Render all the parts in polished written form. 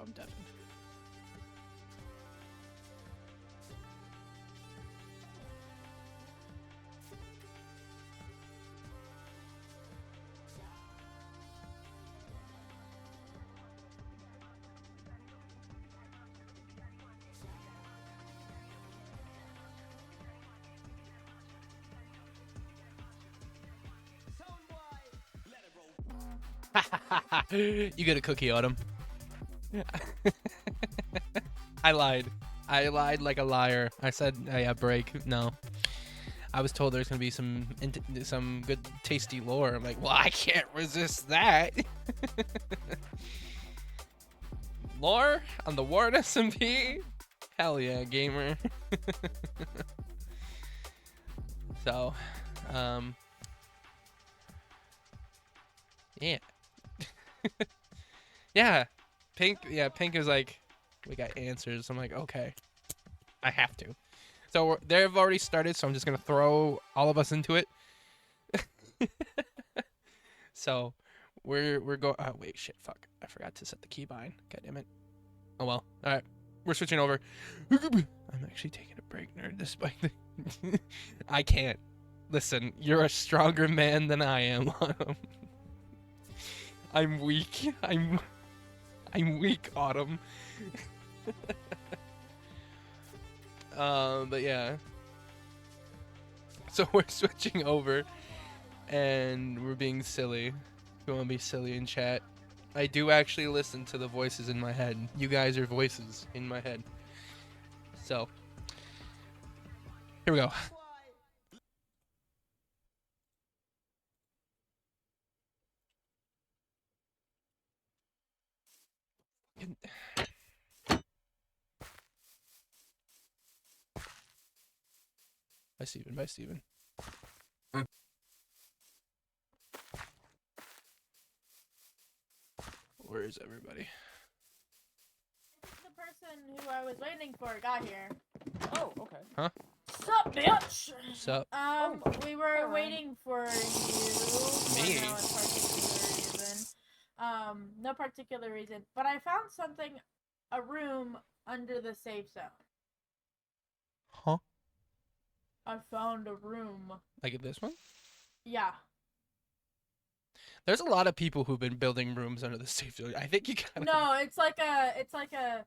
I'm deafened. You get a cookie, Autumn. I lied. I lied like a liar. I said, yeah, break. No. I was told there's going to be some good, tasty lore. I'm like, well, I can't resist that. Lore on the Warren SMP? Hell yeah, gamer. So, yeah. Yeah. Pink is like, we got answers. I'm like, okay. I have to. So they've already started, so I'm just going to throw all of us into it. So we're going, oh, wait, shit, fuck. I forgot to set the keybind. God damn it. Oh, well. All right. We're switching over. I'm actually taking a break, nerd, despite the... I can't. Listen, you're a stronger man than I am. I'm weak. I'm weak, Autumn. But yeah. So we're switching over, and we're being silly. We want to be silly in chat. I do actually listen to the voices in my head. You guys are voices in my head. So, here we go. Bye, Steven. Bye, Steven. Where is everybody? The person who I was waiting for got here. Oh, okay. Huh? Sup, bitch? Sup? We were waiting for you. Me? For no particular reason. No particular reason. But I found something, a room under the safe zone. Huh? I found a room. Like this one? Yeah. There's a lot of people who've been building rooms under the safe zone. I think you gotta... No, it's like a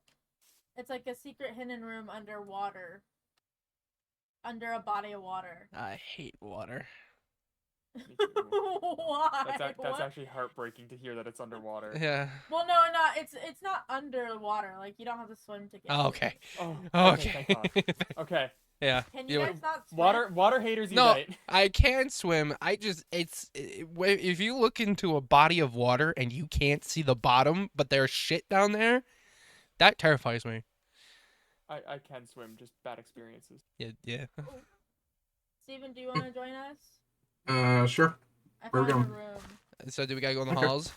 secret hidden room underwater. Under a body of water. I hate water. Me too. Why? That's What? actually heartbreaking to hear that it's underwater. Yeah. Well, no, it's not underwater. Like, you don't have to swim to get Oh, to okay. it. Oh, Okay. thank God. Okay. Yeah. Can you guys not swim? Water haters No, unite. I can swim. If you look into a body of water and you can't see the bottom, but there's shit down there, that terrifies me. I can swim, just bad experiences. Yeah. Steven, do you want to join us? Sure. I Where we found a going? room. So do we gotta go in the Okay. halls?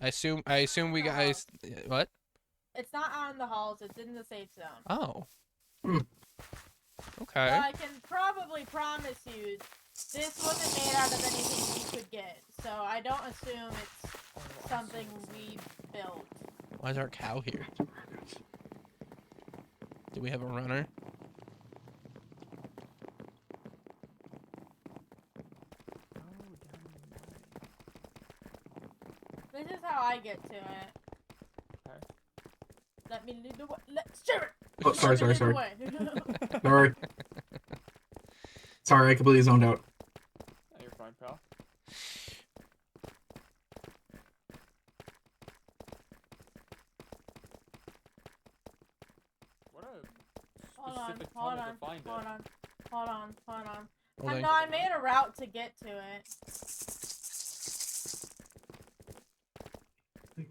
I assume we guys. What? It's not out in the halls. It's in the safe zone. Oh. Hmm. Okay. But I can probably promise you, this wasn't made out of anything you could get. So I don't assume it's something we built. Why is our cow here? Do we have a runner? This is how I get to it. Okay. Let me lead the way. Let's share it. Oh, sorry. Sorry. Sorry. Sorry, I completely zoned out. You're fine, pal. What a Hold on, specific hold tunnel on, to find hold it. on, hold on, hold on. Hold on. No, I made a route to get to it.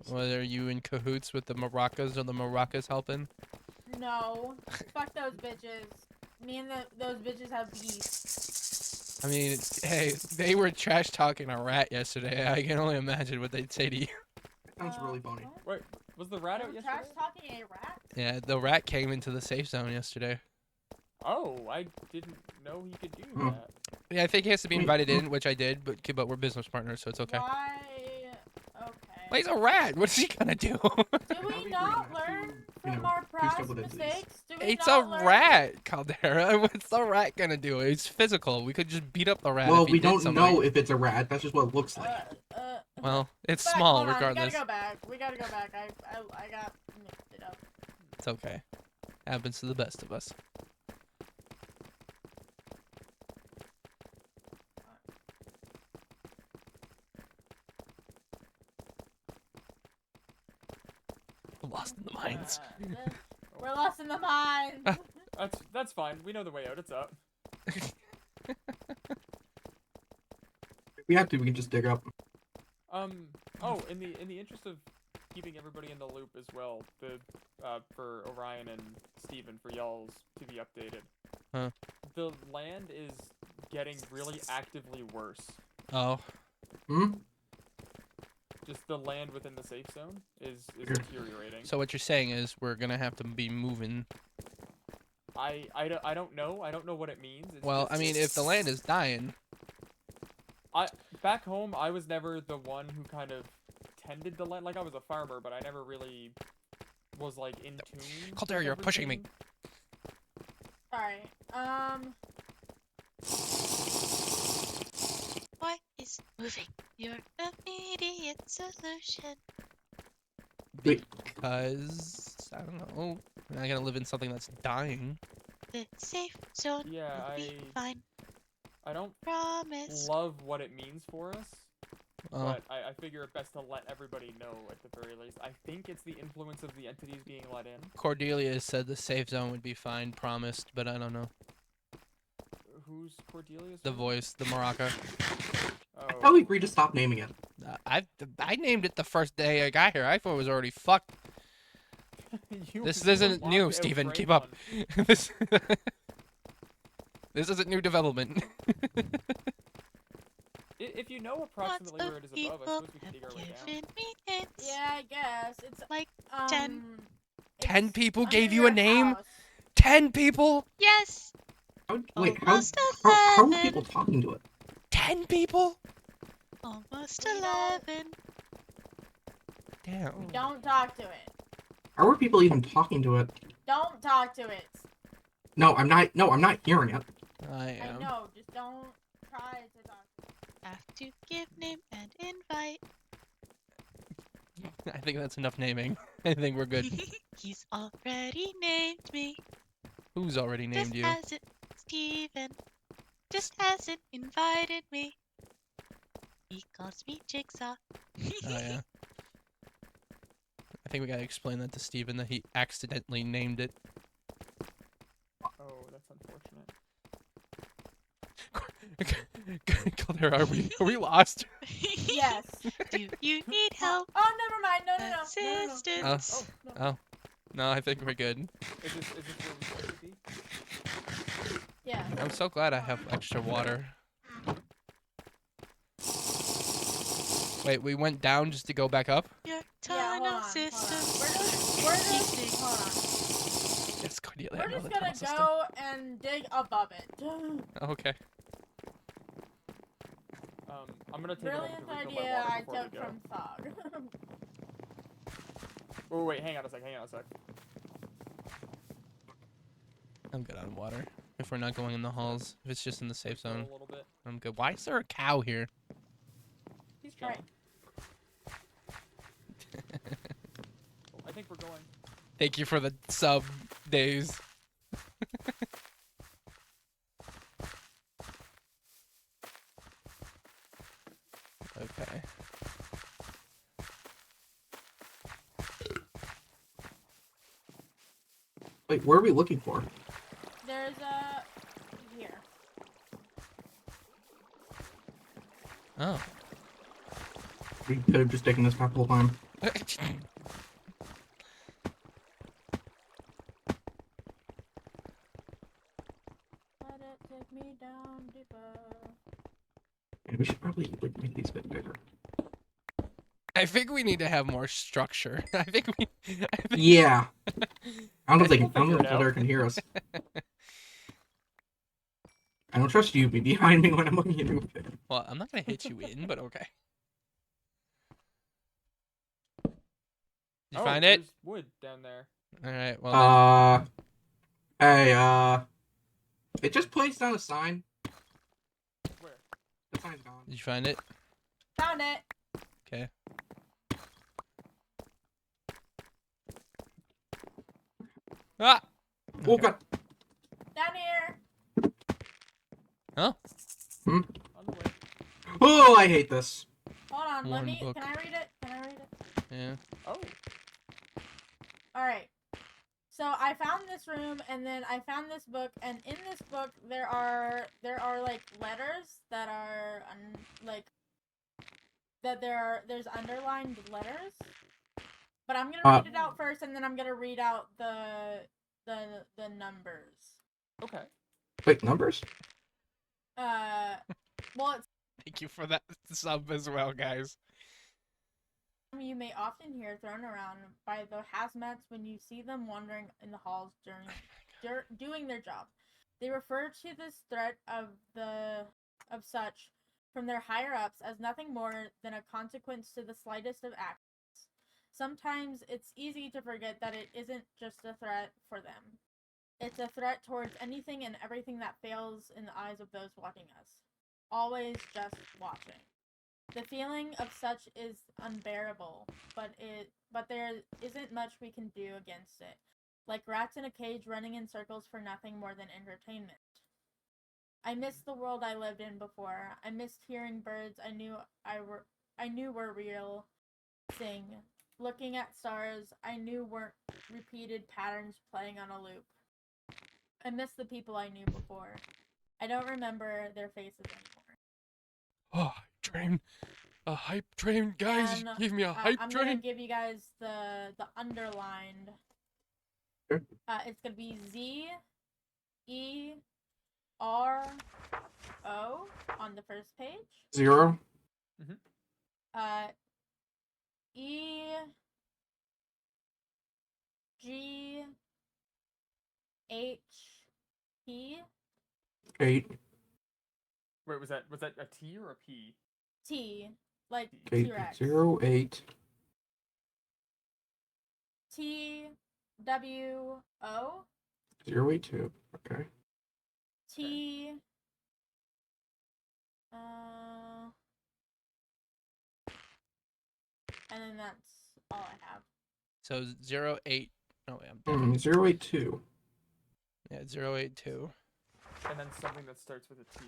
Whether you in cahoots with the maracas or the maracas helping? No, fuck those bitches. Me and those bitches have beef. I mean, hey, they were trash talking a rat yesterday. I can only imagine what they'd say to you. Sounds really funny. Wait, What? was the rat out Trash yesterday? talking a rat? Yeah, the rat came into the safe zone yesterday. Oh, I didn't know he could do Hmm. that. Yeah, I think he has to be invited in, which I did, but we're business partners, so it's okay. Why? Okay. Well, he's a rat. What's he gonna do? Do How we we not bring that learn to, you from know, our do past stuff with it, please? mistakes? Do we It's a not learn? rat, Caldera. What's the rat gonna do? It's physical. We could just beat up the rat Well, if he we did don't something. know if it's a rat. That's just what it looks like. Well, it's Back, small hold on, regardless. We gotta go back. We gotta go back. I got mixed it up. It's okay. Happens to the best of us. Lost in the mines. We're lost in the mines. That's fine. We know the way out. It's up. If we have to, we can just dig up. Oh, in the interest of keeping everybody in the loop as well, for Orion and Steven, for y'all's to be updated. Huh. The land is getting really actively worse. Oh, Hmm? Just the land within the safe zone is deteriorating. so what you're saying is we're gonna have to be moving. I don't know. I don't know what it means. It's Well, just- I mean, if the land is dying, back home, I was never the one who kind of tended the land. Like, I was a farmer, but I never really was, like, in tune. Caldera, with you're pushing me. everything. Alright, What is moving? Your immediate solution. Wait. because I don't know. We're not gonna live in something that's dying. The safe zone Yeah, will be fine. I don't Promise. love what it means for us, Oh, but I figure it best to let everybody know at the very least. I think it's the influence of the entities being let in. Cordelia said the safe zone would be fine, promised, but I don't know. Who's Cordelia's? The voice, the maraca. I thought we Oh, agreed to stop naming it. I named it the first day I got here. I thought it was already fucked. This you isn't unlocked new, a Steven. great Keep up. one. this, this isn't new development. If you know Lots approximately where of it is above, I people suppose we can have dig our way down. given me hints. yeah, I guess. It's, Like 10. 10 it's people under gave you your a name? house. 10 people? Yes. Wait, Almost how are 11. people talking to it? 10 people? Almost We don't- 11. Damn. Don't talk to it. How are people even talking to it? Don't talk to it. No, I'm not. No, I'm not hearing it. I I am. know, just don't try to talk to it. Have to give name and invite. I think that's enough naming. I think we're good. He's already named me. Who's already named Just you? hasn't Steven. Just hasn't invited me. He calls me Jigsaw. Oh, yeah. I think we gotta explain that to Steven that he accidentally named it. Oh, that's unfortunate. Caldera, are we lost? Yes. Do you need help? Oh, never mind. No, no, no. Assistance. No, no. Oh, no, I think we're good. Is this where we supposed to be? Yeah. I'm so glad I have extra water. Wait, we went down just to go back up? Your Yeah, tunnel hold on. systems. We're just, Keeping- hold on. Yes, Cordelia, I We're know just the gonna tunnel system. go and dig above it. Okay. I'm gonna take it over Brilliant to refill my idea water I before we took go. from Thog. Wait, hang on a sec. I'm good on water. If we're not going in the halls, if it's just in the safe Slow zone, a little bit. I'm good. Why is there a cow here? He's chilling. Right. I think we're going. Thank you for the sub days. Okay. Wait, where are we looking for? There's a here. Oh. We could have just taken this path the whole time. Let it take me down deeper. Yeah, we should probably like, make these a bit bigger. I think we need to have more structure. I think Yeah. I don't know if they can. I don't know Figure if it out. Caldera can hear us. I don't trust you. Be behind me when I'm looking at you. Well, I'm not gonna hit you in, but okay. Oh, find it? there's wood down there. All right. Well, Hey, it just placed down a sign. Where? The sign's gone. did you find it? Found it. Okay. Ah. Oh Okay. god. Down here. Huh? On the way. Oh, I hate this. Hold on. Let One me. book. Can I read it? Can I read it? Yeah. Oh. All right. So I found this room, and then I found this book, and in this book there are like letters that are there's underlined letters. But I'm gonna read it out first, and then I'm gonna read out the numbers. Okay. Wait, numbers? Well, it's Thank you for that sub as well, guys. you may often hear thrown around by the hazmats when you see them wandering in the halls doing their job. They refer to this threat of such from their higher ups as nothing more than a consequence to the slightest of acts. Sometimes it's easy to forget that it isn't just a threat for them. It's a threat towards anything and everything that fails in the eyes of those watching us. Always just watching. The feeling of such is unbearable, but there isn't much we can do against it. Like rats in a cage running in circles for nothing more than entertainment. I missed the world I lived in before. I missed hearing birds I knew were real sing. Looking at stars I knew weren't repeated patterns playing on a loop. I miss the people I knew before. I don't remember their faces anymore. Oh, train. A hype train, guys. And, Give me a hype I'm train. gonna give you guys the underlined. Sure. It's gonna be ZERO on the first page. 0. EGHP 8. Wait, was that a T or a P? T like 8. T-Rex. 0, 8. TWO 0, 8, 2. Okay. T and then that's all I have. So 08. No, wait, I'm dead. 0, 8, 2. Yeah, 082. And then something that starts with a T.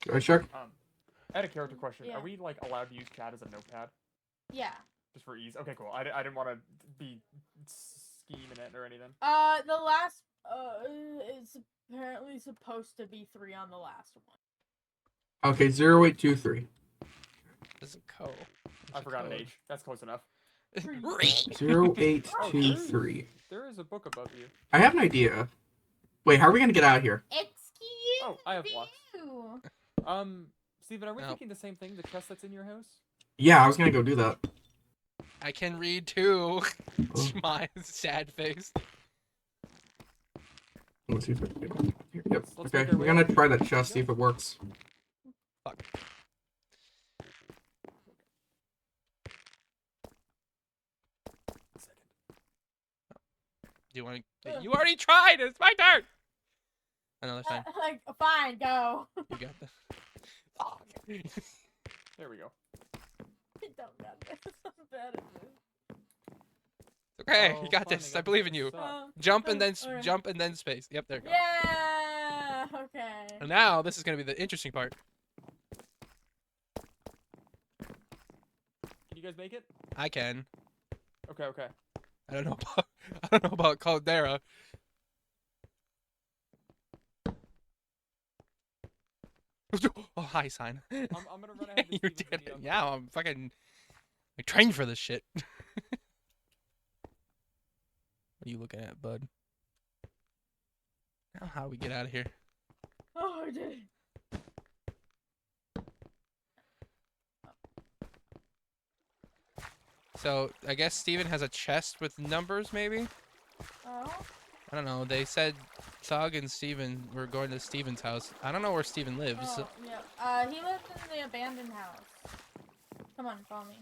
Should I check? I had a character question. Yeah. Are we like allowed to use chat as a notepad? Yeah. Just for ease? Okay, cool. I didn't want to be scheming it or anything. The last is apparently supposed to be 3 on the last one. Okay, 0, 8, 2, 3. This is a co. I forgot an H. That's close enough. 0, 8, Oh, 2, there- 3. There is a book above you. I have an idea. Wait, how are we gonna get out of here? Excuse Oh, I have blocks. you. Steven, are we No. thinking the same thing? The chest that's in your house? Yeah, I was gonna go do that. I can read too. Oh. My sad face. Let's see if I can get it here. Yep. Let's Okay, make our we're way gonna out. try that chest, see if it works. Fuck. Second. Do you want to? You already tried. It's my turn. Another time. Like, fine, go. You got this. Fuck. There we go. I don't got this. I'm bad at this. Okay, Oh, you got fine, this. I I got believe this. in you. Suck. Jump and then Alright. jump and then space. Yep, there you go. Yeah. Okay. And now this is gonna be the interesting part. Can you guys make it? I can. Okay, okay. I don't know about. I don't know about Caldera. Oh, hi, sign. I'm gonna run ahead. You and Steven did can it. be Yeah, I'm fucking. I trained for this shit. What are you looking at, bud? Now, how do we get out of here? Oh, I did it. So I guess Steven has a chest with numbers, maybe. Oh. I don't know. They said Thug and Steven were going to Steven's house. I don't know where Steven lives. Oh, yeah. He lives in the abandoned house. Come on, follow me.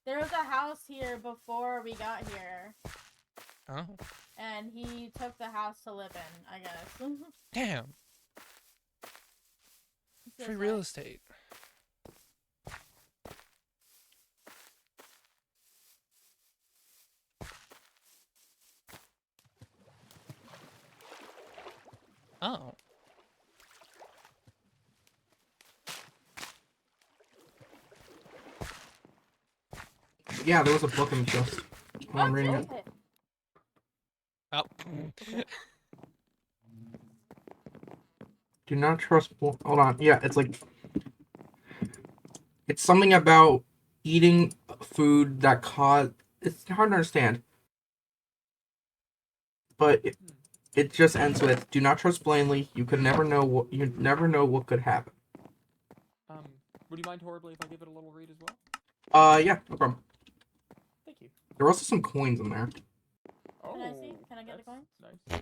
There was a house here before we got here, Oh, and he took the house to live in, I guess. damn. So Free it's real like- estate. Oh. Yeah, there was a book in the chest. Oh, I'm reading it. Okay. Oh. Do not trust. Hold on. Yeah, it's like. It's something about eating food that cause. It's hard to understand. But it just ends with do not trust blindly. You could never know what you never know what could happen. Would you mind horribly if I give it a little read as well? Yeah, no problem. Thank you. There were also some coins in there. Oh, Can I see? Can I get the that's coins? Nice.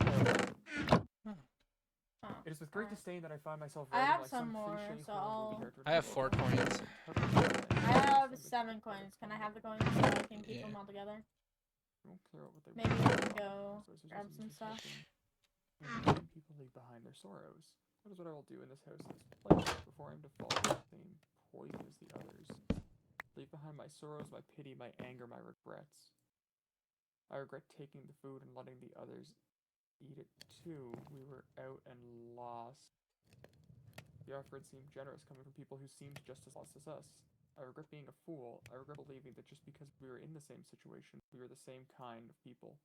Okay. Oh. It is with great Alright. disdain that I find myself I writing have like some more, cliché so horror I'll- movie character I have to 4 the world. coins. I have 7 coins. Can I have the coins so I can keep Yeah. them all together? We'll clear out what they Maybe want. we can go Resources grab using some stuff. consumption. People leave behind their sorrows. That is what I will do in this house in this place before I am to fall into the same poison as the others. Leave behind my sorrows, my pity, my anger, my regrets. I regret taking the food and letting the others eat it too. We were out and lost. The offer seemed generous coming from people who seemed just as lost as us. I regret being a fool. I regret believing that just because we were in the same situation, we were the same kind of people.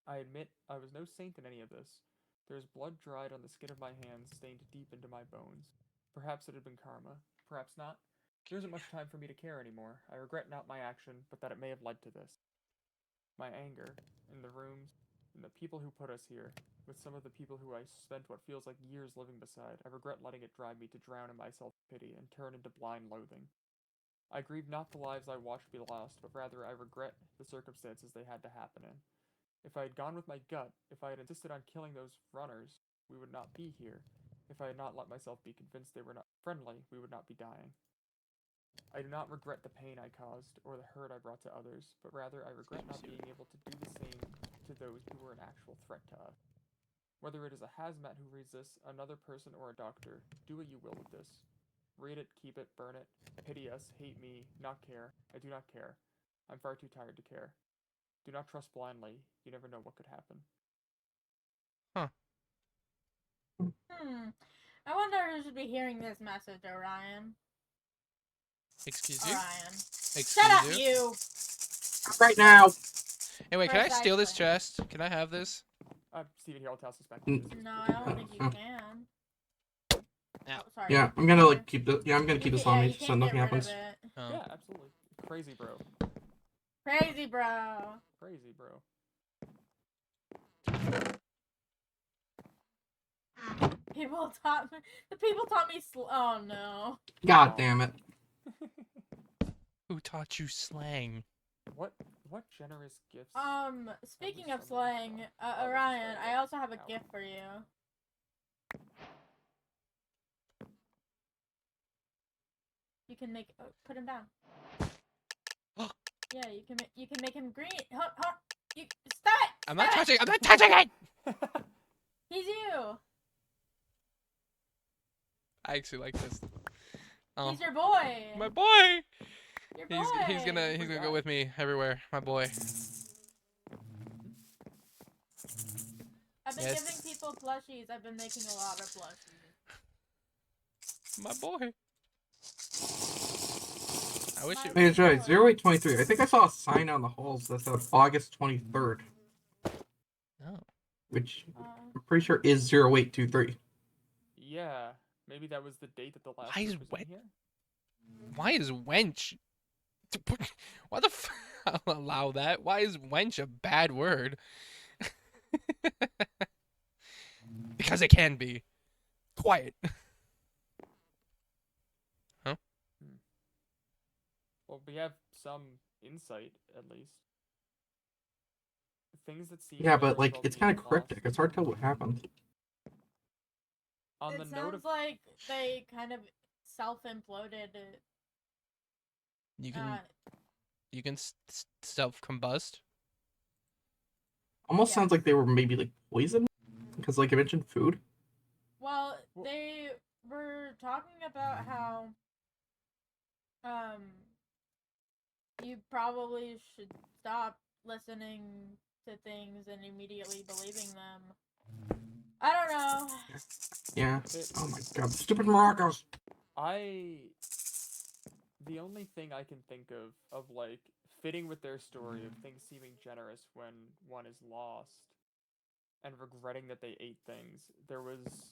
I admit I was no saint in any of this. There is blood dried on the skin of my hands, stained deep into my bones. Perhaps it had been karma. Perhaps not. There isn't much time for me to care anymore. I regret not my action, but that it may have led to this. My anger, in the rooms, in the people who put us here, with some of the people who I spent what feels like years living beside, I regret letting it drive me to drown in my self-pity and turn into blind loathing. I grieve not the lives I watched be lost, but rather I regret the circumstances they had to happen in. If I had gone with my gut, if I had insisted on killing those runners, we would not be here. If I had not let myself be convinced they were not friendly, we would not be dying. I do not regret the pain I caused, or the hurt I brought to others, but rather I regret not being able to do the same to those who were an actual threat to us. Whether it is a hazmat who reads this, another person, or a doctor, do what you will with this. Read it, keep it, burn it, pity us, hate me, not care. I do not care. I'm far too tired to care. Do not trust blindly. You never know what could happen. I wonder who should be hearing this message, Orion. Excuse you? Orion. Excuse Shut up, you? you! Right now. Hey, wait, can I steal this Precisely. chest? Can I have this? Steven, here, I'll toss this back. No, I don't think you can. Ow. Oh, sorry. Yeah, I'm gonna like keep the. Yeah, I'm gonna keep this on Yeah, me you so can't nothing get rid of happens. it. Oh. Yeah, absolutely. Crazy, bro. Crazy, bro. Crazy, bro. People taught me. The people taught me. Oh no. God damn it. Who taught you slang? What generous gifts? Speaking of slang, Orion, I also have a gift for you. You can make. Put him down. Yeah, you can make him green. Hold, you stop it! I'm not Stop it! touching. I'm not touching it. He's you. I actually like this. Oh, He's your boy. my boy. Your boy. He's gonna go forgot. with me everywhere. My boy. I've been Yes. giving people plushies. I've been making a lot of plushies. My boy. I wish it. Hey, it's right. 0823. I think I saw a sign on the halls that said August 23rd, Oh. which I'm pretty sure is 0823. Yeah, maybe that was the date that the last. Why is group was in wet- here? Why is wench? Why the f? I'll allow that. Why is wench a bad word? Because it can be. Quiet. Well, we have some insight at least. Things that seem. Yeah, but very like well it's being kind of cryptic. lost. It's hard to tell what happened. On It the sounds note of like they kind of self-imploded You can Uh, self combust. Almost sounds Yes. like they were maybe like poisoned because like I mentioned food. well, Well- they were talking about how you probably should stop listening to things and immediately believing them. I don't know. Yeah. It- Oh my god, stupid maracas. The only thing I can think of like fitting with their story of things seeming generous when one is lost and regretting that they ate things. There was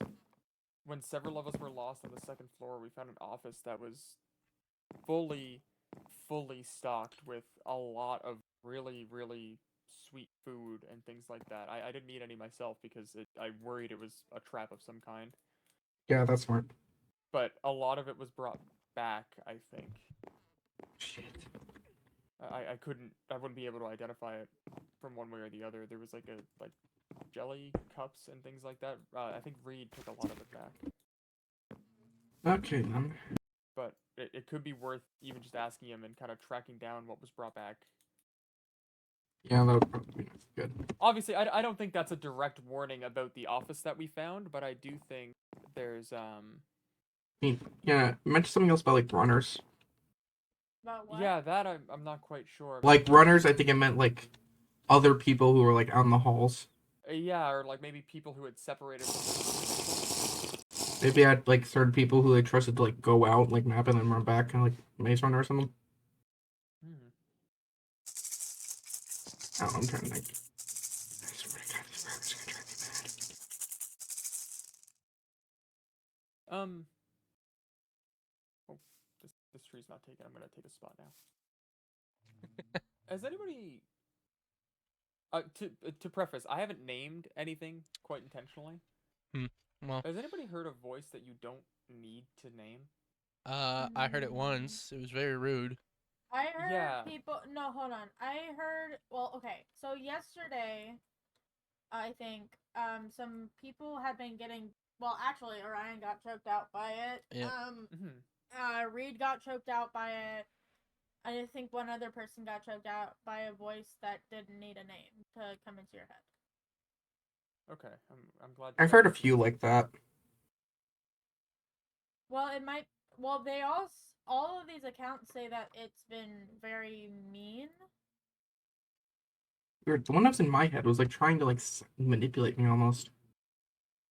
when several of us were lost on the second floor, we found an office that was fully stocked with a lot of really sweet food and things like that. I didn't eat any myself because I worried it was a trap of some kind. Yeah, that's smart. But a lot of it was brought back, I think. Shit. I wouldn't be able to identify it from one way or the other. There was like jelly cups and things like that. I think Reed took a lot of it back. Okay then. But it could be worth even just asking him and kind of tracking down what was brought back. Yeah, that would probably be good. Obviously, I don't think that's a direct warning about the office that we found, but I do think there's I mean, yeah, you mentioned something else about like runners. About what? yeah, that I'm not quite sure about. Like runners, I think it meant like other people who were like out in the halls. Yeah, or like maybe people who had separated from the group. Maybe I had like certain people who they trusted to like go out, like nap and then run back, kind of like Maze Runner or something. Hmm. I don't know, I'm trying to think. I swear to God, this burger's gonna drive me mad. Oh, this tree's not taken. I'm gonna take a spot now. Has anybody? To preface, I haven't named anything quite intentionally. Well, Has anybody heard a voice that you don't need to name? I heard it once. It was very rude. I heard Yeah. people. No, hold on. I heard. Well, okay. So yesterday, I think some people had been getting. Well, actually, Orion got choked out by it. Yeah. Mm-hmm. Reed got choked out by it. I think one other person got choked out by a voice that didn't need a name to come into your head. Okay, I'm glad. I've heard a few like that. Well, it might. Well, they all of these accounts say that it's been very mean. Weird. The one that was in my head was like trying to like manipulate me almost.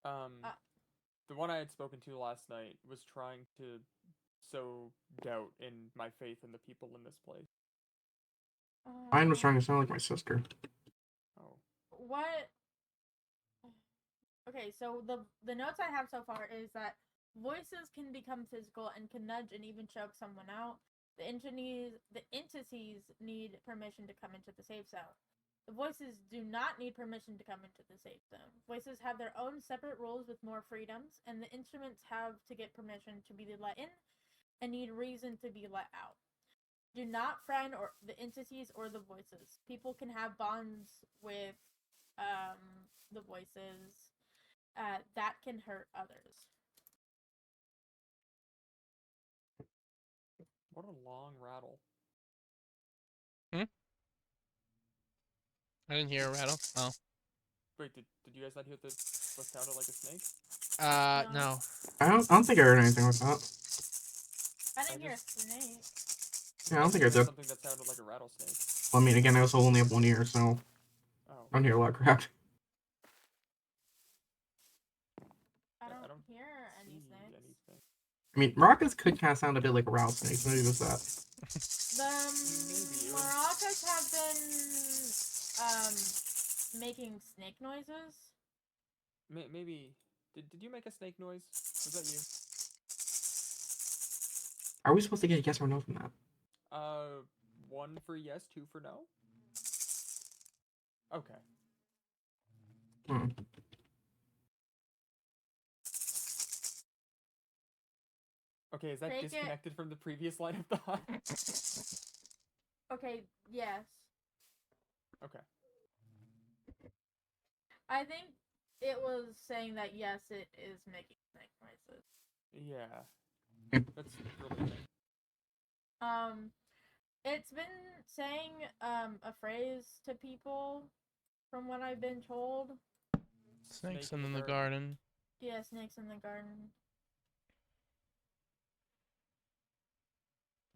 The one I had spoken to last night was trying to sow doubt in my faith in the people in this place. Mine was trying to sound like my sister. Oh, What? Okay, so the notes I have so far is that voices can become physical and can nudge and even choke someone out. The entities need permission to come into the safe zone. The voices do not need permission to come into the safe zone. Voices have their own separate rules with more freedoms, and the instruments have to get permission to be let in and need reason to be let out. Do not friend or the entities or the voices. People can have bonds with the voices that can hurt others. what a long rattle. I didn't hear a rattle. Oh. Wait, did you guys not hear what sounded like a snake? No. I don't think I heard anything like that. I didn't I hear a just- snake. Yeah, I don't think I heard did. something that sounded like a rattlesnake. Well, I mean, again, I also only have one ear, so Oh, I don't hear a lot of crap. I I don't don't hear any see snakes. anything. I mean, maracas could kind of sound a bit like a rattlesnake, so maybe it was that. The Maybe it was- maracas have been making snake noises. Maybe did you make a snake noise? Was that you? Are we supposed to get a yes or no from that? 1 for yes, 2 for no. Okay. Hmm. Okay, is that Take it. disconnected from the previous line of thought? Okay, yes. Okay. I think it was saying that yes, it is making snake noises. Yeah. Yep. That's really annoying. It's been saying a phrase to people from what I've been told. Snakes Snake in the garden. Yeah, snakes in the garden.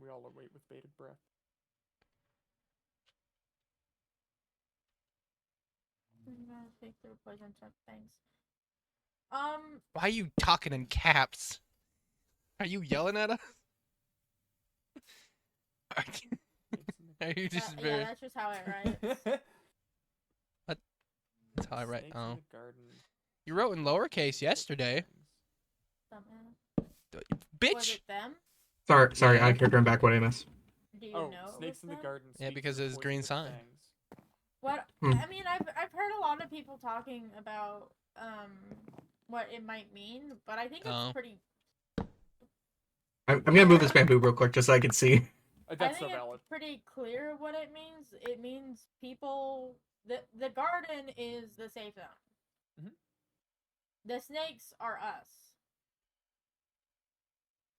We all await with bated breath. I'm gonna take their poison took things. Why are you talking in caps? Are you yelling at us? Snakes in Are you just yeah, very? that's just how it writes. the That's how I write. Snakes in Oh, the garden. you wrote in lowercase yesterday, Dumbass. Was bitch. it them? Sorry, Yeah. I can't turn back what I missed. Do you Oh, know it snakes was in the them? garden. Yeah, speak because through it was green poison-tipped sign. fangs. What? Hmm. I mean, I've heard a lot of people talking about what it might mean, but I think it's Oh. pretty. I'm gonna move this bamboo real quick just so I can see. I That's so think valid. it's pretty clear what it means. It means people. The garden is the safe zone. Mhm. The snakes are us.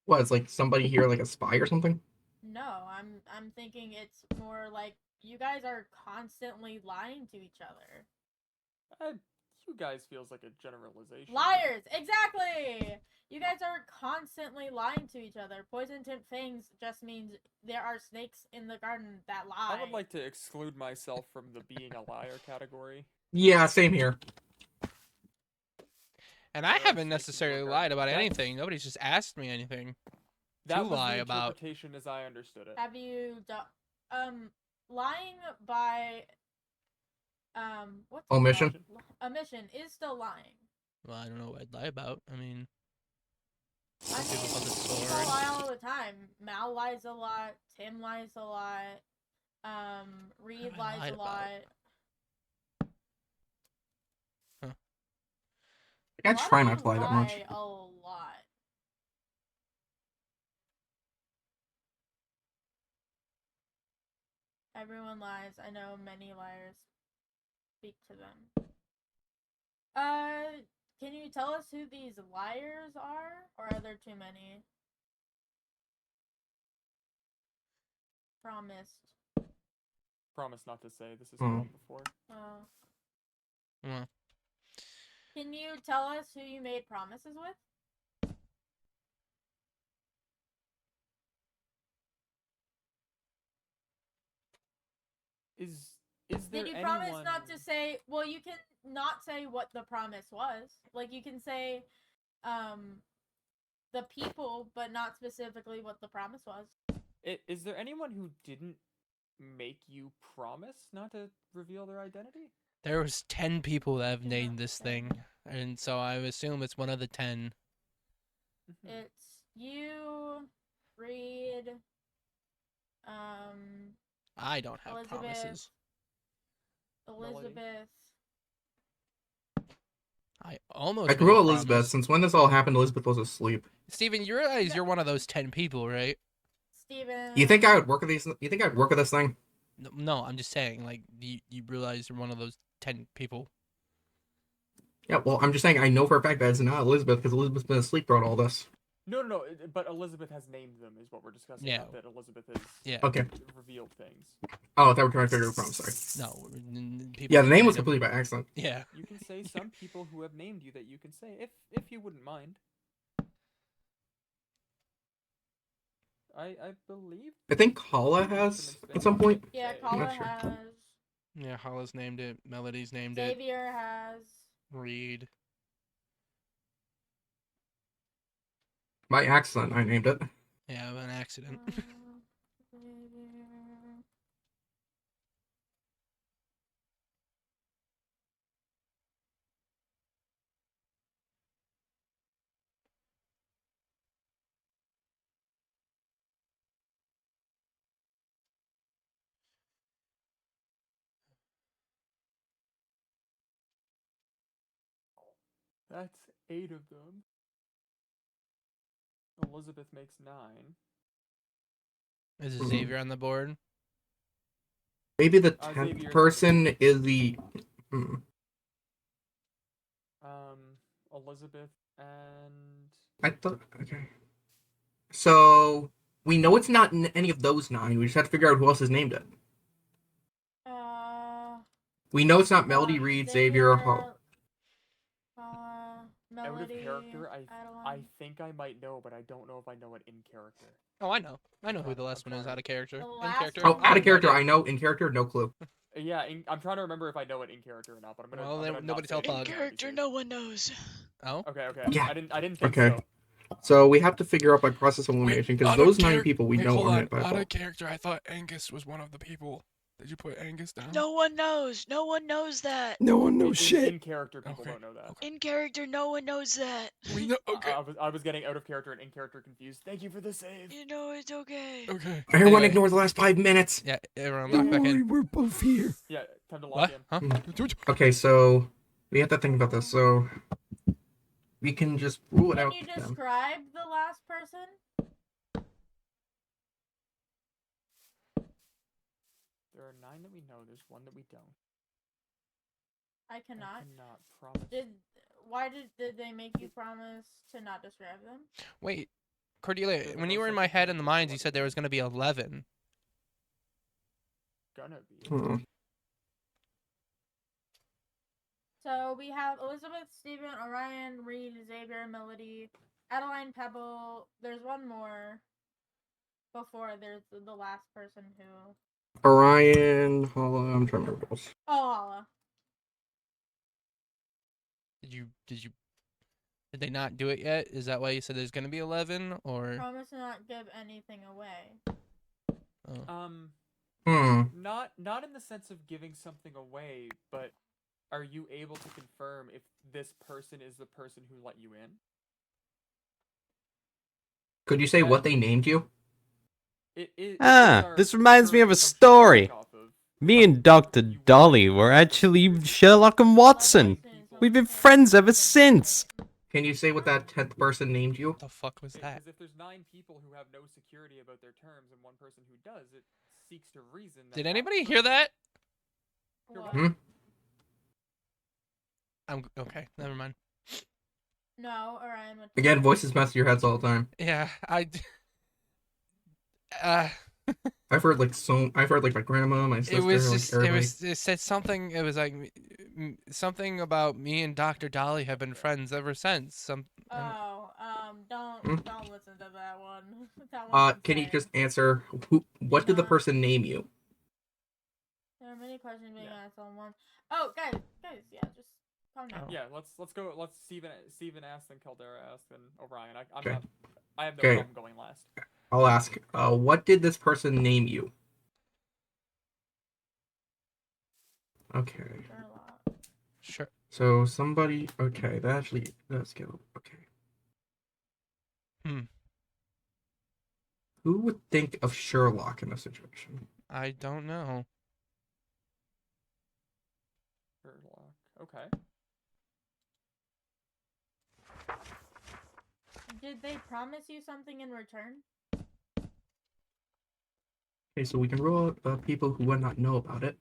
What? It's like somebody here, like a spy or something? No, I'm thinking it's more like you guys are constantly lying to each other. You guys feels like a generalization. Liars! Exactly! You guys are constantly lying to each other. Poison tip fangs just means there are snakes in the garden that lie. I would like to exclude myself from the being a liar category. Yeah, same here. And I There are haven't snakes in your necessarily garden. lied about That's- anything. Nobody's just asked me anything. That To was lie the about. interpretation as I understood it. Have you lying by what's it Omission? called? Omission is still lying. Well, I don't know what I'd lie about. I mean, I people mean, call the people sword. lie all the time. Mal lies a lot. Tim lies a lot. Reed have I lies lied a about? lot. I A lot try of not you to lie that much. lie a lot. Everyone lies. I know many liars. Speak to them. Can you tell us who these liars are? Or are there too many? Promised. Promise not to say. This has Hmm. come up before. Oh. Well, Can you tell us who you made promises with? Is there Did you anyone... promise not to say? Well, you can not say what the promise was. Like you can say, the people, but not specifically what the promise was. Is there anyone who didn't make you promise not to reveal their identity? there was 10 people that have Do named not this say. thing, and so I assume it's one of the 10. Mhm. It's you, Reed, I don't have Elizabeth. promises. Elizabeth. I almost I made can a roll Elizabeth. promise. Since when this all happened, Elizabeth was asleep. Steven, you realize you're one of those 10 people, right? Steven. You think I would work with these? You think I'd work with this thing? No, I'm just saying, like, you realize you're one of those 10 people. Yeah. Well, I'm just saying I know for a fact that it's not Elizabeth because Elizabeth's been asleep throughout all this. No, but Elizabeth has named them, is what we're discussing. Yeah. Not that Elizabeth has Yeah. Okay. revealed things. Oh, I thought we were trying to figure out. I'm sorry. No, people Yeah, the name was made 'em- completely by accident. Yeah. You can say some people who have named you that you can say, if you wouldn't mind. I believe. I think Kala has at some point. Yeah, Say. Kala Not sure. has. Yeah, Hollis named it. Melody's named it. Xavier has. Reed. By accident, I named it. Yeah, an accident. Xavier. That's 8 of them. Elizabeth makes 9. Is Mhm. Xavier on the board? Maybe the Xavier's 10th on person is the. Hmm. Elizabeth and I thought. Okay. So We know it's not any of those 9. We just have to figure out who else has named it. We know it's not Melody, Reed, Xavier, or Hall. Melody, Out of character, I Adeline. think I might know, but I don't know if I know it in character. Oh, I know who the last one is out of character. The In last character. one? Oh, out of character, idea. I know. In character, no clue. Yeah, I'm trying to remember if I know it in character or not, but I'm gonna. Well, I'm then gonna nobody not say tell it Pug. now In character, because- no one knows. Oh. Okay. Yeah. I didn't think Okay. so. So we have to figure out by process of elimination because those 9 people we know hold aren't on. it by Out default. of character, I thought Angus was one of the people. Did you put Angus down? No one knows. No one knows that. No one In character, people Okay. don't know that. In character, no one knows that. We know. Okay. I was getting out of character and in character confused. Thank you for the save. You know it's okay. Okay. Everyone Anyway. ignore the last 5 minutes. Yeah, everyone lock back in. we're both here. Yeah, time to lock What? in. Huh? Okay, so we have to think about this. So we can just rule it Can out. you then. describe the last person? There are 9 that we know. There's 1 that we don't. I cannot. I cannot promise. Why did they make you promise to not describe them? Wait, Cordelia, They're the when you were most in my likely head to in the be mines, you selected. said there was gonna be 11. Gonna be. Hmm. So we have Elizabeth, Stephen, Orion, Reed, Xavier, Melody, Adeline, Pebble. There's one more before there's the last person who. Orion, Hala, I'm trying to remember what else. Oh, Hala. Did they not do it yet? Is that why you said there's gonna be 11 or? Promise to not give anything away. Oh. Not in the sense of giving something away, but are you able to confirm if this person is the person who let you in? Could you say what they named you? This reminds me of a story. Me and Dr. Dolly were actually Sherlock and Watson. We've been friends ever since. Can you say what that 10th person named you? What the fuck was that? Because if there's 9 people who have no security about their terms and 1 person who does, it seeks to reason that Did that anybody hear that? What? Hmm? I'm okay. Never mind. No, Orion. What Again, voices mess with your heads all the time. Yeah, I've heard like my grandma, my sister, it was like just everybody. it said something. It was like something about me and Dr. Dolly have been friends ever since. Oh, Hmm? don't listen to that one. That one's Can you insane. just answer what did the person name you? There are many questions being Yeah. asked on one. Oh, guys, yeah, just calm down. Oh. Yeah, let's go. Let's Steven asked, then Caldera asked, then Orion. Okay. I have no Okay. problem going last. I'll ask. What did this person name you? Okay. Sherlock. Sure. So somebody. Okay, that actually does go. Okay. Hmm. Who would think of Sherlock in this situation? I don't know. Sherlock. Okay. Did they promise you something in return? Okay, so we can rule out people who would not know about it.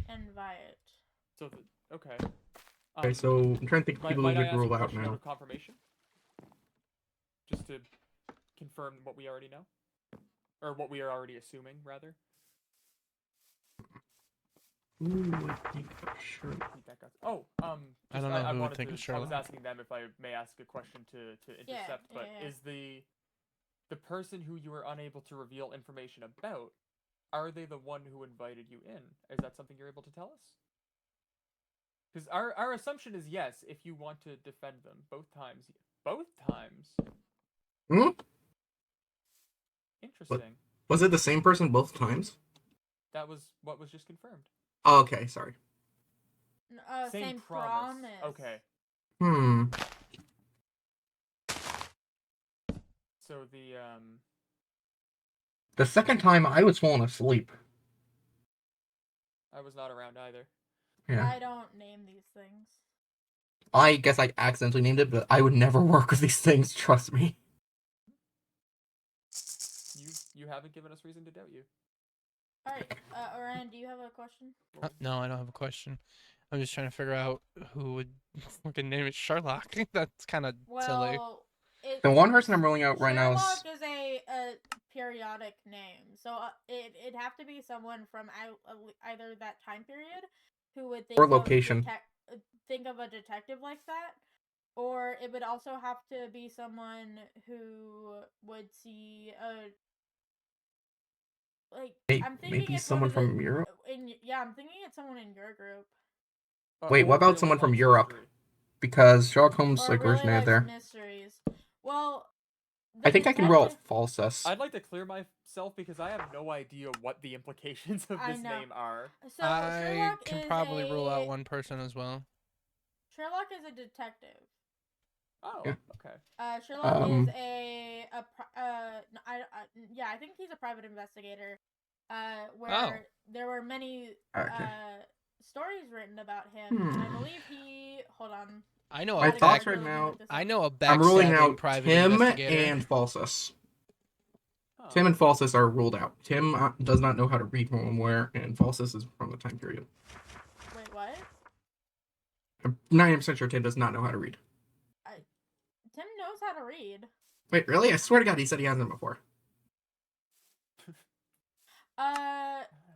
Invite. So okay. Okay, so I'm trying to think of people might who I could ask a rule out question out now. of confirmation? Just to confirm what we already know, or what we are already assuming, rather. Who would think of Sherlock? Repeat that, guys. Oh, I don't know I who would wanted think to, of I Sherlock. was asking them if I may ask a question to intercept, but yeah. is the person who you were unable to reveal information about, are they the one who invited you in? Is that something you're able to tell us? Because our assumption is yes, if you want to defend them both times. Both times. Hmm? Interesting. Was it the same person both times? That was what was just confirmed. Oh, okay, sorry. Same promise. Okay. Hmm. So The second time I was falling asleep. I was not around either. Yeah. I don't name these things. I guess I accidentally named it, but I would never work with these things, trust me. You haven't given us reason to doubt you. Alright, Orion, do you have a question? No, I don't have a question. I'm just trying to figure out who would fucking name it Sherlock. That's kind of silly. Well, The one person I'm ruling out right now is Sherlock is a a periodic name, so it'd have to be someone from either that time period who would think Or location. think of a detective like that, or it would also have to be someone who would see a like. I'm thinking Maybe it's one someone of the- from Europe? I'm thinking it's someone in your group. Wait, what Or about real someone from life Europe? history. Because Sherlock Holmes Or like really originated life there. mysteries. Well, I think I can roll detective- falsus. I'd like to clear myself because I have no idea what the implications of I this know. name are. So I Sherlock can is probably rule out a- one person as well. Sherlock is a detective. Oh, Yeah. okay. Sherlock is I think he's a private investigator. Where there were many Okay. stories written about him, and I Hmm. believe he. Hold on. I know My a thoughts back, right now- I know a I'm ruling backstabbing out private Tim investigator. and falsus. Huh. Tim and falsus are ruled out. Tim does not know how to read from where, and falsus is from the time period. Wait, what? I'm 90% sure Tim does not know how to read. Tim knows how to read. Wait, really? I swear to God, he said he hasn't before.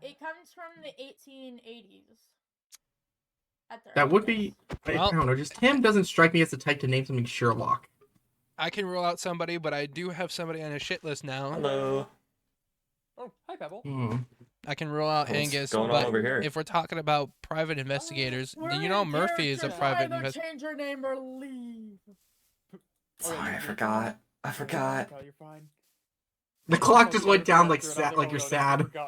It comes from the 1880s. That would be. I Well- don't know. Just Tim doesn't strike me as the type to name something Sherlock. I can rule out somebody, but I do have somebody on a shit list now. Hello. Oh, hi, Pebble. Hmm. I can rule out What's Angus, going on but over here? if we're talking about private investigators, We're do you know in Murphy is a character. private Either investigator? change your name or leave. Sorry, I forgot. I forgot. You're fine. The clock just went down like sad, like you're sad. Oh,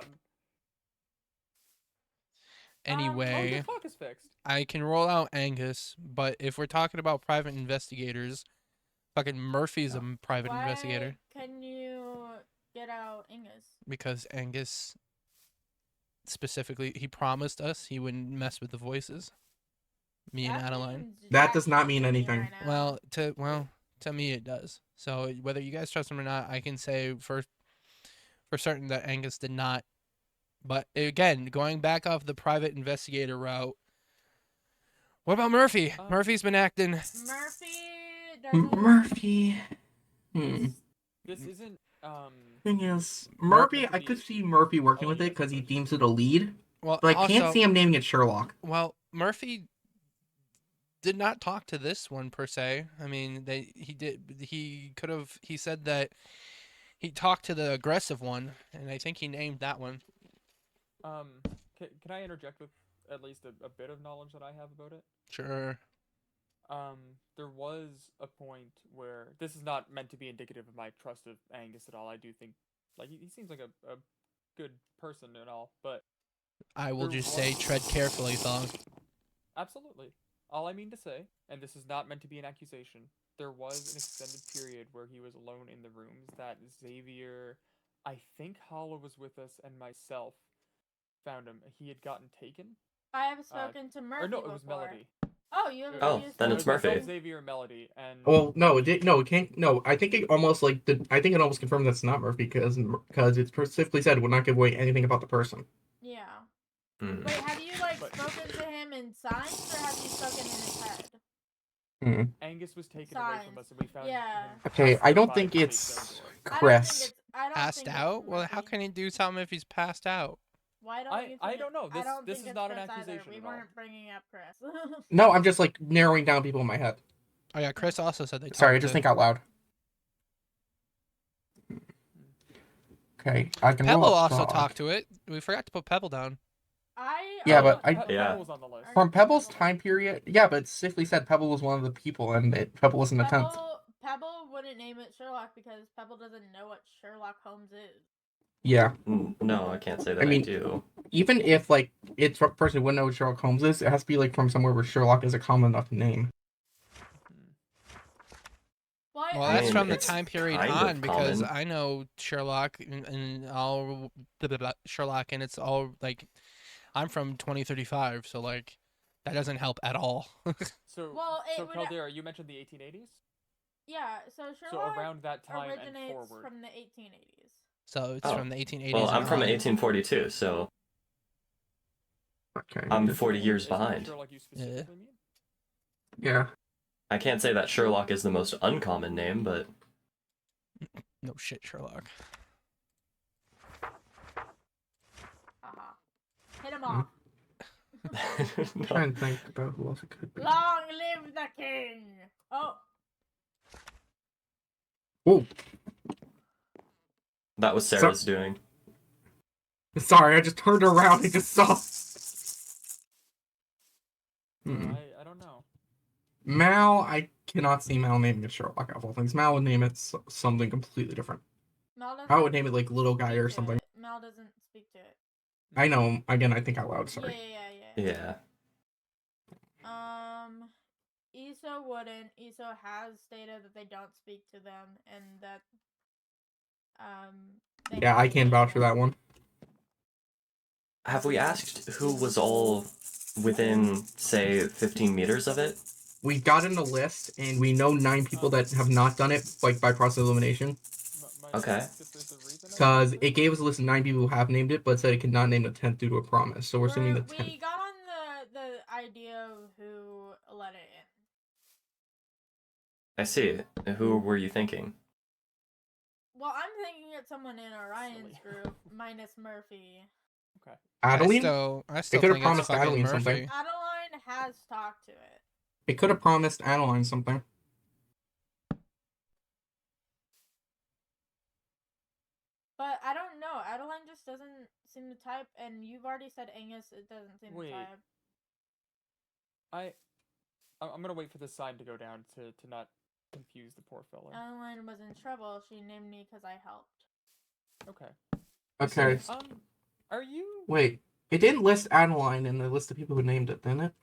Anyway, the clock is fixed. I can roll out Angus, but if we're talking about private investigators, fucking Murphy's a private Why investigator can you get out Angus? because Angus specifically he promised us he wouldn't mess with the voices. Me and That Adeline. means That jack does not shit mean to me anything. right now. Well, to me it does. So whether you guys trust him or not, I can say for certain that Angus did not. But again, going back off the private investigator route, what about Murphy? Murphy's been acting. Murphy doesn't. Murphy. Hmm. This isn't Thing is, Murphy. I could see Murphy working with it because he deems it a lead, Well, but I also, can't see him naming it Sherlock. Well, Murphy did not talk to this one per se. I mean, he did. He could have. He said that he talked to the aggressive one, and I think he named that one. Can I interject with at least a bit of knowledge that I have about it? Sure. There was a point where this is not meant to be indicative of my trust of Angus at all. I do think, like, he seems like a good person and all, but I will there just say, was- tread carefully, Thong. Absolutely. All I mean to say, and this is not meant to be an accusation, there was an extended period where he was alone in the rooms that Xavier, I think Hollow was with us, and myself found him. He had gotten taken. I have spoken to Murphy Or no, it before. was Melody. Oh, you have. Oh, you then spoke it's to Murphy. It was Xavier and Melody, and Well, no, it can't. No, I think it almost like I think it almost confirmed that's not Murphy because it specifically said would not give away anything about the person. Yeah. Hmm. Wait, have you like But- spoken to him in signs, or have you spoken in his head? Angus was taken away from Signs. us, and we found. Yeah. him Okay, passed I out don't by think the it's stone door. Chris. I don't Passed think it's out? Well, how Murphy. can he do something if he's passed out? Why don't I- you? Think I don't know. I don't This think is it's not an Chris either. accusation We at all. weren't bringing up Chris. No, I'm just like narrowing down people in my head. Oh yeah, Chris also said they. Sorry, I talked just to- think out loud. Okay, I can Pebble roll a also dog. talked to it. We forgot to put Pebble down. Yeah, but Yeah. Pebble was on the list. From Pebble's time period, yeah, but it specifically said Pebble was one of the people, and Pebble was in the 10th. Pebble wouldn't name it Sherlock because Pebble doesn't know what Sherlock Holmes is. Yeah, No, I can't say that I, mean- do. even if like it's a person who wouldn't know what Sherlock Holmes is, it has to be like from somewhere where Sherlock is a common enough name. Well, Well, I that's mean, from the it's time period kind of on because common. I know Sherlock and all Sherlock, and it's all like I'm from 2035, so like that doesn't help at all. So, Well, it so would- Caldera, you mentioned the 1880s. yeah. So So Sherlock around that time and originates forward. from the 1880s. So it's Oh. from the 1880s. Well, I'm and from on. 1842, so Okay. I'm 40 years Is that behind. Sherlock you specifically mean? Yeah. I can't say that Sherlock is the most uncommon name, but No shit, Sherlock. Haha. Hit him Hmm. off. I'm trying to think about who else it could be. Long live the king! Oh, Oh, That was Sarah's doing. sorry, I just turned around and just saw. Hmm. I don't know. Mal, I cannot see Mal naming it Sherlock out of all things. Mal would name it something completely different. Mal doesn't. I would name it like Little Guy speak or to something. it. Mal doesn't speak to it. I know. Again, I think out loud. Sorry. Yeah. Yeah. ESO wouldn't. ESO has stated that they don't speak to them and that they Yeah, I haven't can named vouch for them. that one. Have we asked who was all within, say, 15 meters of it? We got in the list, and we know 9 people that have not done it, like by process of elimination. Might Okay. ask if there's a reason Because about it gave us a list of 9 people who have named it, but said it could not name the 10th due to a promise. So we're assuming the 10th. We got on the idea of who let it in. I see. Who were you thinking? Well, I'm thinking it's someone in Orion's Silly. group, minus Murphy. Okay. Adeline? I still could've think promised it's fucking Adeline Murphy. something. Adeline has talked to it. It could have promised Adeline something. But I don't know. Adeline just doesn't seem to type, and you've already said Angus. It doesn't seem Wait. to type. I'm gonna wait for the sign to go down to not confuse the poor fella. Adeline was in trouble. She named me because I helped. Okay. Okay. Are you? Wait. It didn't list Adeline in the list of people who named it, didn't it?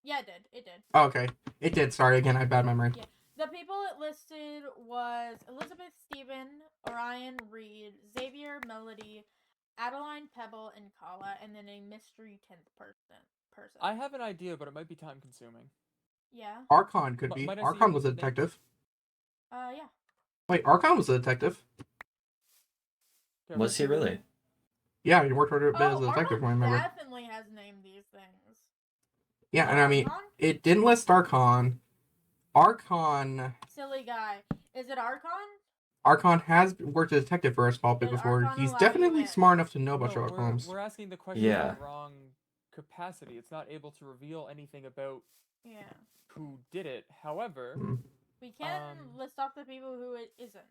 Yeah, it did. It did. Oh, okay. It did. Sorry, again, I have bad memory. Yeah. The people it listed was Elizabeth Stephen, Orion Reed, Xavier Melody, Adeline Pebble, and Kala, and then a mystery 10th person. I have an idea, but it might be time consuming. Yeah. Archon could be. Might I see Archon your was a name? detective. Yeah. Wait, Archon was a detective. Okay, Was he really? Yeah, he worked for a bit as a Oh, detective, Archon I remember. definitely has named these things. Yeah, and I mean, Archon? it didn't list Archon. Archon Silly guy. Is it Archon has worked as a detective for us Did before. Archon He's allow you definitely in? smart enough to know about No, Sherlock Holmes. we're asking the question Yeah. in the wrong capacity. It's not able to reveal anything about Yeah. who did it. However, Hmm. We can list off the people who it isn't.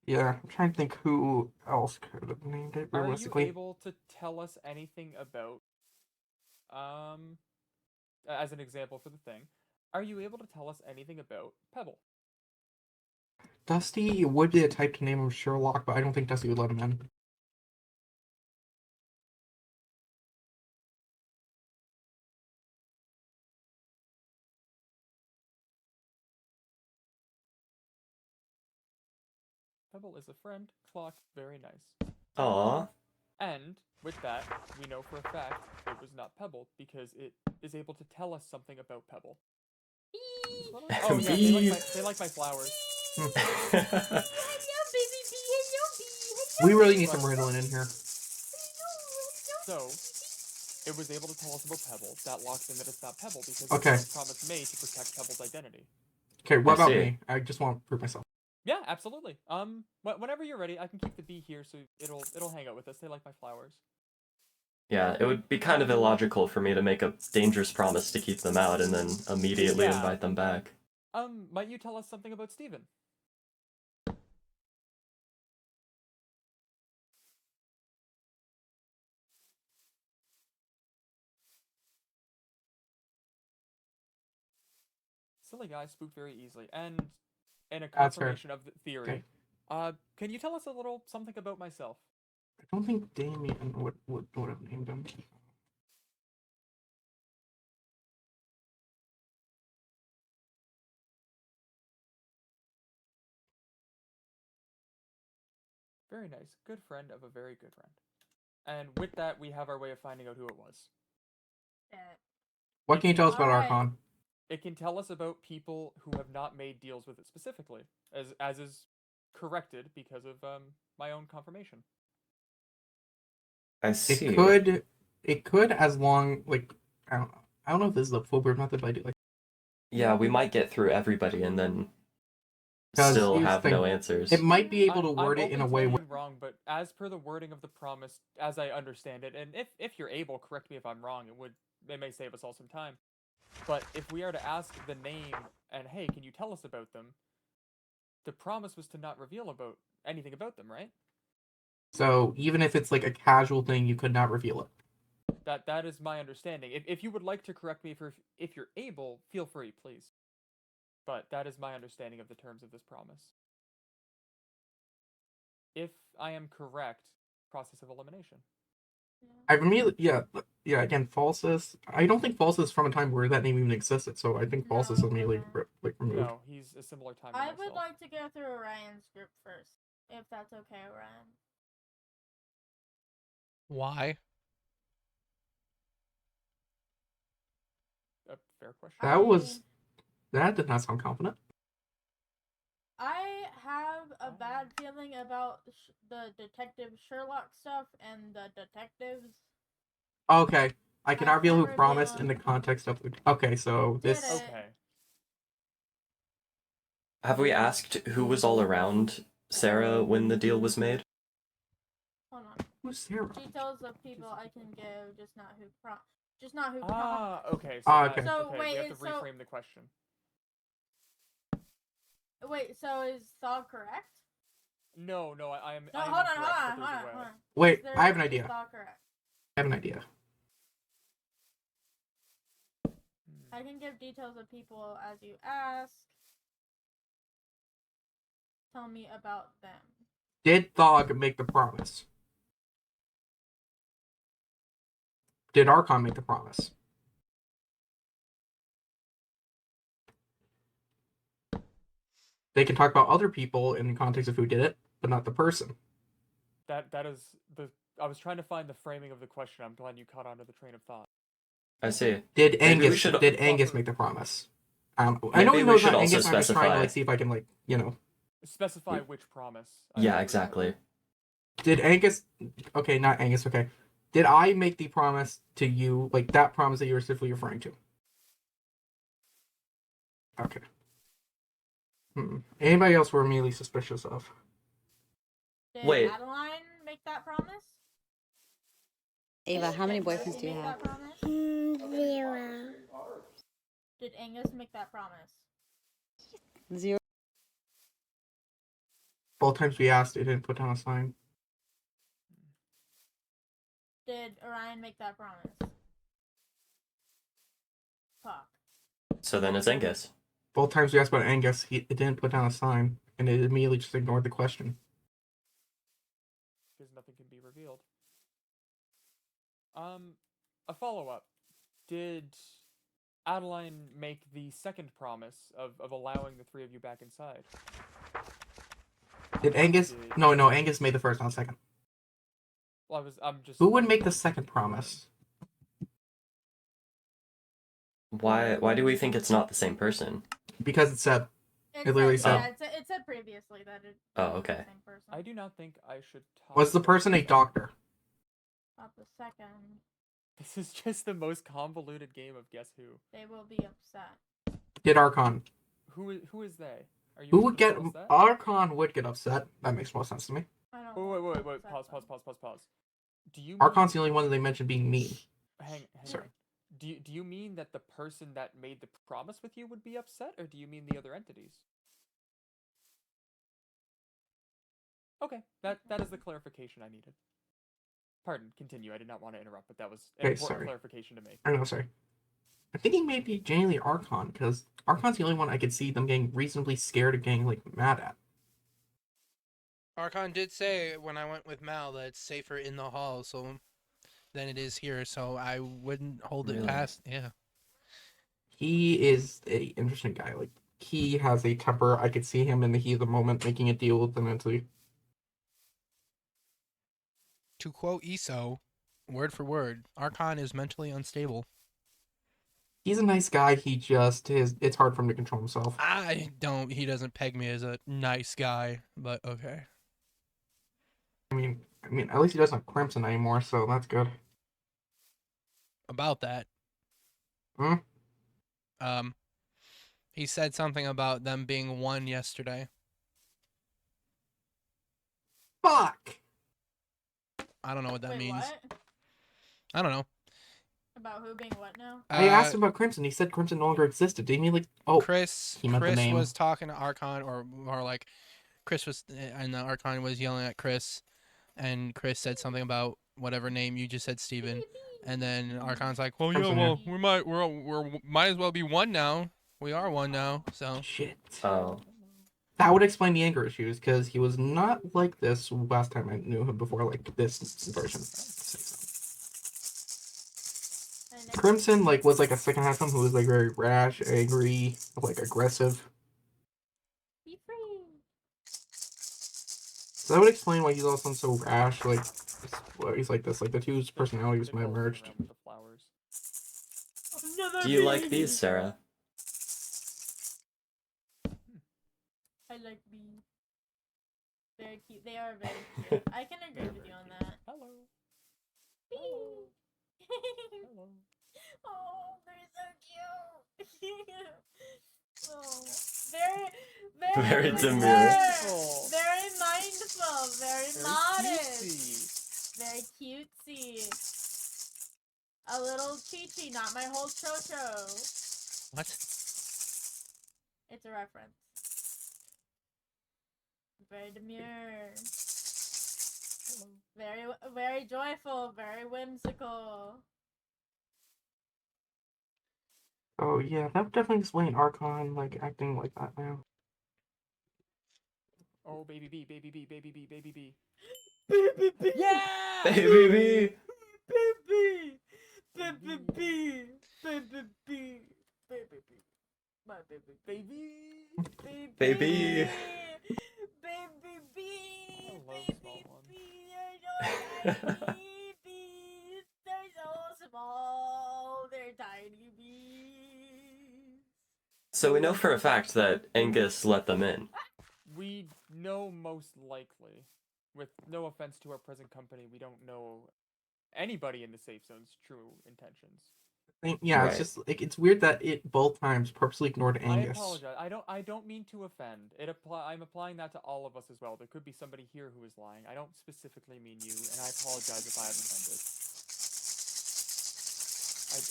Yeah, I'm trying to think who else could have named it are you realistically. able to tell us anything about, as an example for the thing, are you able to tell us anything about Pebble? Dusty would be the type to name him Sherlock, but I don't think Dusty would let him in. Pebble is a friend. Clock, very nice. Aw. And with that, we know for a fact it was not Pebble because it is able to tell us something about Pebble. Oh yeah, they like my flowers. Hello, baby bee. Hello, bee. We really need some Ritalin in here. So, it was able to tell us about Pebble. That locks in that it's not Pebble because Okay. it's a promise made to protect Pebble's identity. Okay, what I about see. me? I just want to prove myself. Yeah, absolutely. Whenever you're ready, I can keep the bee here so it'll hang out with us. They like my flowers. Yeah, it would be kind of illogical for me to make a dangerous promise to keep them out and then immediately Yeah. invite them back. Might you tell us something about Steven? Silly guy, spooked very easily, and in a That's fair. confirmation of the theory. Okay. Can you tell us a little something about myself? I don't think Damien would have named him. Very nice. Good friend of a very good friend. And with that, we have our way of finding out who it was. What can you tell us about Alright. Archon? It can tell us about people who have not made deals with it specifically, as is corrected because of my own confirmation. I see. It could as long like I don't know if this is the foolproof method, but I do like Yeah, we might get through everybody and then 'Cause still here's the have thing, no answers. It might be able to I'm word it in a open to way where being wrong, but as per the wording of the promise, as I understand it, and if you're able, correct me if I'm wrong. It may save us all some time. But if we are to ask the name and hey, can you tell us about them? The promise was to not reveal about anything about them, right? so even if it's like a casual thing, you could not reveal it. That is my understanding. If you would like to correct me if you're able, feel free, please. But that is my understanding of the terms of this promise. If I am correct, process of elimination. I've immediately, yeah. Again, Falsus. I don't think Falsus is from a time where that name even existed, so I think Falsus is No, immediately okay. removed. No, he's a similar time to I myself. would like to go through Orion's group first, if that's okay, Orion. Why? A fair question. That did not sound confident. I have a bad feeling about the Detective Sherlock stuff and the detectives. Okay, I I cannot reveal who can't promised reveal- in the context of the. Okay, so Did this. it. Okay. Have we asked who was all around Sarah when the deal was made? Hold on. Who's Sarah? Details of people I can give, just not who promised. Ah, okay. Okay. So So, okay, wait, we have to so- reframe the question. Wait, so is Thog correct? No, I am. No, I am hold on, incorrect, hold but on. there's a way. Wait, Is I have an is idea. Thog correct? I have an idea. I can give details of people as you ask. Tell me about them. Did Thog make the promise? Did Archon make the promise? They can talk about other people in the context of who did it, but not the person. That is the. I was trying to find the framing of the question. I'm glad you caught onto the train of thought. I see. Did Maybe we Angus should- did Angus make the promise? I know Maybe he we knows should not also Angus. I'm just trying to specify- see if I can Specify which promise. I Yeah, agree with exactly. Did Angus? Okay, not Angus. Okay, did I make the promise to you, like that promise that you were specifically referring to? Okay. Anybody else we're immediately suspicious of? Did Wait. Adeline make that promise? Ava, how many Did boyfriends Murphy do you make have? that promise? 0. Did Angus make that promise? 0. Both times we asked, it didn't put down a sign. Did Orion make that promise? Fuck. So then it's Angus. Both times we asked about Angus, it didn't put down a sign, and it immediately just ignored the question. Because nothing can be revealed. A follow-up. Did Adeline make the second promise of allowing the three of you back inside? Did Angus? Did- No, Angus made the first, not second. Well, I'm just. Who would make the second promise? Why do we think it's not the same person? Because it said. It literally said, said- yeah, it said previously that it. Oh, was the okay. same person. I do not think I should talk. Was the about person a this. doctor? Not the second. This is just the most convoluted game of Guess Who. They will be upset. Did Archon? Who is they? Are you Who able would to get tell us that? Archon would get upset? That makes more sense to me. I don't. Wait, want to wait. upset Pause. them. Do you Archon's the mean... only one that they mentioned being mean. Hang Sorry. on. Do you mean that the person that made the promise with you would be upset, or do you mean the other entities? Okay, that is the clarification I needed. Pardon, continue. I did not want to interrupt, but that was an Okay, important sorry. clarification to make. I know, sorry. I'm thinking maybe genuinely Archon, because Archon's the only one I could see them getting reasonably scared of getting like mad at. Archon did say when I went with Mal that it's safer in the hall than it is here, so I wouldn't hold it Really? past. Yeah. He is a interesting guy. Like he has a temper. I could see him in the heat of the moment making a deal with them entity. To quote Iso, word for word, Archon is mentally unstable. He's a nice guy. He just it's hard for him to control himself. He doesn't peg me as a nice guy, but okay. I mean, at least he doesn't have Crimson anymore, so that's good. About that. Hmm? He said something about them being one yesterday. fuck? I don't know what that Wait, means. what? I don't know. About who being what now? I asked him about Crimson. He said Crimson no longer existed. Did he mean like? Oh, Chris. he meant the Chris name. was talking to Archon, or like, Chris was, and Archon was yelling at Chris, and Chris said something about whatever name you just said, Steven. And then Archon's like, "Well, yeah, Crimson, well, we might as well be one now. We are one now, so." shit. Oh. That would explain the anger issues, because he was not like this last time I knew him before, like this version. Crimson was like a second half of him who was like very rash, angry, like aggressive. Be free. So that would explain why he's also so rash. Like he's like this. Like the two personalities might have merged. With the flowers. Do you like these, Sarah? I like bees. Very cute. They are very cute. I can agree with you on that. Hello. Bee. Hello. Oh, they're so cute. Oh, very Very mature, demure. very mindful, very Very modest, cutesy. very cutesy. A little Chi-Chi, not my whole Chocho. What? It's a reference. Very demure. Very joyful, very whimsical. Oh yeah, that would definitely explain Archon acting like that now. Oh, baby bee, baby bee, baby bee, baby bee. Baby bee. Yeah! Baby bee! Baby. Baby bee. Baby bee. Baby bee. My baby. Baby! Baby! Baby bee. I love Baby small ones. bee. They're so tiny bees. They're so small. They're tiny bees. So we know for a fact that Angus let them in. We know most likely. With no offense to our present company, we don't know anybody in the safe zone's true intentions. Yeah, Right. it's just it's weird that it both times purposely ignored Angus. I apologize. I don't mean to offend. I'm applying that to all of us as well. There could be somebody here who is lying. I don't specifically mean you, and I apologize if I have offended.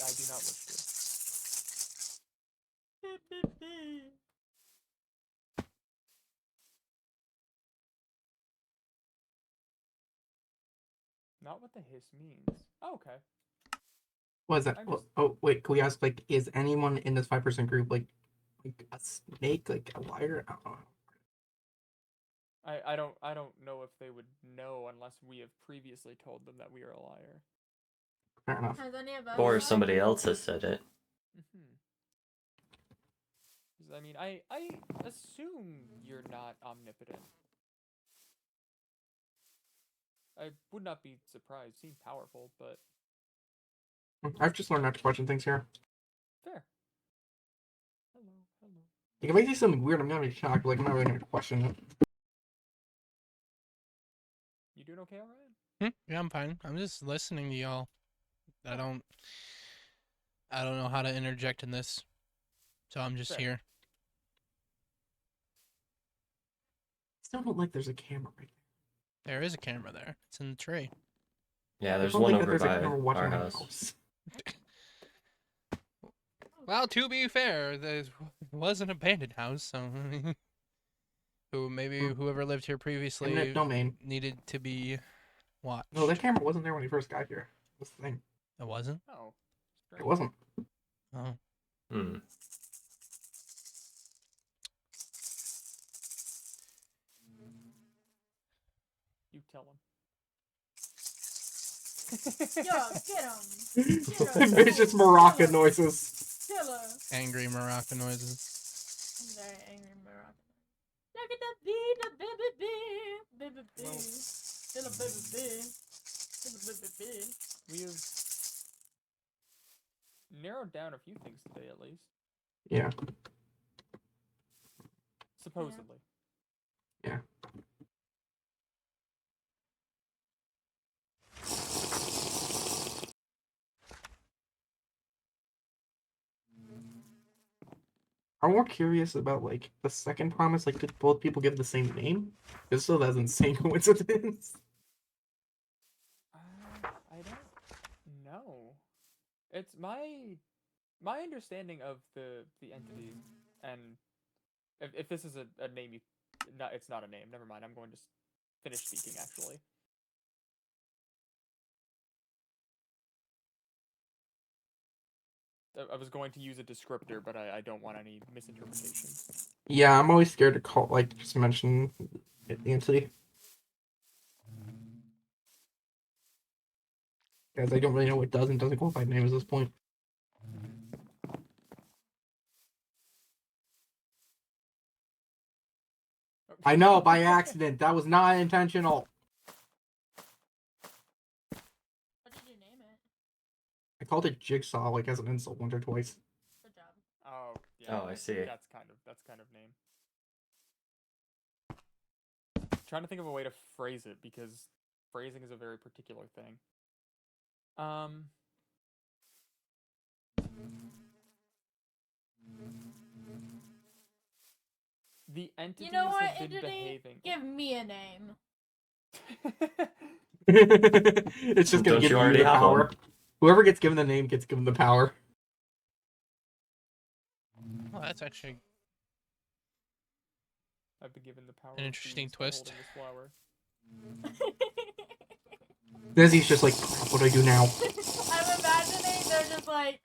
I do not wish to. Not what the hiss means. Oh, okay. What is that? I'm just- Oh wait, can we ask is anyone in this 5% group like a snake, like a liar? I don't know. I don't know if they would know unless we have previously told them that we are a liar. Fair enough. Has any of us Or lied? somebody else has said it. I mean, I assume you're not omnipotent. I would not be surprised. Seem powerful, but I've just learned not to question things here. fair. Hello, hello. Like, if I see something weird, I'm gonna be shocked. Like I'm not really gonna question it. You doing okay, Orion? Yeah, I'm fine. I'm just listening to y'all. I don't know how to interject in this, so I'm just Fair. here. Still don't like there's a camera right There is a camera there. It's in the tree. Yeah, there. there's I don't one think that over there's a by camera watching our my house. Well, to be fair, there was an abandoned house, so whoever lived here previously Eminent domain. needed to be watched. No, that camera wasn't there when he first got here. That's the thing. It wasn't? Oh, It strange. wasn't. Oh. Hmm. You tell him. Yo, get him. Vicious maraca noises. Killer. Angry maraca noises. I'm very angry, Morocco. Look at the bee, the baby bee, baby bee, little baby bee, little baby bee. We have narrowed down a few things today, at least. Yeah. Supposedly. Yeah. I'm more curious about like the second promise. Like, did both people give the same name? Just so that's insane coincidence. I don't know. It's my understanding of the entity, and if this is a name you, no, it's not a name. Never mind. I'm going to finish speaking actually. I was going to use a descriptor, but I don't want any misinterpretation. Yeah, I'm always scared to call like just mention the entity. Guys, I don't really know what does and doesn't qualify names at this point. I know, by accident. That was not intentional. What did you name it? I called it Jigsaw like as an insult once or twice. Good job. Oh, yeah. Oh, I see. That's kind of name. Trying to think of a way to phrase it because phrasing is a very particular thing. The entities You know what, have been entity? behaving. Give me a name. It's just gonna Don't give you you already the have power. one? Whoever gets given the name gets given the power. Well, that's actually I've been given the power. An of interesting bees by twist. holding this flower. Desi's just like, what do I do now? I'm imagining they're just like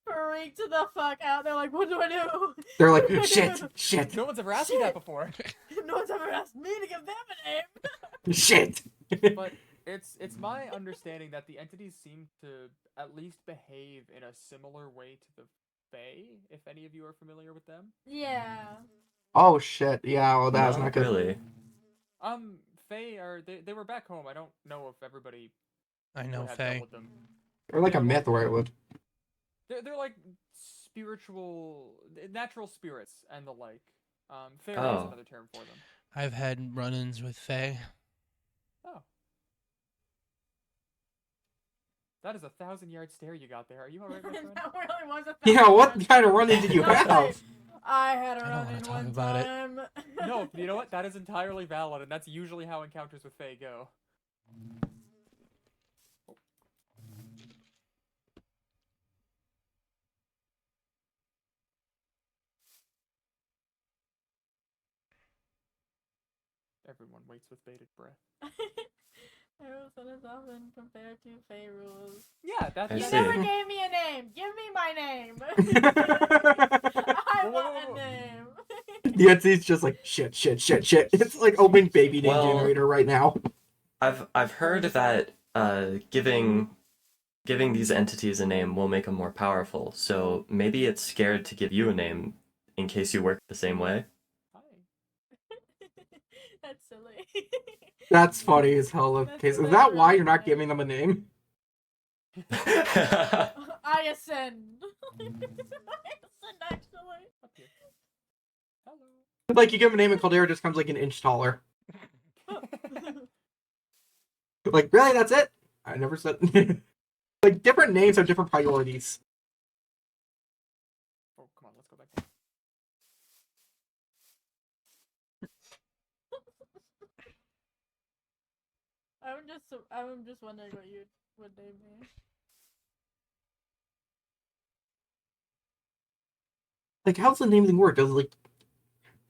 freaked the fuck out. They're like, what do I do? They're like, shit. No one's ever asked me that before. No one's ever asked me to give them a name. Shit. But it's my understanding that the entities seem to at least behave in a similar way to the Fae, if any of you are familiar with them. Yeah. Oh shit. Yeah, well that's not good. really. Fae are they were back home. I don't know if everybody I know had dealt Faye. with them. They're like Yeah, a well, myth where I would. They're like spiritual, natural spirits and the like. Fairy is Oh. another term for them. I've had run-ins with Faye. Oh. That is a 1,000-yard stare you got there. Are you alright, my friend? That really was a Yeah, what thousand kind of run-in did you words. have? I had a I don't run wanna in talk one about it. time. No, you know what? That is entirely valid, and that's usually how encounters with Fae go. Everyone waits with bated breath. Harrison is often compared to Faye rules. Yeah, that's I You see. never gave me a name. Give me my name. I Whoa, whoa, want whoa. a name. The entity's just like shit. It's like opening baby name Well- generator right now. I've heard that giving these entities a name will make them more powerful. So maybe it's scared to give you a name in case you work the same way. Hi. That's silly. That's funny as hell. Okay, so is that why you're not giving them a name? I ascend. I ascend actually. Up here. Hello. Like you give them a name and Caldera just comes like an inch taller. Like really, that's it? I never said. Like different names have different priorities. Oh, come on, let's go back. I'm just wondering what you would name me. Like how's the naming work? Does it like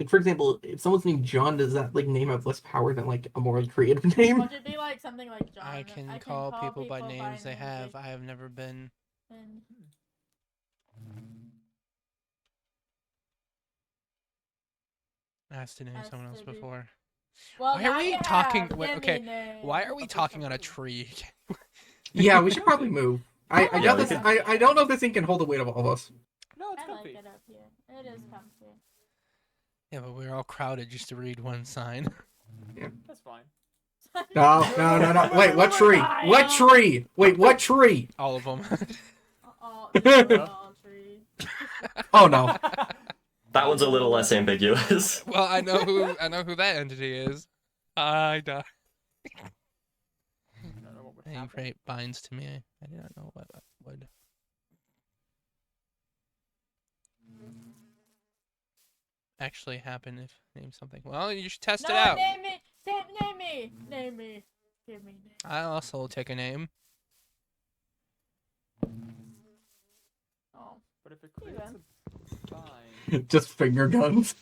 for example, if someone's named John, does that like name have less power than like a more creative name? Would it be like something like John? I can call people by names they have. like, I have never been. and- asked to name Asked someone else to be- before. Well, Why are now we you talking- have. wait, Give okay, me names. Why are we talking on a tree? Yeah, we should probably move. I Yeah, doubt we this. could- I don't know if this thing can hold the weight of all of us. No, it's I like comfy. it up here. It is comfy. Yeah, but we're all crowded just to read one sign. That's fine. No. Wait, what tree? What tree? Wait, what tree? All of them. All trees. Oh no. That one's a little less ambiguous. Well, I know who that entity is. I die. I don't know what would Any happen. fate binds to me. I do not know what would. actually happen if name something? Well, you should test No, it out. name me. Name me. Name me. Give me name. I also will take a name. Oh, But if it Yeah. creates a bind, Just finger guns.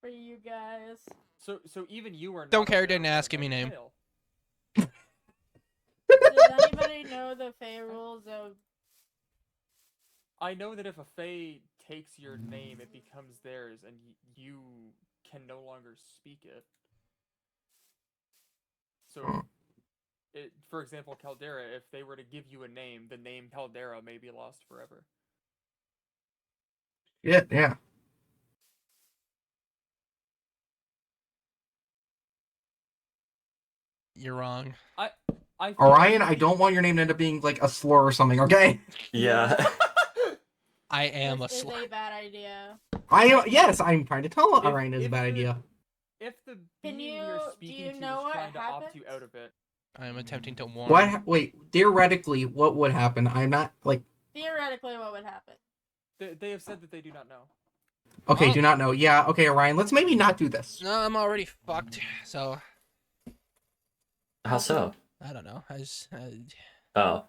for you guys. so even you are. Don't not care, aware didn't of ask, that give me name. fail. Does anybody know the Fey rules of? I know that if a Fae takes your name, it becomes theirs, and you can no longer speak it. So, for example, Caldera, if they were to give you a name, the name Caldera may be lost forever. Yeah. You're wrong. I feel Orion, like I don't want your name to end up being like a slur or something, okay? Yeah. I am a This is slut. a bad idea. Yes, I'm trying to tell If- Orion is a if bad the- idea. If the Can being you- we are do speaking you to know is what trying to opt you happens? out of it, I am attempting to warn. What? Wait, theoretically, what would happen? I'm not like. Theoretically, what would happen? they have said that they do not know. Okay, Well- do not know. Yeah, okay, Orion, let's maybe not do this. No, I'm already fucked. So How so? I don't know. Oh.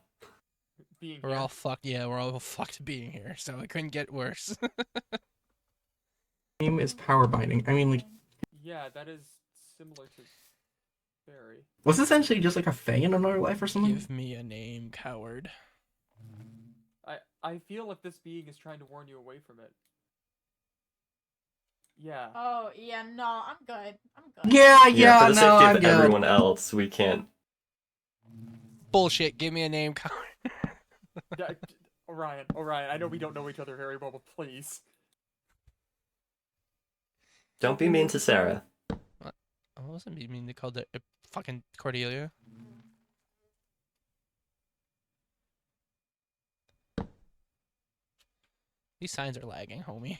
Being We're here. all fucked. Yeah, we're all fucked being here. So it couldn't get worse. Name is power binding. I mean, like, Yeah, that is similar to Barry. was this essentially just like a Fae in another life or something? Give me a name, coward. I feel if this being is trying to warn you away from it. Yeah. Oh yeah, no, I'm good. I'm good. Yeah, for the no, safety I'm of good. everyone else, we can't. Bullshit. Give me a name, coward. Yeah, Orion, I know we don't know each other very well, but please. Don't be mean to Sarah. I wasn't mean to call the fucking Cordelia. These signs are lagging, homie.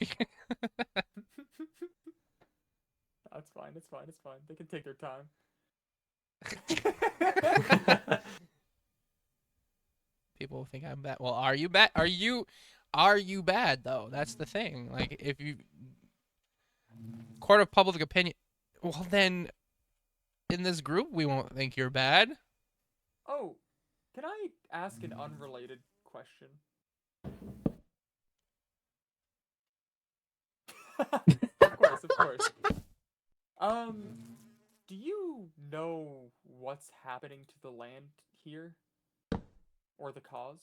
That's fine, it's fine, it's fine. They can take their time. People think I'm bad. Well, are you bad? Are you bad though? That's the thing. Like, if you court of public opinion, well then, in this group we won't think you're bad. Oh, can I ask an unrelated question? Of course. Do you know what's happening to the land here? Or the cause?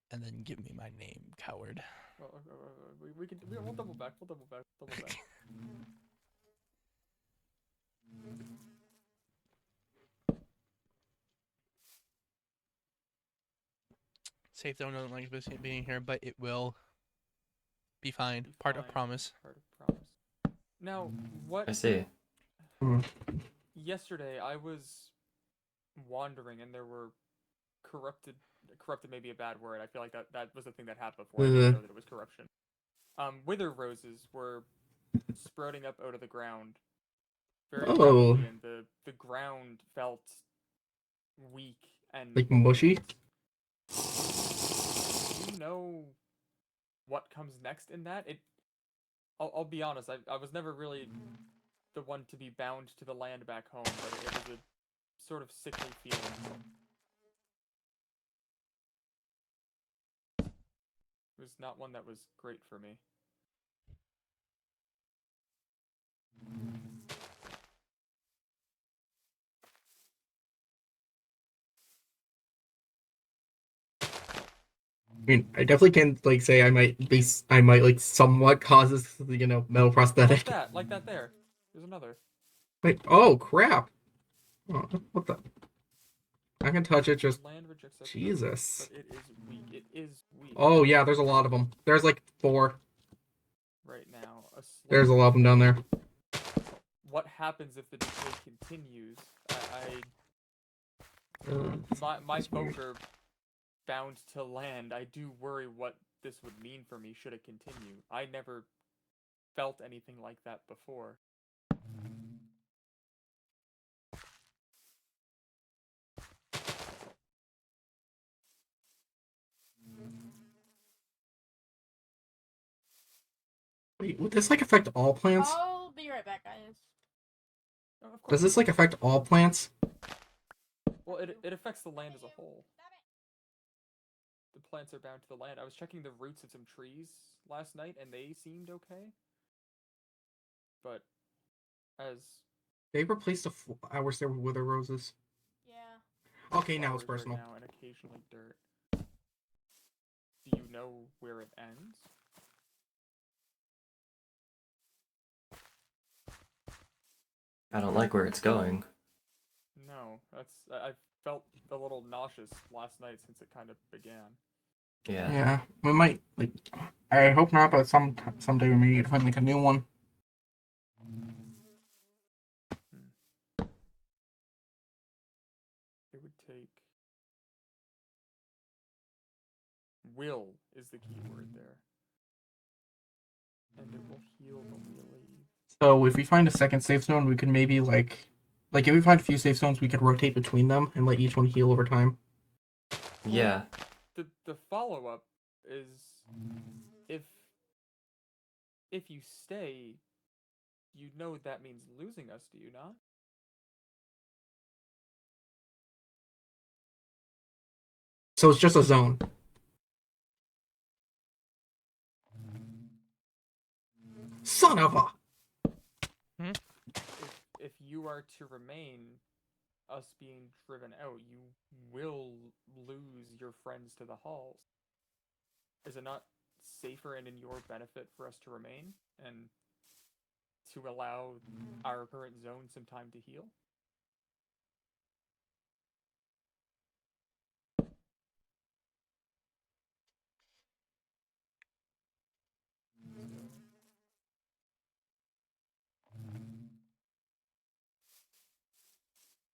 And then give me my name, coward. Well, we'll double back. Safe though, no like this being here, but it will be fine. Be Part of fine. promise. Part of promise. Now, what? I see. Yesterday, I was wandering, and there were corrupted may be a bad word. I feel like that was the thing that happened before. I didn't know that it was corruption. Wither roses were sprouting up out of the ground very Oh. rapidly, and the ground felt weak and Like mushy? Do you know what comes next in that? I'll be honest, I was never really the one to be bound to the land back home, but it was a sort of sickly feeling. It was not one that was great for me. I mean, I definitely can't like say I might like somewhat cause this, metal prosthetic. Like that there. There's another. Wait, oh crap! Oh, what the? I can touch it. Just Land rejects us, Jesus. but it is weak. It is weak. Oh yeah, there's a lot of them. There's like 4. Right now, There's a lot of them down there. What happens if the decay continues? My That's weird. poker bound to land. I do worry what this would mean for me should it continue. I never felt anything like that before. Wait, would this like affect all plants? I'll be right back, guys. Oh, of course. Does this like affect all plants? Well, it affects the land as a whole. The plants are bound to the land. I was checking the roots of some trees last night, and they seemed okay. But as They replaced the flowers there with wither roses. Yeah. Okay, now it's flowers right personal. now and occasionally dirt. Do you know where it ends? I don't like where it's going. No, I felt a little nauseous last night since it kind of began. Yeah. Yeah, we might like. I hope not, but someday we may need to find like a new one. It would take. Will is the key word there. And it will heal when we leave. So if we find a second safe zone, we could maybe like if we find a few safe zones, we could rotate between them and let each one heal over time. Yeah. The follow up is if you stay, you know that means losing us, do you not? So it's just a zone. Son of a. If you are to remain, us being driven out, you will lose your friends to the halls. Is it not safer and in your benefit for us to remain and to allow our current zone some time to heal?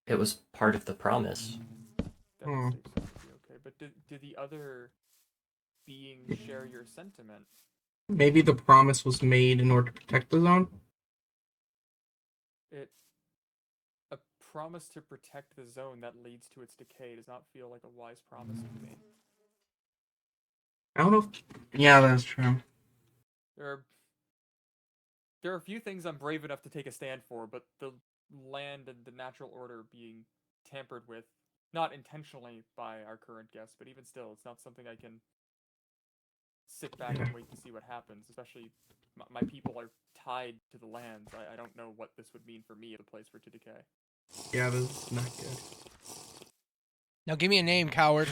It was part of the promise. That would be okay. But do the other beings share your sentiment? Maybe the promise was made in order to protect the zone. A promise to protect the zone that leads to its decay does not feel like a wise promise to me. I don't know. Yeah, that's true. There are a few things I'm brave enough to take a stand for, but the land and the natural order being tampered with, not intentionally by our current guests, but even still, it's not something I can sit back and wait to see what happens. Especially, my people are tied to the lands. I don't know what this would mean for me if the place were to decay. Yeah, this is not good. Now give me a name, coward.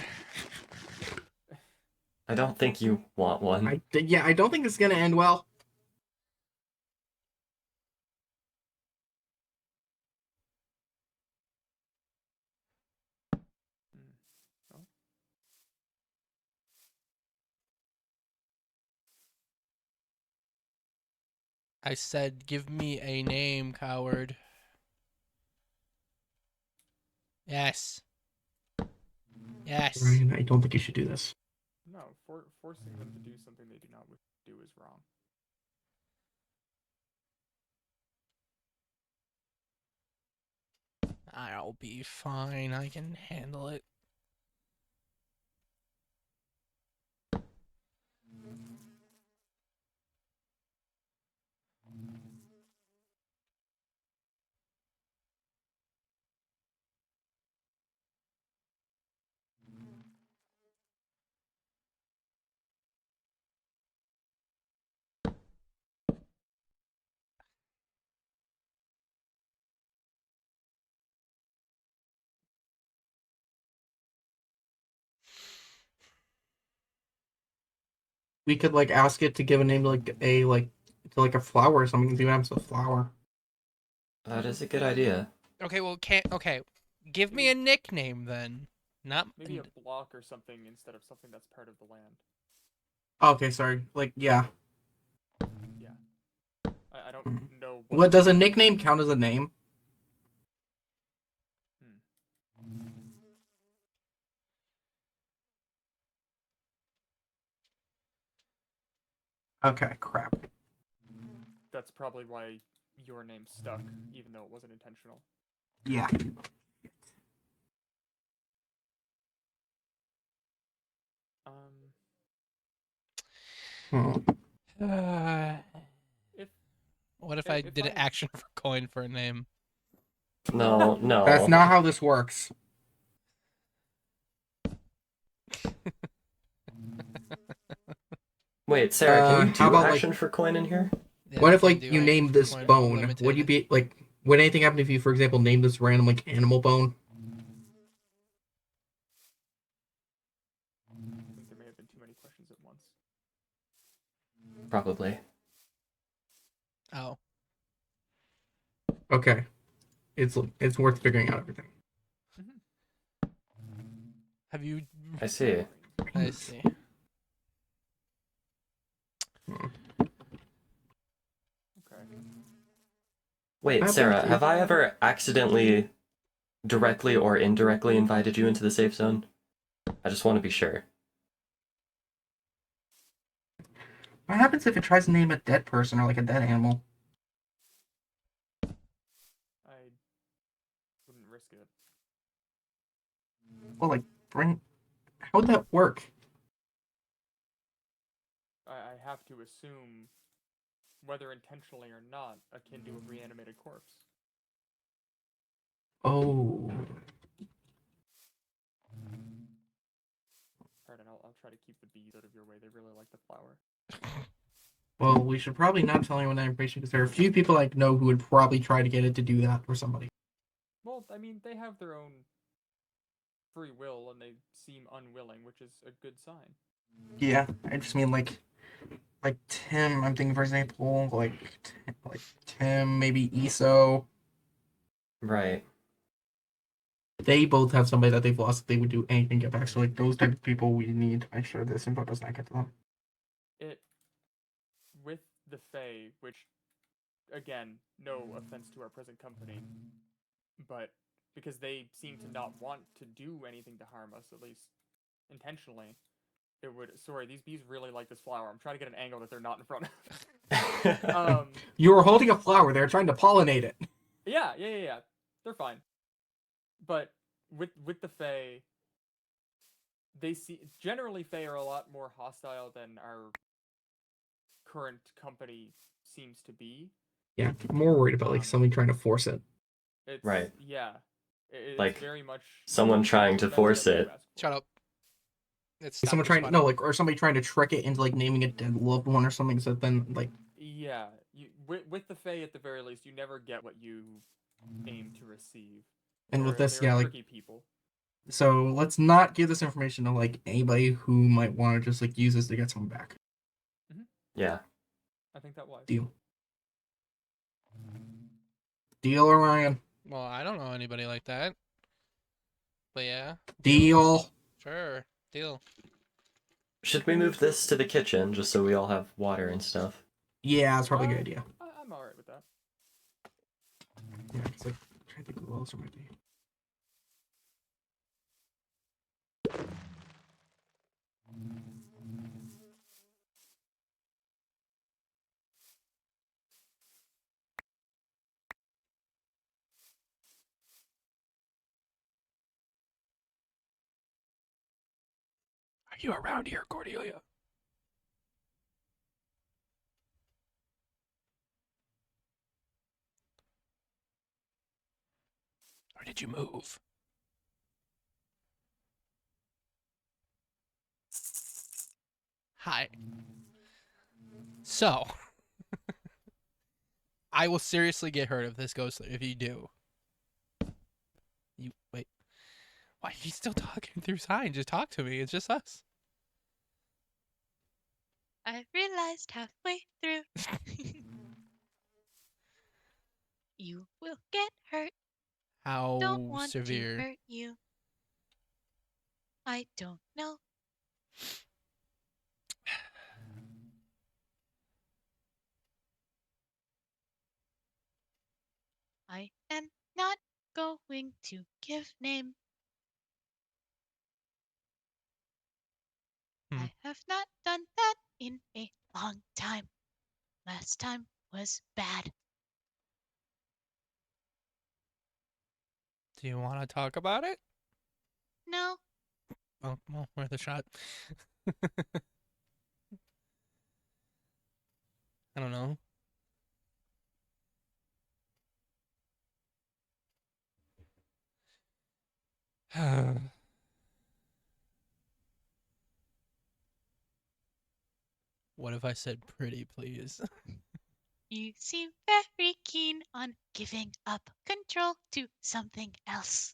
I don't think you want one. I don't think it's gonna end well. Oh. I said, give me a name, coward. Yes. Yes. Ryan, I don't think you should do this. No, forcing them to do something they do not wish to do is wrong. I'll be fine. I can handle it. We could like ask it to give a name to like a flower or something. Do names a flower. That is a good idea. Okay, well, okay. Give me a nickname then. Not Maybe a block or something instead of something that's part of the land. Okay, sorry. Yeah. Yeah. I don't know. What does a nickname count as a name? Okay, crap. That's probably why your name stuck, even though it wasn't intentional. Yeah. What if If- I if did an I- action for coin for a name? No, no. That's not how this works. Wait, Sarah, can you How do about, action for coin in here? Yeah, what I if can like do you action name for this coin bone? unlimited. Would you be like? Would anything happen if you, for example, name this random like animal bone? I think there may have been too many questions at once. Probably. Oh, Okay, it's worth figuring out everything. have you? I see. I see. Okay. Wait, How Sarah, about have I you- ever accidentally, directly or indirectly invited you into the safe zone? I just want to be sure. What happens if it tries to name a dead person or like a dead animal? I wouldn't risk it. Well, like bring. How would that work? I have to assume, whether intentionally or not, akin to a reanimated corpse. Oh, Pardon, I'll try to keep the bees out of your way. They really like the flower. well, we should probably not tell anyone that information because there are a few people I know who would probably try to get it to do that for somebody. Well, I mean, they have their own free will and they seem unwilling, which is a good sign. Yeah, I just mean like Tim. I'm thinking, for example, like Tim, maybe Eso. Right. They both have somebody that they've lost. They would do anything to get back. So like those type of people, we need to make sure this info does not get to them. It, with the Fae, which, again, no offense to our present company, but because they seem to not want to do anything to harm us, at least intentionally, it would. Sorry, these bees really like this flower. I'm trying to get an angle that they're not in front of. You were holding a flower. They're trying to pollinate it. Yeah. They're fine. But with the Fae, they generally Fae are a lot more hostile than our current company seems to be. Yeah, I'm more worried about like somebody trying to force it. It's, Right. Yeah. It's Like, very much someone trying to that's force what you it. ask for. Shut up. It's Someone trying or somebody trying to trick it into like naming a dead loved one or something. So then like Yeah, with the Fae at the very least, you never get what you aim to receive. And with this, they're yeah, like tricky people. so let's not give this information to like anybody who might want to just like use this to get someone back. Yeah. I think that was. Deal. Deal, Orion. Well, I don't know anybody like that. But yeah, Deal. sure, deal. Should we move this to the kitchen just so we all have water and stuff? Yeah, that's probably a good idea. I'm alright with that. Yeah, it's like I'm trying to think who else there might be. Are you around here, Cordelia? Or did you move? Hi. So, I will seriously get hurt if this goes through. If you do, you wait. Why are you still talking through signs? Just talk to me. It's just us. I realized halfway through. You will get hurt. How Don't want severe? to hurt you. I don't know. I am not going to give name. I have not done that in a long time. Last time was bad. Do you want to talk about it? No, Oh, well, worth a shot. I don't know. What if I said pretty, please? You seem very keen on giving up control to something else.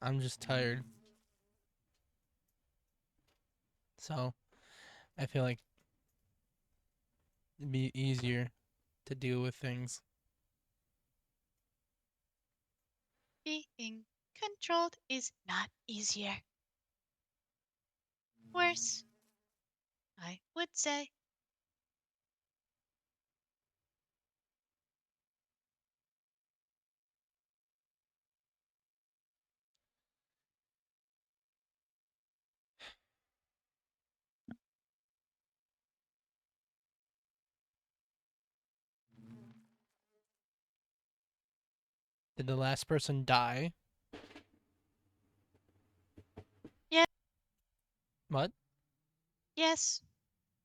I'm just tired. So, I feel like it'd be easier to deal with things. Being controlled is not easier. Worse, I would say. Did the last person die? Yeah. What? Yes.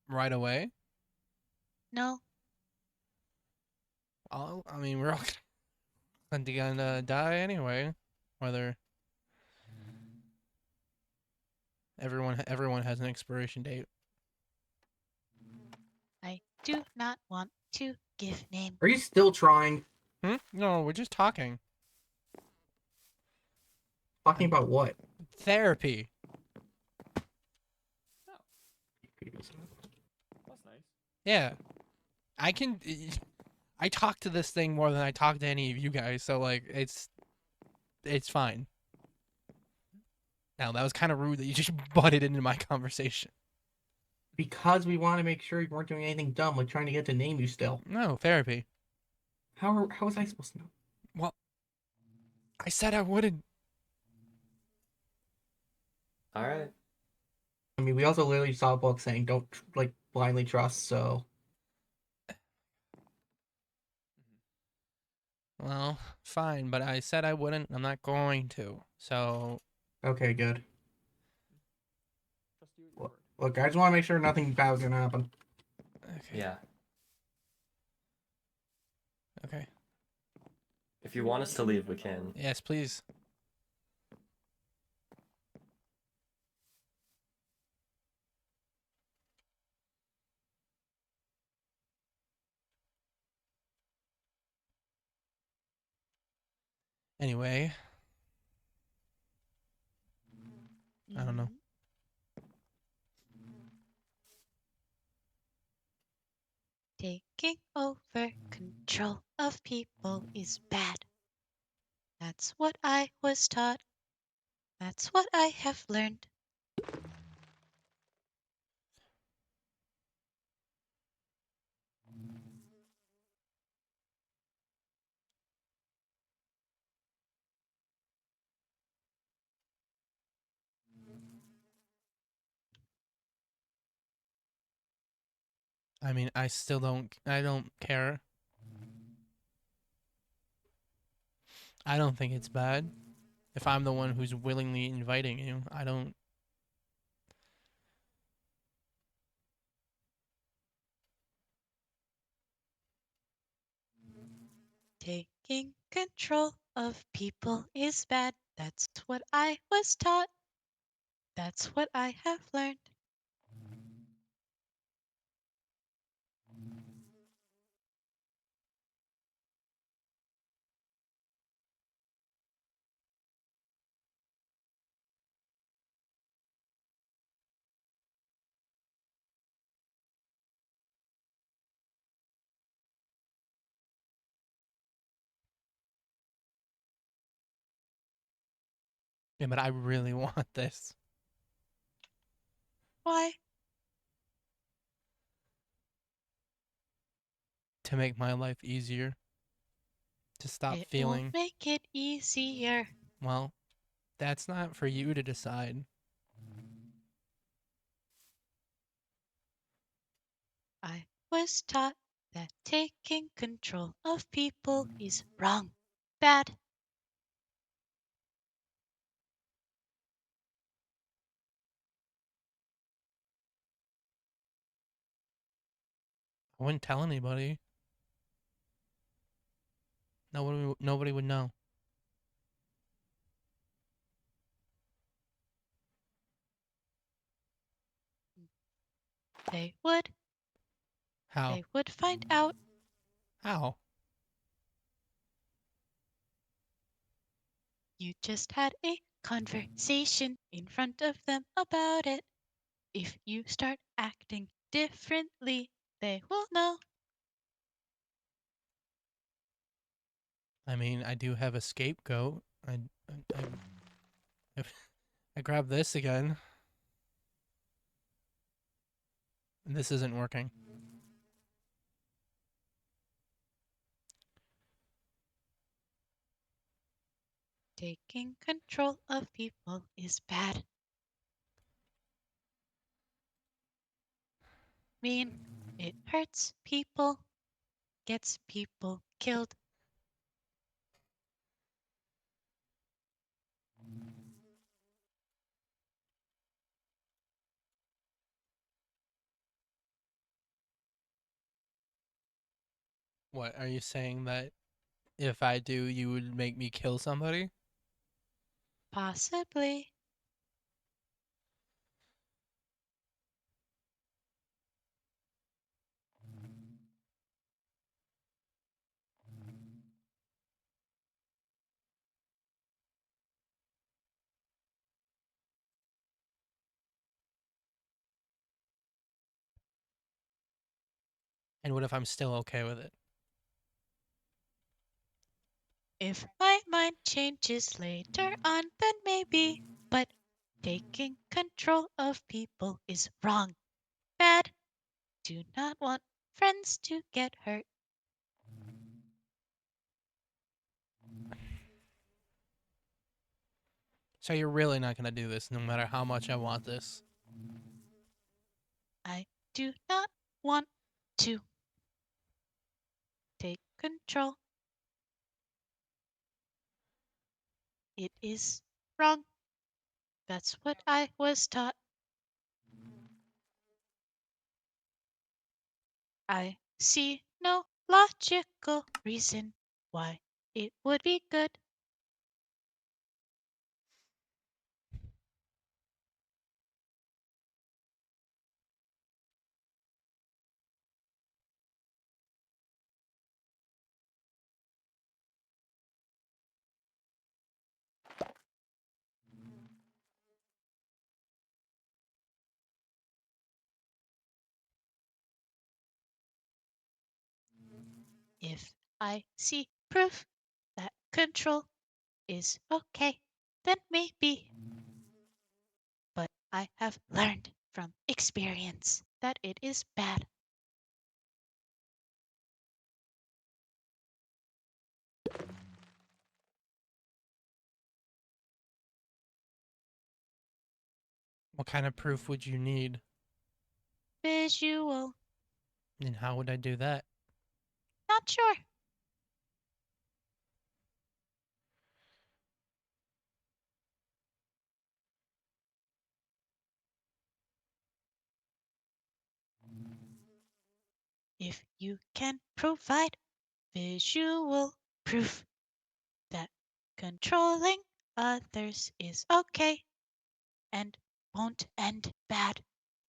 Right away? No. Well, I mean, we're all gonna die anyway. Whether everyone has an expiration date. I do not want to give name. Are you still trying? No, we're just talking. Talking about what? Therapy. That's nice. Yeah. I talk to this thing more than I talk to any of you guys, so like it's fine. Now that was kind of rude that you just butted into my conversation. Because we want to make sure you weren't doing anything dumb, like trying to get to name you still. No, therapy. How was I supposed to know? Well, I said I wouldn't. All right. I mean, we also literally saw a book saying don't like blindly trust. So Well, fine, but I said I wouldn't. I'm not going to. So, okay, good. Trust you at your word. Look, I just want to make sure nothing bad was gonna happen. okay. Yeah. Okay. If you want us to leave, we can. Yes, please. Anyway, I don't know. Taking over control of people is bad. That's what I was taught. That's what I have learned. I mean, I don't care. I don't think it's bad. If I'm the one who's willingly inviting you, I don't. Taking control of people is bad. That's what I was taught. That's what I have learned. Yeah, but I really want this. Why? To make my life easier. To stop It feeling. won't make it easier. Well, that's not for you to decide. I was taught that taking control of people is wrong. Bad. I wouldn't tell anybody. Nobody would know. They would. How? They would find out. How? You just had a conversation in front of them about it. If you start acting differently, they will know. I mean, I do have a scapegoat. I grab this again. And this isn't working. Taking control of people is bad. Mean, it hurts people, gets people killed. What, are you saying that if I do, you would make me kill somebody? Possibly. And what if I'm still okay with it? If my mind changes later on, then maybe. But taking control of people is wrong. Bad. Do not want friends to get hurt. So you're really not gonna do this, no matter how much I want this? I do not want to take control. It is wrong. That's what I was taught. I see no logical reason why it would be good. If I see proof that control is okay, then maybe. But I have learned from experience that it is bad. What kind of proof would you need? Visual. And how would I do that? Not sure. If you can provide visual proof that controlling others is okay and won't end bad,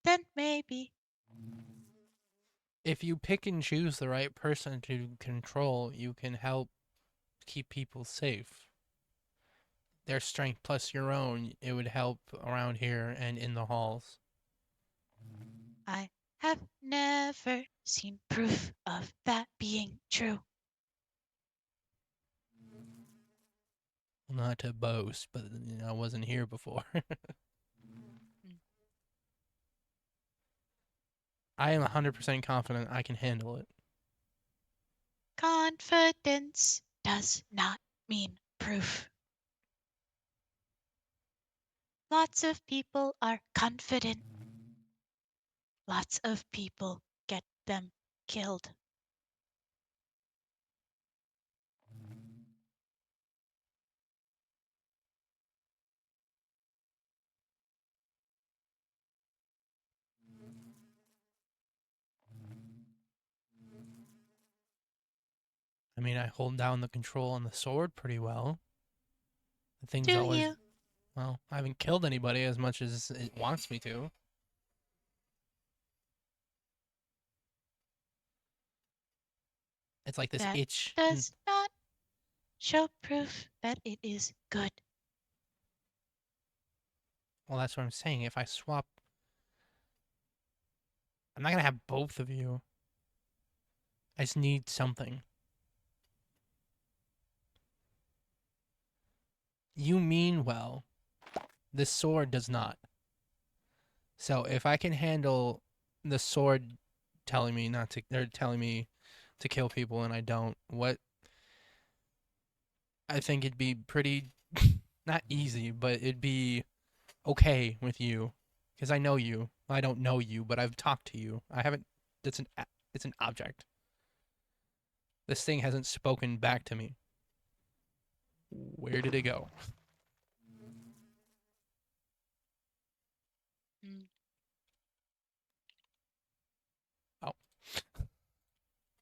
then maybe. If you pick and choose the right person to control, you can help keep people safe. Their strength plus your own, it would help around here and in the halls. I have never seen proof of that being true. Well, not to boast, but I wasn't here before. I am 100% confident I can handle it. Confidence does not mean proof. Lots of people are confident. Lots of people get them killed. I mean, I hold down the control on the sword pretty well. The thing's Do always you? well, I haven't killed anybody as much as it wants me to. It's like this That itch. does not show proof that it is good. Well, that's what I'm saying. If I swap, I'm not gonna have both of you. I just need something. You mean well. This sword does not. So if I can handle the sword telling me not to, or telling me to kill people and I don't, what? I think it'd be pretty, not easy, but it'd be okay with you, because I know you. I don't know you, but I've talked to you. I haven't. It's an object. This thing hasn't spoken back to me. Where did it go? Mm. Oh.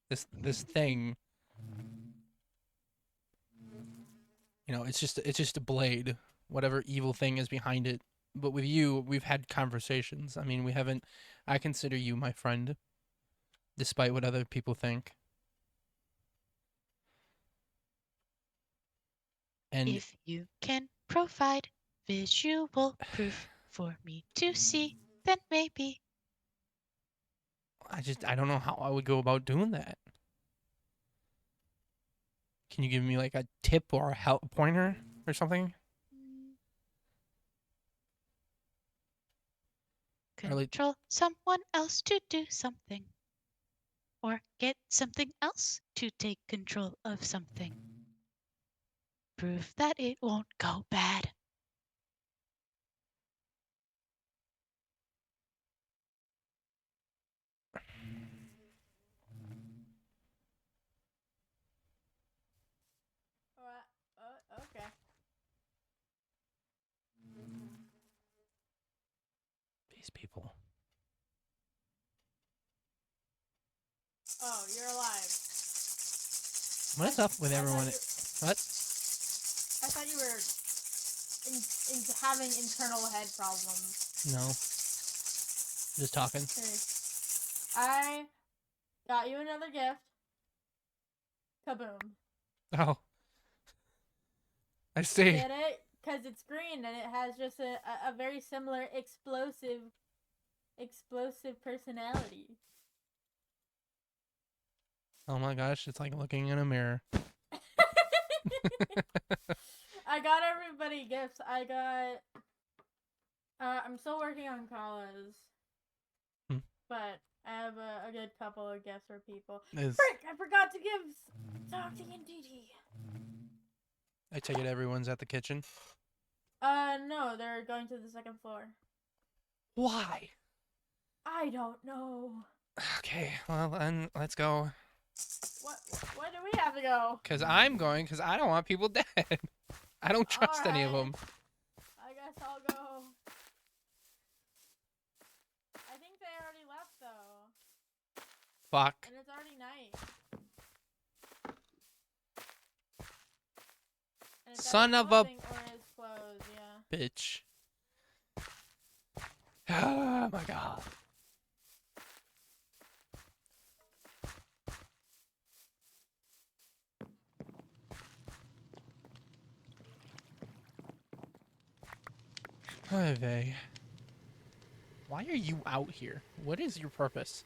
This thing. You know, it's just a blade. Whatever evil thing is behind it. But with you, we've had conversations. I mean, we haven't. I consider you my friend, despite what other people think. And If you can provide visual proof for me to see, then maybe. I don't know how I would go about doing that. Can you give me like a tip or a help pointer or something? Or like- Control someone else to do something. Or get something else to take control of something. Prove that it won't go bad. Okay. These people. Oh, you're alive. What is up with I thought everyone? you- What? I thought you were having internal head problems. No. Just talking. Here. I got you another gift. Kaboom. Oh. I see. Get it? Because it's green and it has just a very similar explosive personality. Oh my gosh, it's like looking in a mirror. I got everybody gifts. I got. I'm still working on Kala's. Hmm. But I have a good couple of gifts for people. Is Frick! I forgot to give Toxie and DD. I take it everyone's at the kitchen? No, they're going to the second floor. Why? I don't know. Okay, well then let's go. What do we have to go? Cause I'm going, cause I don't want people dead. I don't trust any of them. I guess I'll go. I think they already left though. Fuck. And it's already night. And it's Son either of a closing or it's closed, yeah. bitch. Oh my god. Hi, Vay. Why are you out here? What is your purpose?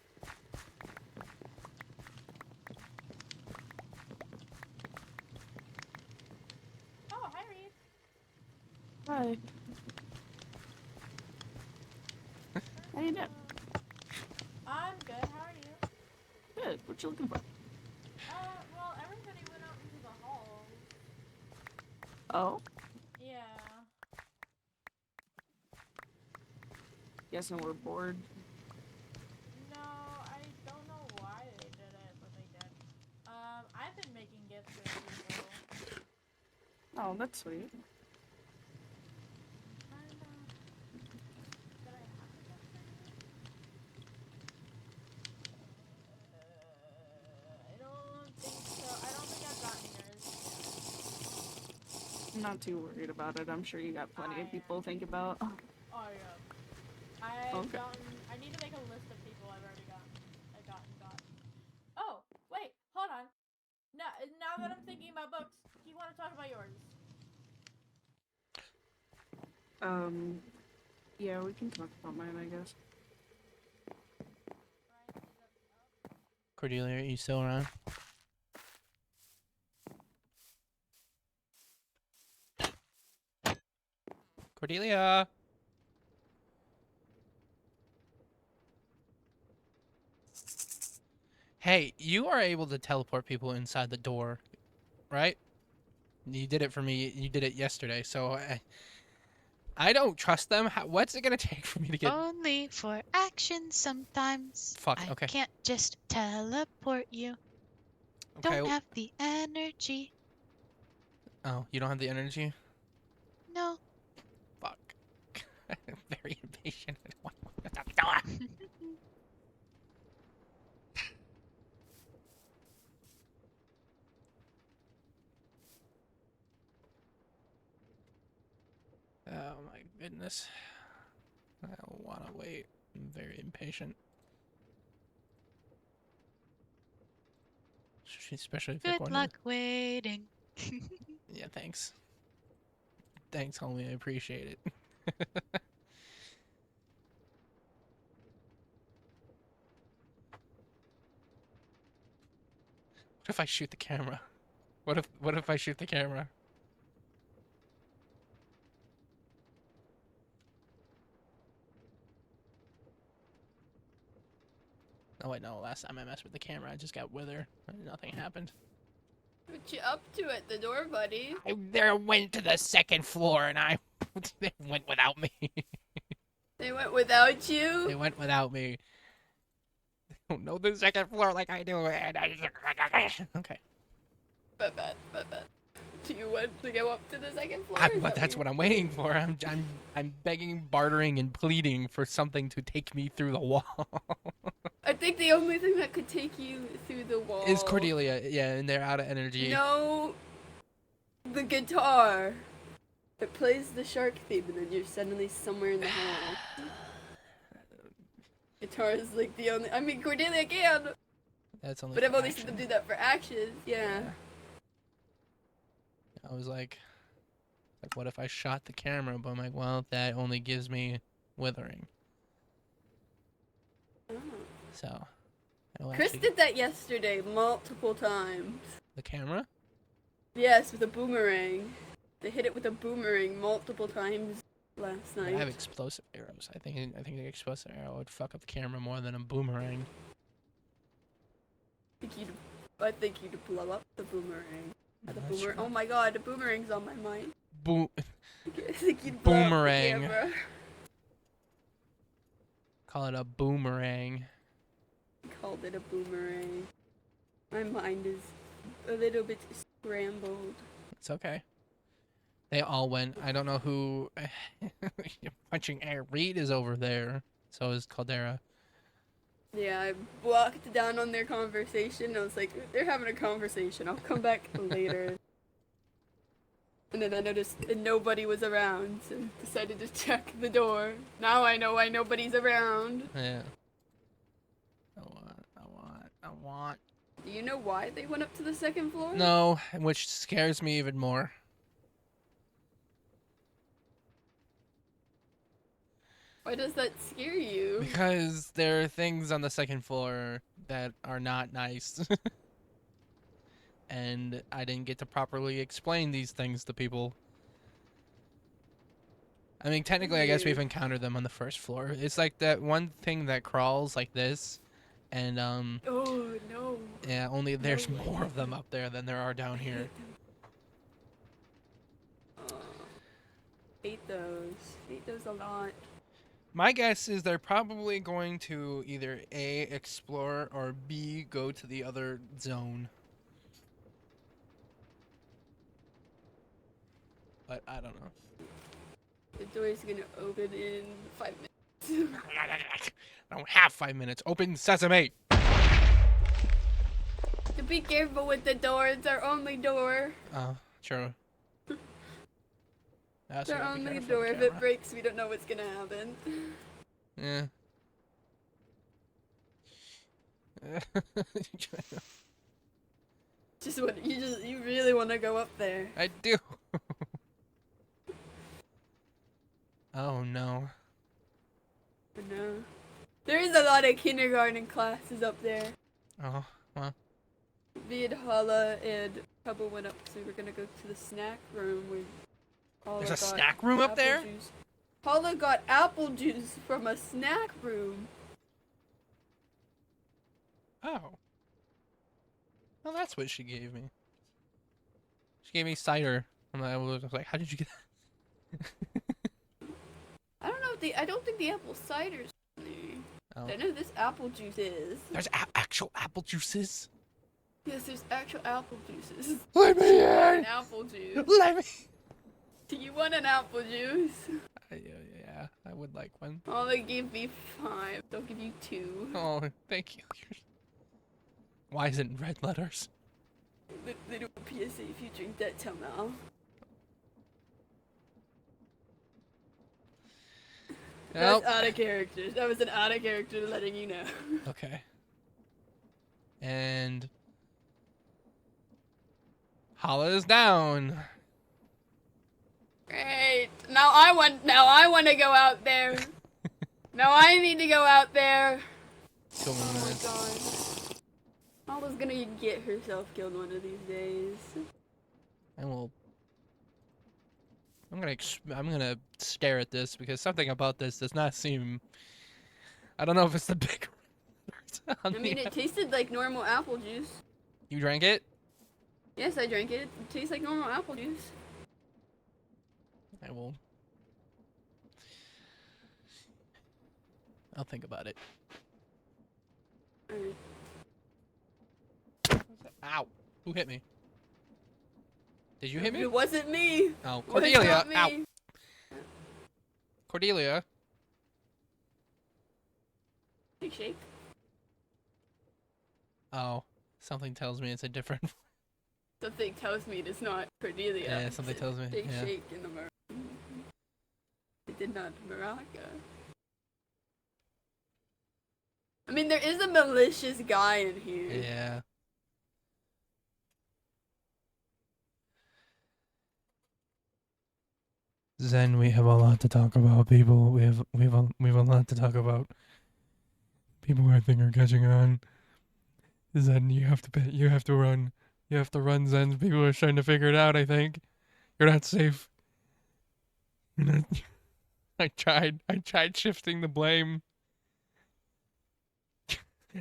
Oh, hi Reed. Hi. How you doing? I'm good, how are you? Good. What you looking for? Well, everybody went out into the halls. Oh, Yeah. guessing we're bored. No, I don't know why they did it, but they did. I've been making gifts for people. Oh, that's sweet. Did I have a gift for you? I don't think so. I don't think I not too worried about it. I'm sure you got plenty of people to think about. Oh yeah. Okay. I need to make a list of people I've already gotten. Oh, wait, hold on. Now that I'm thinking about books, do you want to talk about yours? Yeah, we can talk about mine, I guess. Cordelia, are you still around? Cordelia! Hey, you are able to teleport people inside the door, right? You did it for me. You did it yesterday, so I don't trust them. What's it gonna take for me to get... Only for action sometimes. Fuck, I okay. can't just teleport you. Okay. Don't have the energy. Oh, you don't have the energy? No. Fuck. I'm very impatient. I don't want to open that door. Oh my goodness. I don't want to wait. I'm very impatient. Especially if you're Good going luck waiting. Yeah, thanks. Thanks, homie. I appreciate it. What if I shoot the camera? What if I shoot the camera? Oh wait, no. Last time I messed with the camera, I just got wither. And nothing happened. What you up to at the door, buddy? I there went to the second floor, and they went without me. They went without you? They went without me. They don't know the second floor like I do. And okay. But bad. Do you want to go up to the second floor? But that's what I'm waiting for. I'm begging, bartering, and pleading for something to take me through the wall. I think the only thing that could take you through the wall Is Cordelia, yeah, and they're out of energy. No, the guitar. It plays the shark theme, and then you're suddenly somewhere in the hall. Guitar is like the only. I mean, Cordelia can. That's only. But I've for only seen them do that for actions. Yeah. I was like, what if I shot the camera? But I'm like, well, that only gives me withering. Oh. So. I will Chris actually- did that yesterday multiple times. The camera? Yes, with a boomerang. They hit it with a boomerang multiple times last I night. have explosive arrows. I think the explosive arrow would fuck up the camera more than a boomerang. I think you'd blow up the boomerang. The That's boomerang. true. Oh my god, the boomerang's on my mind. I think you'd blow up the Boomerang. camera. Call it a boomerang. Called it a boomerang. My mind is a little bit scrambled. It's okay. They all went. I don't know who. Punching air. Reed is over there. So is Caldera. Yeah, I walked down on their conversation. I was like, they're having a conversation. I'll come back later. And then I noticed that nobody was around, so decided to check the door. Now I know why nobody's around. Yeah. I want. Do you know why they went up to the second floor? No, which scares me even more. Why does that scare you? Because there are things on the second floor that are not nice. And I didn't get to properly explain these things to people. I mean, technically, I guess we've encountered them on the first floor. It's like that one thing that crawls like this. And, Oh, no. yeah, only there's No. more of them up there than there are down here. Hate those. Hate those a lot. My guess is they're probably going to either A, explore, or B, go to the other zone. But I don't know. The door's gonna open in 5 minutes. I don't have 5 minutes. Open sesame! To be careful with the door, it's our only door. Oh, true. Ah, so we They're gotta be on the careful door. of If the it breaks, we don't know what's gonna happen. camera. Yeah. You really want to go up there. I do. Oh no. No. There is a lot of kindergarten classes up there. Oh, well. Me and Hala and Pebble went up because we were gonna go to the snack room where Hala There's a got snack room up apple there? Juice. Hala got apple juice from a snack room. Oh. Well, that's what she gave me. She gave me cider. I was like, how did you get that? I don't think the apple cider's in there. Oh. I know this apple juice is. There's actual apple juices? Yes, there's actual apple juices. Let me An in! apple juice. Let me. Do you want an apple juice? Yeah, I would like one. Oh, they give me 5. They'll give you 2. Oh, thank you. Why is it in red letters? They do a PSA if you drink that till now. That was out of character. That was an out of character letting you know. Okay. And Hala is down. Great. Now I want to go out there. Now I need to go out there. Kill Oh my god. Hala's gonna get herself killed one of these days. And I'm gonna stare at this because something about this does not seem. I don't know if it's the big. I mean, it tasted like normal apple juice. You drank it? Yes, I drank it. It tastes like normal apple juice. I will. I'll think about it. Alright. Ow! Who hit me? Did you hit me? It wasn't me. Oh, It was Cordelia! not me. Ow! Cordelia! Big shake. Oh, something tells me it's a different. Something tells me it is not Cordelia. Yeah, something tells me. Big Yeah. shake in the Morocco. It did not Morocco. I mean, there is a malicious guy in here. Yeah. Zen, we have a lot to talk about, people. We have a lot to talk about. People I think are catching on. Zen, you have to run. You have to run, Zen. People are starting to figure it out, I think. You're not safe. You're not... I tried shifting the blame.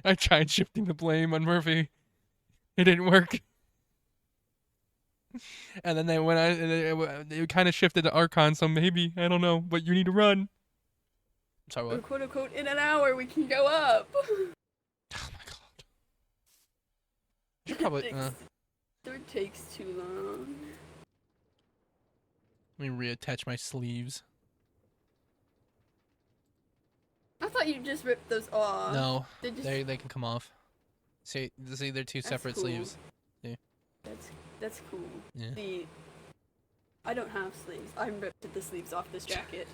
I tried shifting the blame on Murphy. It didn't work. And then they went on, and they kind of shifted to Archon, so maybe, I don't know, but you need to run. Sorry, Or what? quote unquote, in an hour we can go up. Oh my god. You probably, It takes too long. let me reattach my sleeves. I thought you just ripped those off. No, They just- they can come off. See, they're two That's separate cool. sleeves. Yeah. That's cool. Yeah. I don't have sleeves. I ripped the sleeves off this jacket.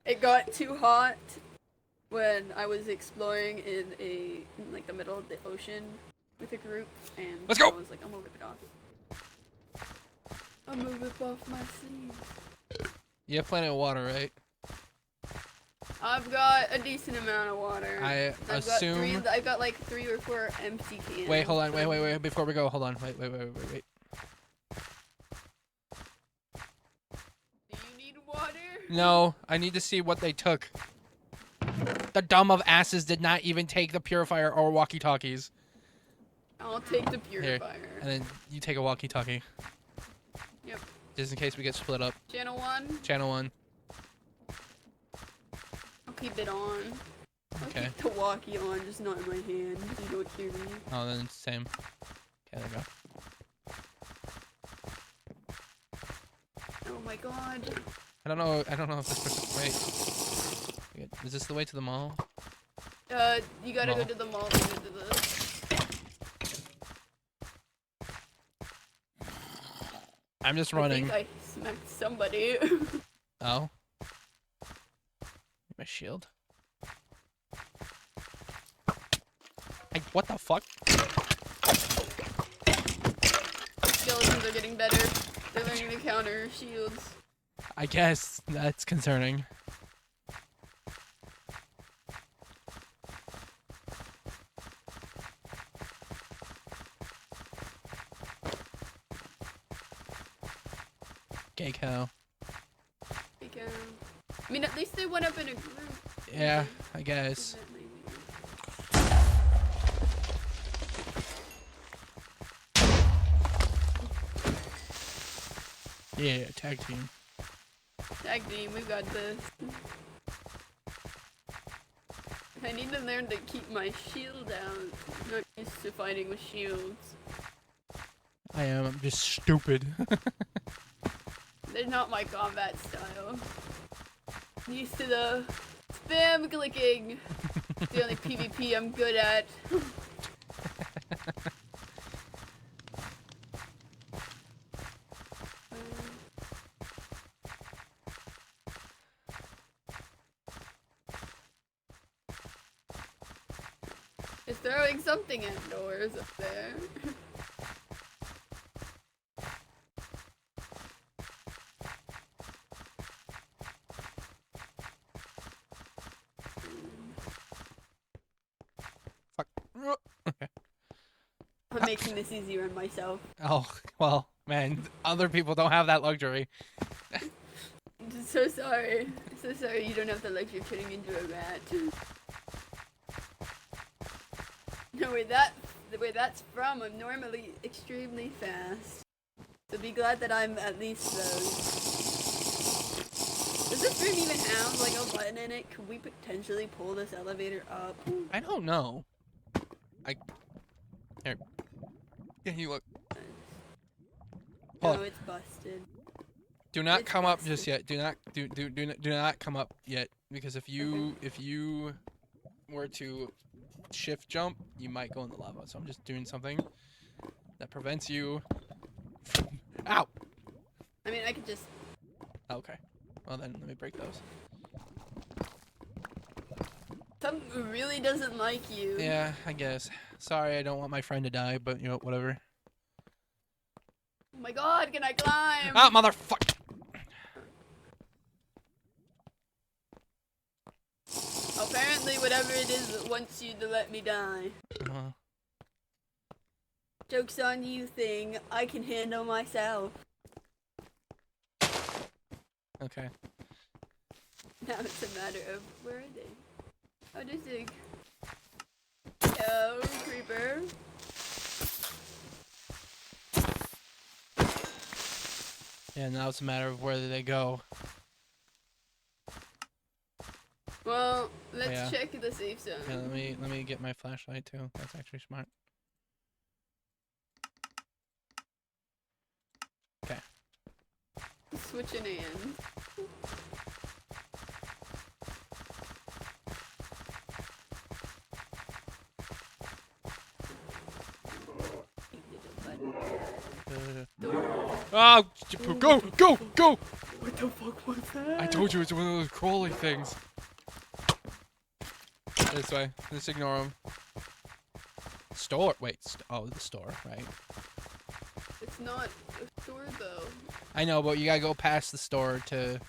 It got too hot when I was exploring in like the middle of the ocean with a group, and Let's go! I was like, I'm gonna rip it off. I'm gonna rip off my sleeves. You have plenty of water, right? I've got a decent amount of water. I assume. I've got like 3 or 4 empty cans. Wait, hold on. Wait. Before we go, hold on. Wait. Do you need water? No, I need to see what they took. The dumb of asses did not even take the purifier or walkie-talkies. I'll take the Here, purifier. and then you take a walkie-talkie. Yep. Just in case we get split up. Channel 1. Channel 1. I'll keep it on. I'll Okay. keep the walkie on, just not in my hand, so you don't hear me. Oh, then it's same. Okay, there we go. Oh my god. I don't know if this person. Wait. Is this the way to the mall? You gotta Mall. go to the mall to go to the... I'm just I running. think I smacked somebody. Oh. My shield. What the fuck? Skeletons are getting better. They're learning to counter shields. I guess that's concerning. Gay cow. I mean, at least they went up in a group. Yeah, I guess. Yeah, tag team. Tag team, we got this. I need to learn to keep my shield down. I'm not used to fighting with shields. I am. I'm just stupid. They're not my combat style. I'm used to the spam clicking. It's the only PvP I'm good at. It's throwing something at doors up there. Fuck. Okay. I'm making this easier on myself. Oh, well, man, other people don't have that luxury. I'm so sorry. So sorry you don't have the luxury of turning into a rat. No, where that's from, I'm normally extremely fast. So be glad that I'm at least those. Does this room even have like a button in it? Could we potentially pull this elevator up? I don't know. Here. Can you look? No, Hold on. it's busted. Do not It's come up busted. just yet. Do not come up yet, because if you were to shift jump, you might go in the lava. So I'm just doing something that prevents you from... Ow! I mean, I could just... Okay. Well then, let me break those. Something really doesn't like you. Yeah, I guess. Sorry, I don't want my friend to die, but you know, whatever. Oh my god, can I climb? Ah, motherfucker! Apparently, whatever it is wants you to let me die. Joke's on you, thing. I can handle myself. Okay. Now it's a matter of where are they? Oh, there's Zig. Yo, creeper. Yeah, now it's a matter of where they go. Well, let's Yeah. check the safe zone. Yeah, let me get my flashlight too. That's actually smart. Okay. Switching hands. Oh, go, go, go! What the fuck was that? I told you it's one of those crawly things. This way. Just ignore them. Store. Wait. Oh, the store, right? It's not a store though. I know, but you gotta go past the store to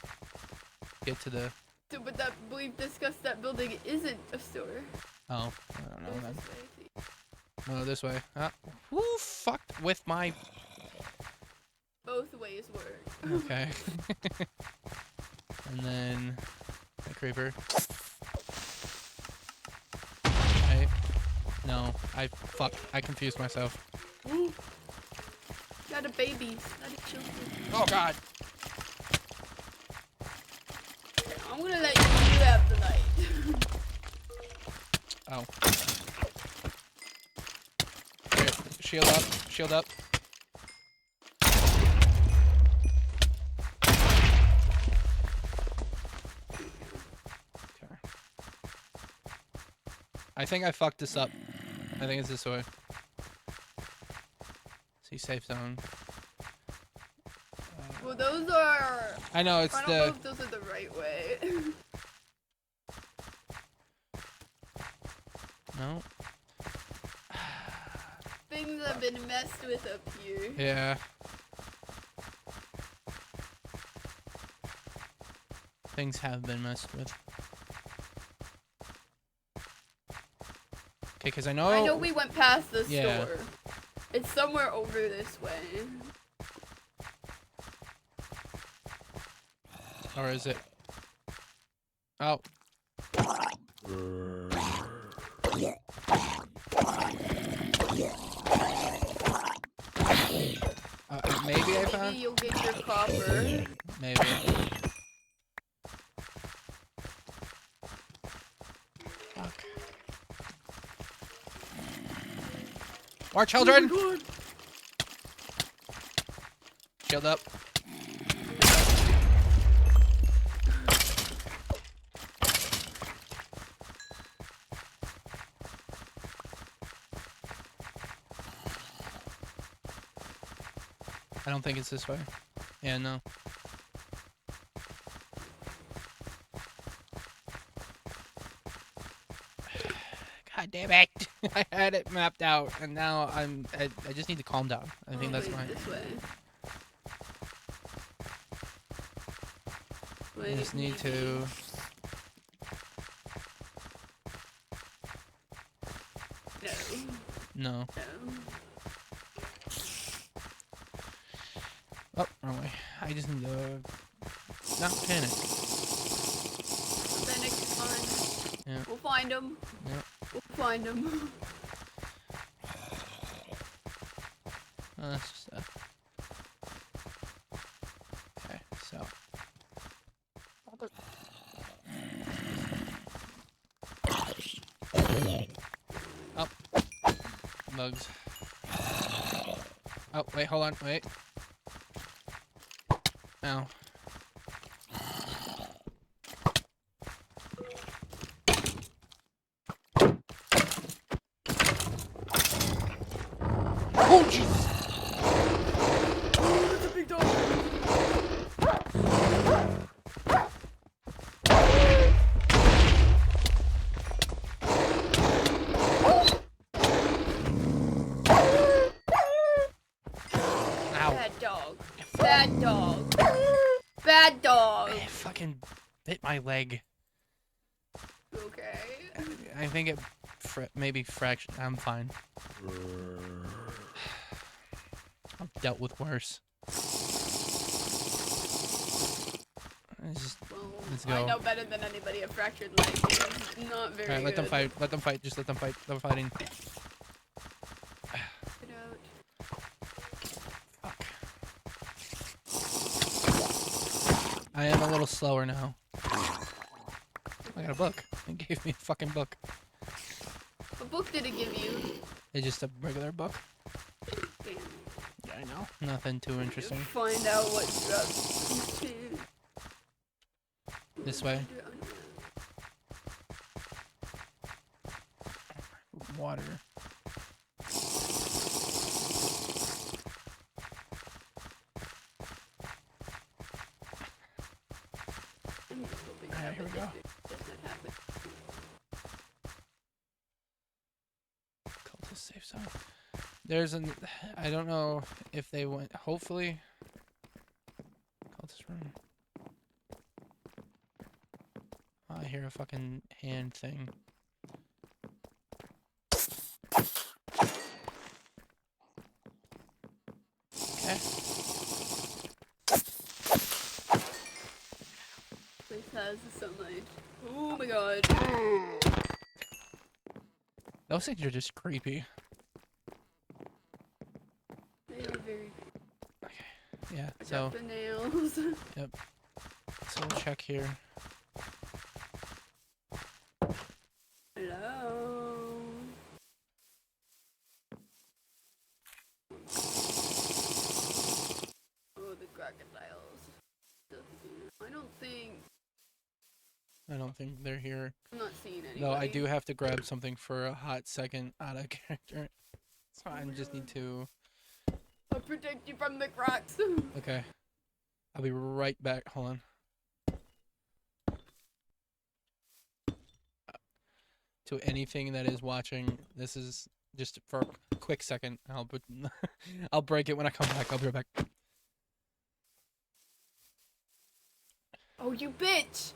get to the. So, but that we've discussed that building isn't a store. Oh, I don't know There's then. this way, I think. No, this way. Who fucked with my? Both ways work. Okay. And then the creeper. No, I confused myself. Got a baby, not a children. Oh god. I'm gonna let you have the light. Oh. Here, shield up, shield up. Okay. I think I fucked this up. I think it's this way. See, safe zone. Well, those are. I know it's I don't know the. if those are the right way. No. Things have been messed with up here. Yeah. Things have been messed with. Okay, because I know. I know we went past the Yeah. store. It's somewhere over this way. Or is it? Oh. Maybe I found. Maybe you'll get your copper. Maybe. Fuck. More children! Oh my God. Shield up. I don't think it's this way. Yeah, no. God damn it! I had it mapped out, and now I just need to calm down. I think that's wait, fine. This way. I Wait, just need maybe. to. No. No. No. Oh, wrong way. I just need to not panic. Panic is fine. Yeah. We'll find them. Yeah. We'll find them. That's just that. Okay, so. Oh. Bugs. Oh, wait, hold on, wait. Ow. Oh, Jesus! Oh, that's a big dog. Ow. Bad dog. Bad dog. Bad dog. It fucking bit my leg. Okay. I think it maybe fractured. I'm fine. I've dealt with worse. Well, Let's I go. know better than anybody a fractured leg is not very Alright, let them good. fight. Let them fight. Just let them fight. They're fighting. Get out. Fuck. I am a little slower now. I got a book. It gave me a fucking book. What book did it give you? It's just a regular book. Damn. Yeah, I know. Nothing too interesting. Find out what drugs you did. This way. Water. Alright, here we go. Cultist safe zone. There's an. I don't know if they went. Hopefully. Cultist room. Oh, I hear a fucking hand thing. Okay. Place has the sunlight. Oh my god. Those things are just creepy. They are very. Yeah, I so. got the nails. Yep. So we'll check here. Hello. Oh, the crocodiles. I don't think they're here. I'm not seeing anybody. No, I do have to grab something for a hot second out of character. So I just need to. I'll protect you from the crocs. Okay. I'll be right back. Hold on. To anything that is watching, this is just for a quick second. I'll break it when I come back. I'll be right back. Oh, you bitch!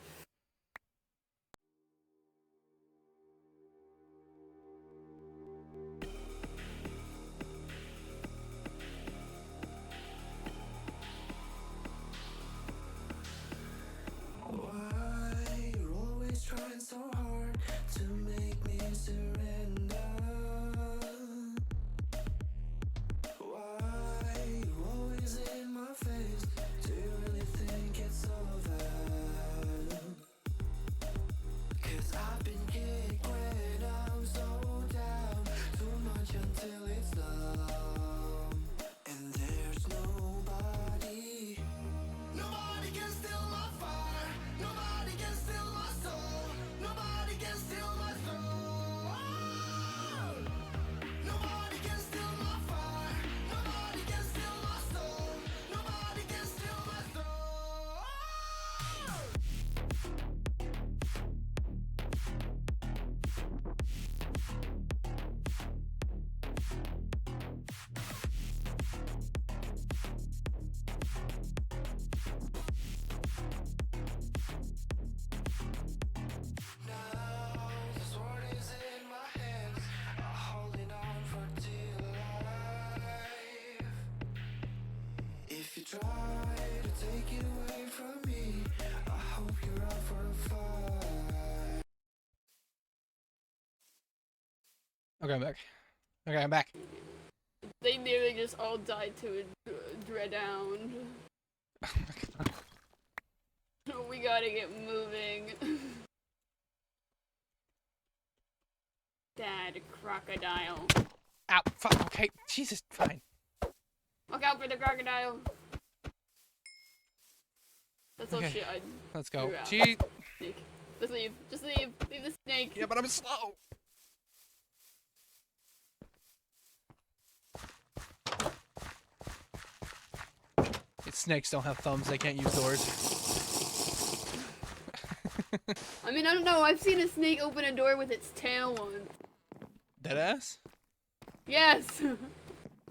Okay, I'm back. Okay, I'm back. They nearly just all died to a dreadown. Oh my god. We gotta get moving. Dad, crocodile. Ow, fuck, okay, Jesus, fine. Look out for the crocodile. That's all Okay, shit I let's go. threw out. Gee. Snake. Just leave. Just leave. Leave the snake. Yeah, but I'm slow. Snakes don't have thumbs, they can't use doors. I mean, I don't know. I've seen a snake open a door with its tail once. Deadass? Yes.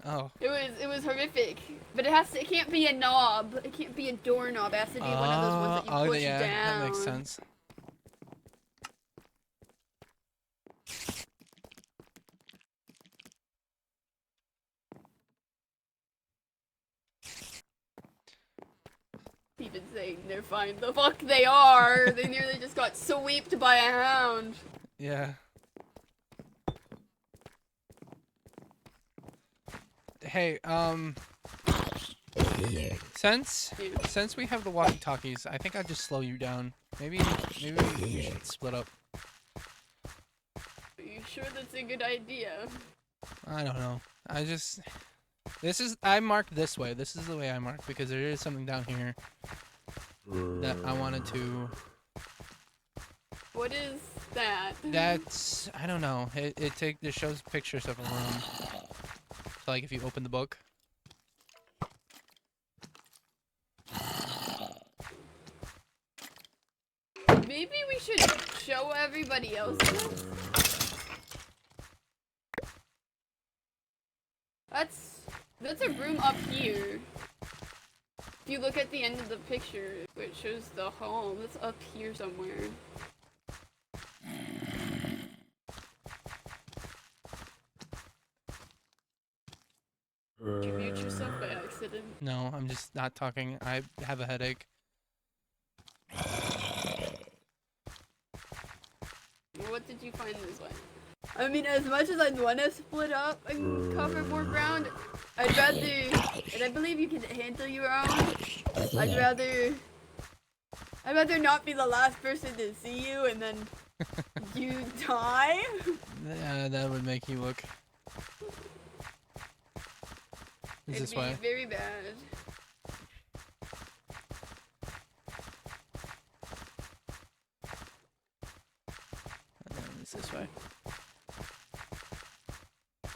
Oh. It was horrific. But it can't be a knob. It can't be a doorknob. It has to be one of those ones that you push yeah, down. that makes sense. Even saying they're fine. The fuck they are. They nearly just got sweeped by a hound. Yeah. Hey, since we have the walkie-talkies, I think I'll just slow you down. Maybe we should split up. Are you sure that's a good idea? I don't know. I marked this way. This is the way I marked because there is something down here that I wanted to. What is that? That's, I don't know. It shows pictures of a room. So like if you open the book. Maybe we should show everybody else this. That's a room up here. If you look at the end of the picture, it shows the home. It's up here somewhere. Did you mute yourself by accident? No, I'm just not talking. I have a headache. What did you find this one? I mean, as much as I'd want to split up and cover more ground, I'd rather, and I believe you can handle your own, I'd rather not be the last person to see you and then you die. Yeah, that would make you look. Is It'd this be way? very bad. It's this way.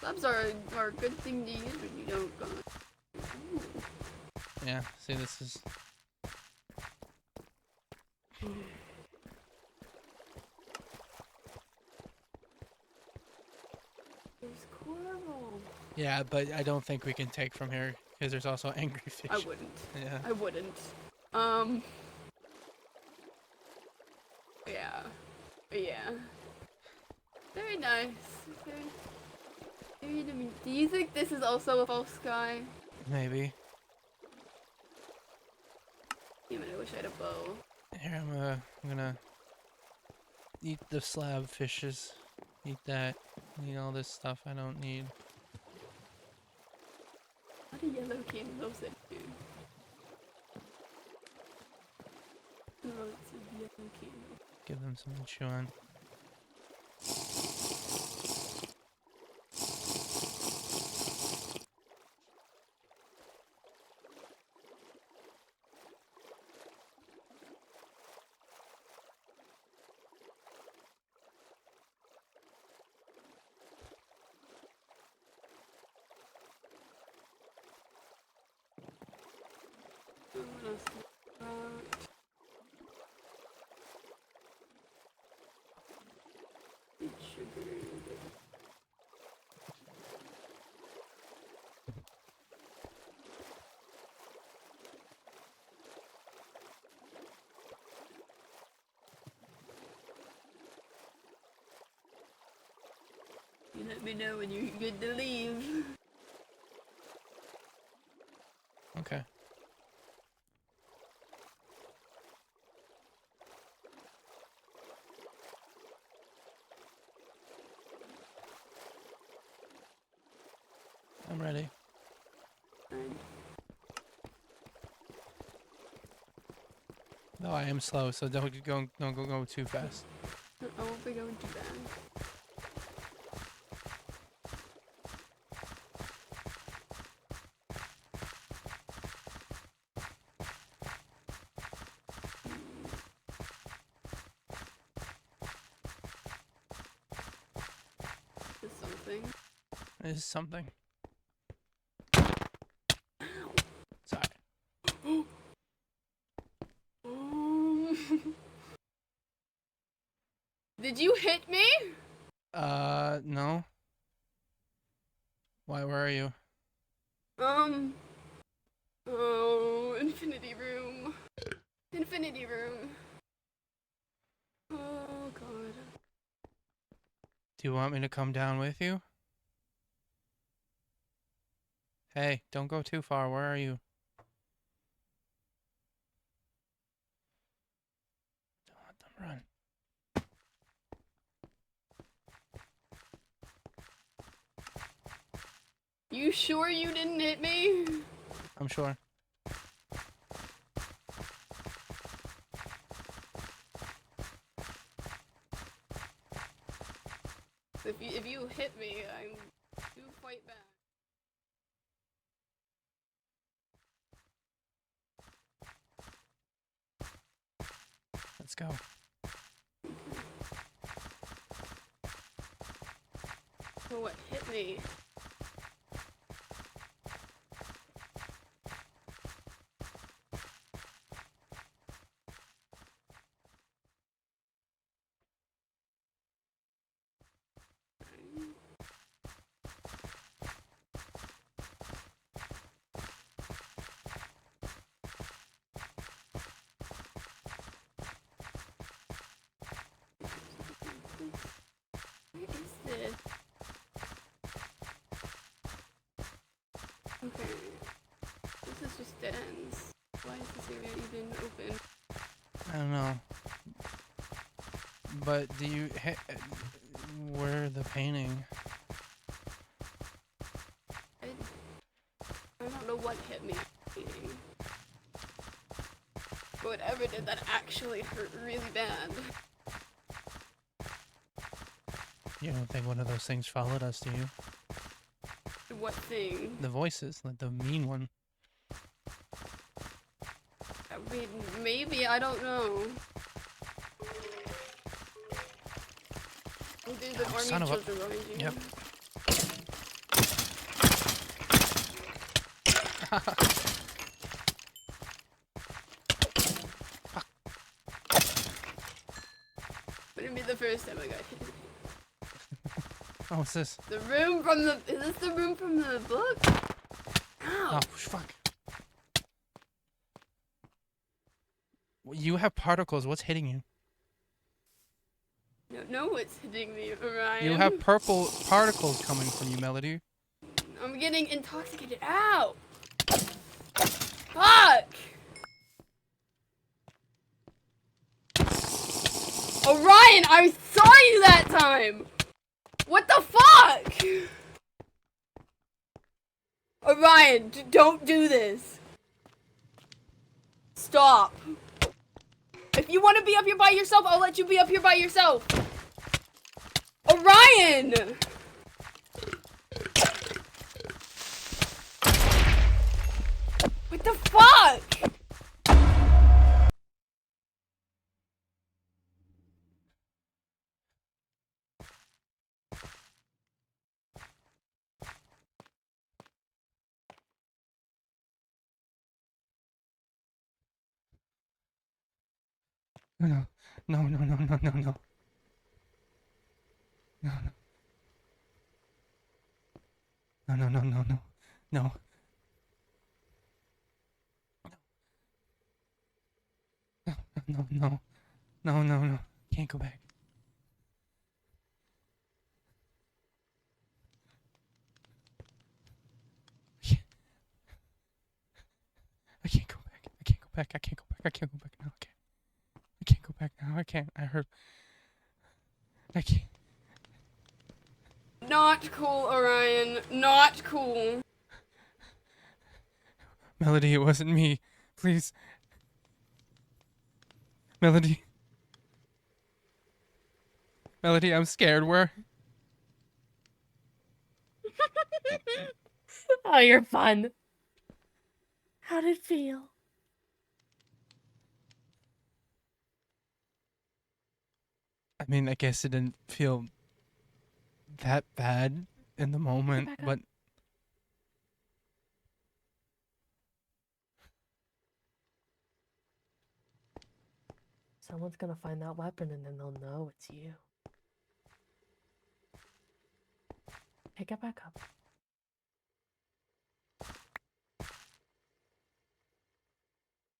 Clubs are a good thing to use when you don't go. Yeah, see, this is horrible. Yeah, but I don't think we can take from here because there's also angry fish. I wouldn't. Yeah. I wouldn't. Yeah. Yeah. Very nice. Very do you think this is also a false sky? Maybe. Damn it, I wish I had a bow. Here, I'm gonna eat the slab fishes. Eat that. Eat all this stuff I don't need. How do yellow candles that do? Lots of yellow candles. Give them something to chew on. What else? Sugar. You let me know when you're good to leave. Okay. I'm ready. No, I am slow, so don't go too fast. I won't be going too bad. Is something. This is something. Sorry. Did you hit me? No. Why, where are you? Oh, Infinity Room. Infinity Room. Oh, God. Do you want me to come down with you? Hey, don't go too far. Where are you? Don't let them run. You sure you didn't hit me? I'm sure. If you hit me, I'm do fight back. Let's go. Oh, what hit me? Where is this? Okay. This is just dead ends. Why is this area even open? I don't know. But do you hit where the painting? I don't know what hit me. But whatever did that actually hurt really bad. You don't think one of those things followed us, do you? What thing? The voices, like the mean one. I mean, maybe, I don't know. Oh, there's an Oh, army son of of a- children behind you. Yep. Wouldn't be the first time I got hit. Oh, what's this? The room from the. Is this the room from the book? Ow. Oh, fuck. You have particles. What's hitting you? I don't know what's hitting me, Orion. You have purple particles coming from you, Melody. I'm getting intoxicated. Ow! Fuck! Orion, I saw you that time! What the fuck? Orion, don't do this. Stop. If you want to be up here by yourself, I'll let you be up here by yourself. Orion! What the fuck? No, no, no, no, no, no, no. No, no. No, no, no, no, no. No. No, no. No, no, no. Can't go back. I can't go back. I can't go back. I can't go back. I can't go back now. I can't go back now. I can't. I heard. I can't. Not cool, Orion. Not cool. Melody, it wasn't me. Please. Melody. Melody, I'm scared. Where? Oh, you're fun. How did it feel? I mean, I guess it didn't feel that bad in the moment, back up. but Someone's gonna find that weapon and then they'll know it's you. Pick it back up.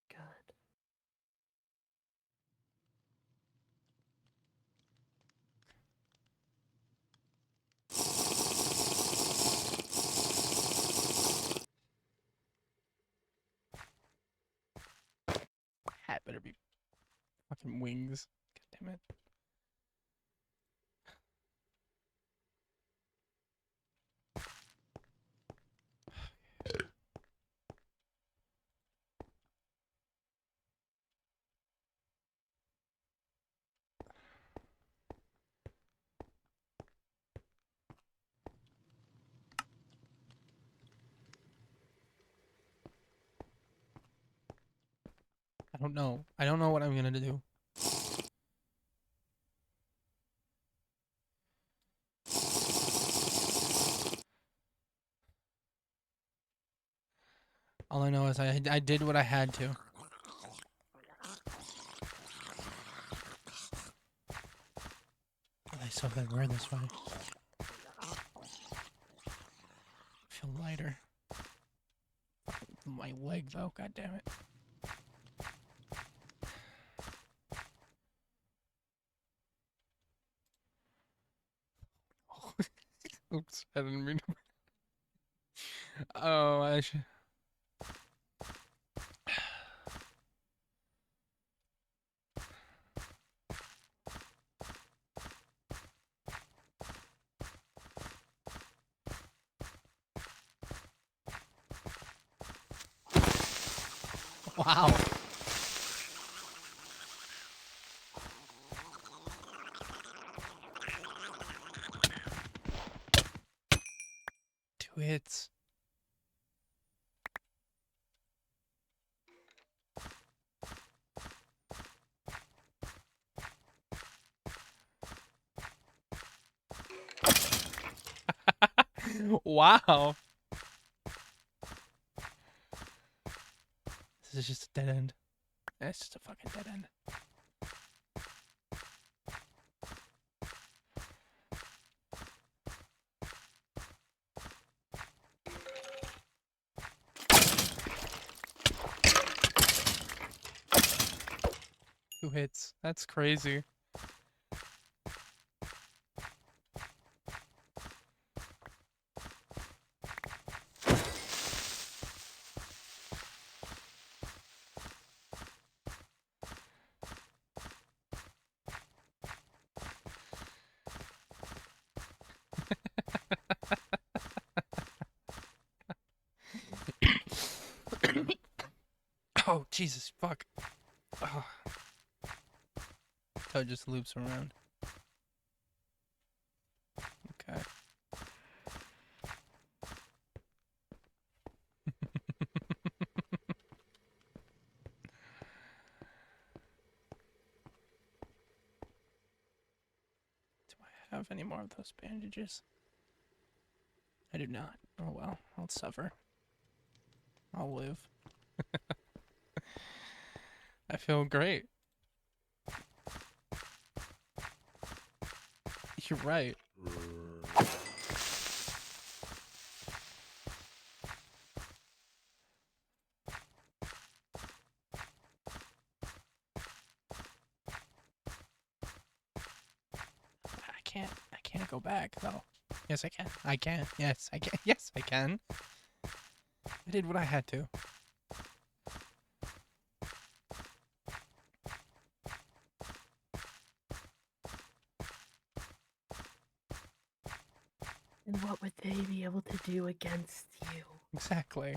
Good. hat better be fucking wings. God damn it. I don't know. I don't know what I'm gonna do. All I know is I did what I had to. I still gotta wear this way. Feel lighter. My leg though, god damn it. Oops, I didn't mean to. Oh, I should. Wow. Two hits. Wow. This is just a dead end. It's just a fucking dead end. 2 hits. That's crazy. Oh, Jesus, fuck. Oh. Toad just loops around. Okay. Do I have any more of those bandages? I do not. Oh well, I'll suffer. I'll live. I feel great. You're right. I can't go back though. Yes, I can. I can. Yes, I can. Yes, I can. I did what I had to. And what would they be able to do against you? Exactly.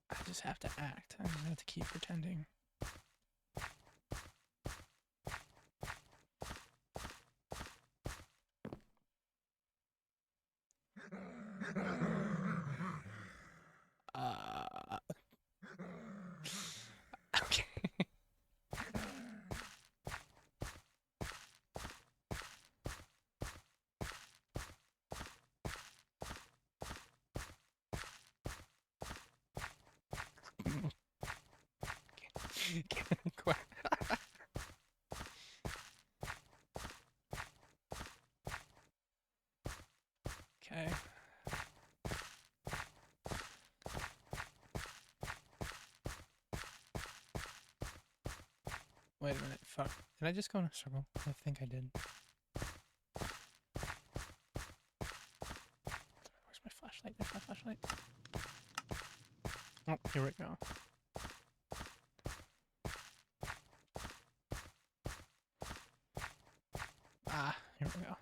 I just have to act. I just have to keep pretending. Okay. Okay. Wait a minute. Fuck. Did I just go in a circle? I think I did. Where's my flashlight? There's my flashlight. Oh, here we go. Ah, here we go.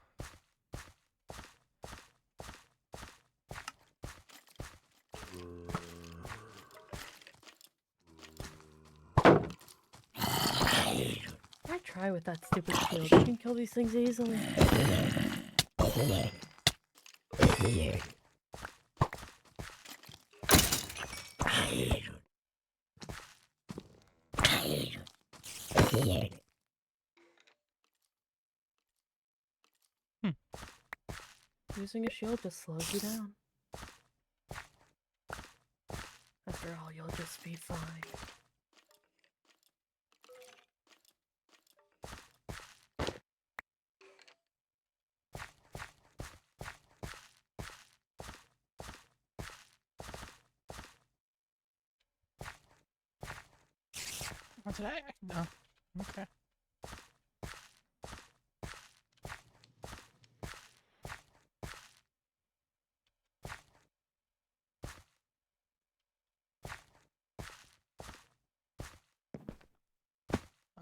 Why try with that stupid shield? You can kill these things easily. Using a shield just slows you down. After all, you'll just be fine. Oh, did I? No. Okay.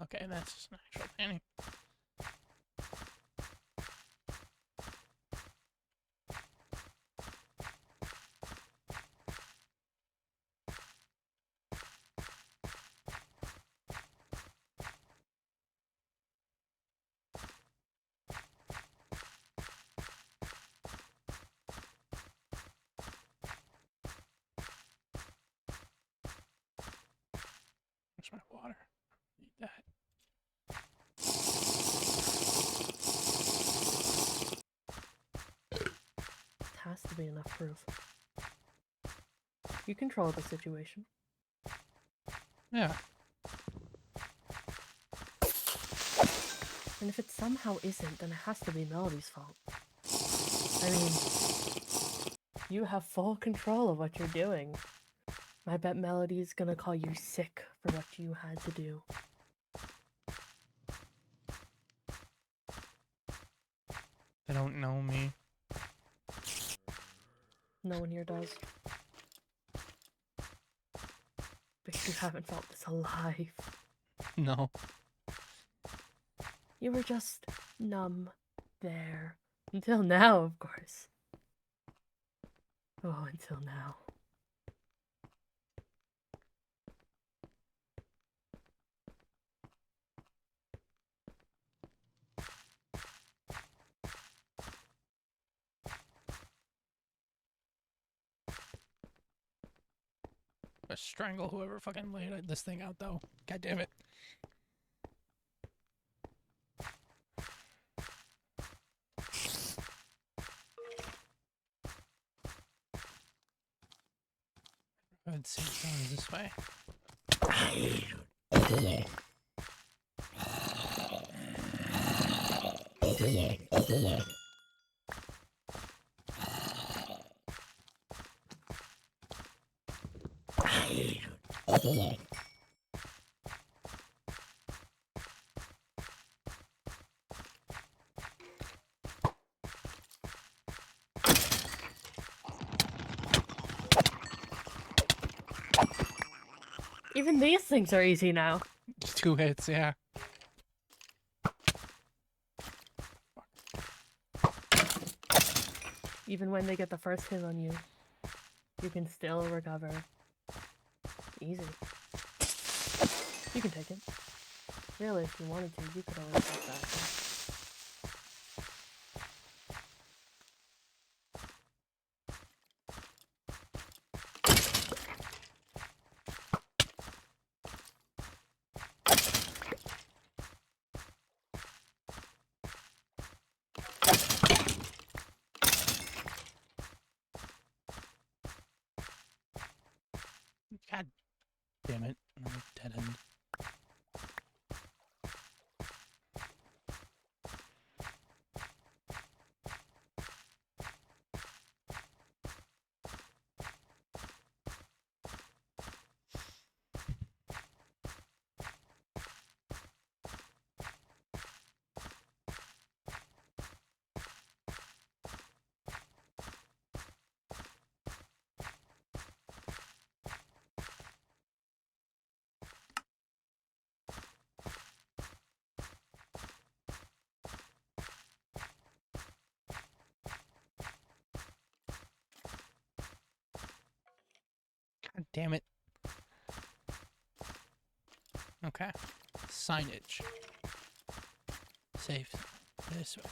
Okay, that's just an actual painting. Where's my water? Need that. It has to be enough proof. You control the situation. Yeah. And if it somehow isn't, then it has to be Melody's fault. I mean, you have full control of what you're doing. I bet Melody's gonna call you sick for what you had to do. They don't know me. No one here does. Because you haven't felt this alive. No. You were just numb there. Until now, of course. Oh, until now. I strangle whoever fucking laid this thing out, though. God damn it. I'd see it going this way. Even these things are easy now. 2 hits, yeah. Even when they get the first hit on you, you can still recover. Easy. You can take it. Really, if you wanted to, you could always take that. God damn it. I'm a dead end. God damn it. Okay. Signage. Safe. This way.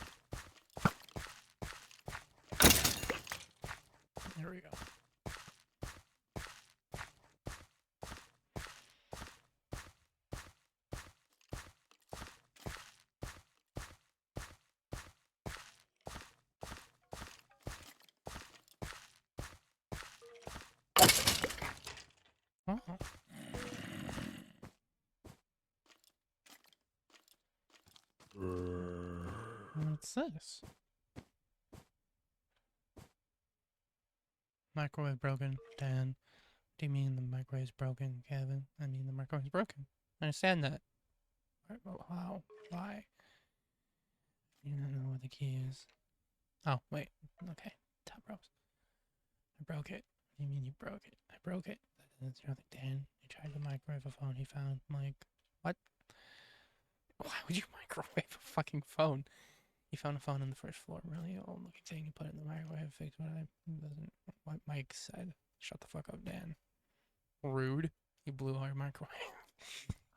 There we go. Oh. What's this? Microwave broken, Dan. What do you mean the microwave's broken, Kevin? I mean the microwave's broken. I understand that. How? Why? You don't know what the key is. Oh, wait. Okay. Top ropes. I broke it. What do you mean you broke it? I broke it. That's your other Dan. He tried to microwave a phone he found. I'm like, what? Why would you microwave a fucking phone? He found a phone on the first floor. Really old looking thing. He put it in the microwave. Fixed what I doesn't. What Mike said. Shut the fuck up, Dan. Rude. You blew our microwave.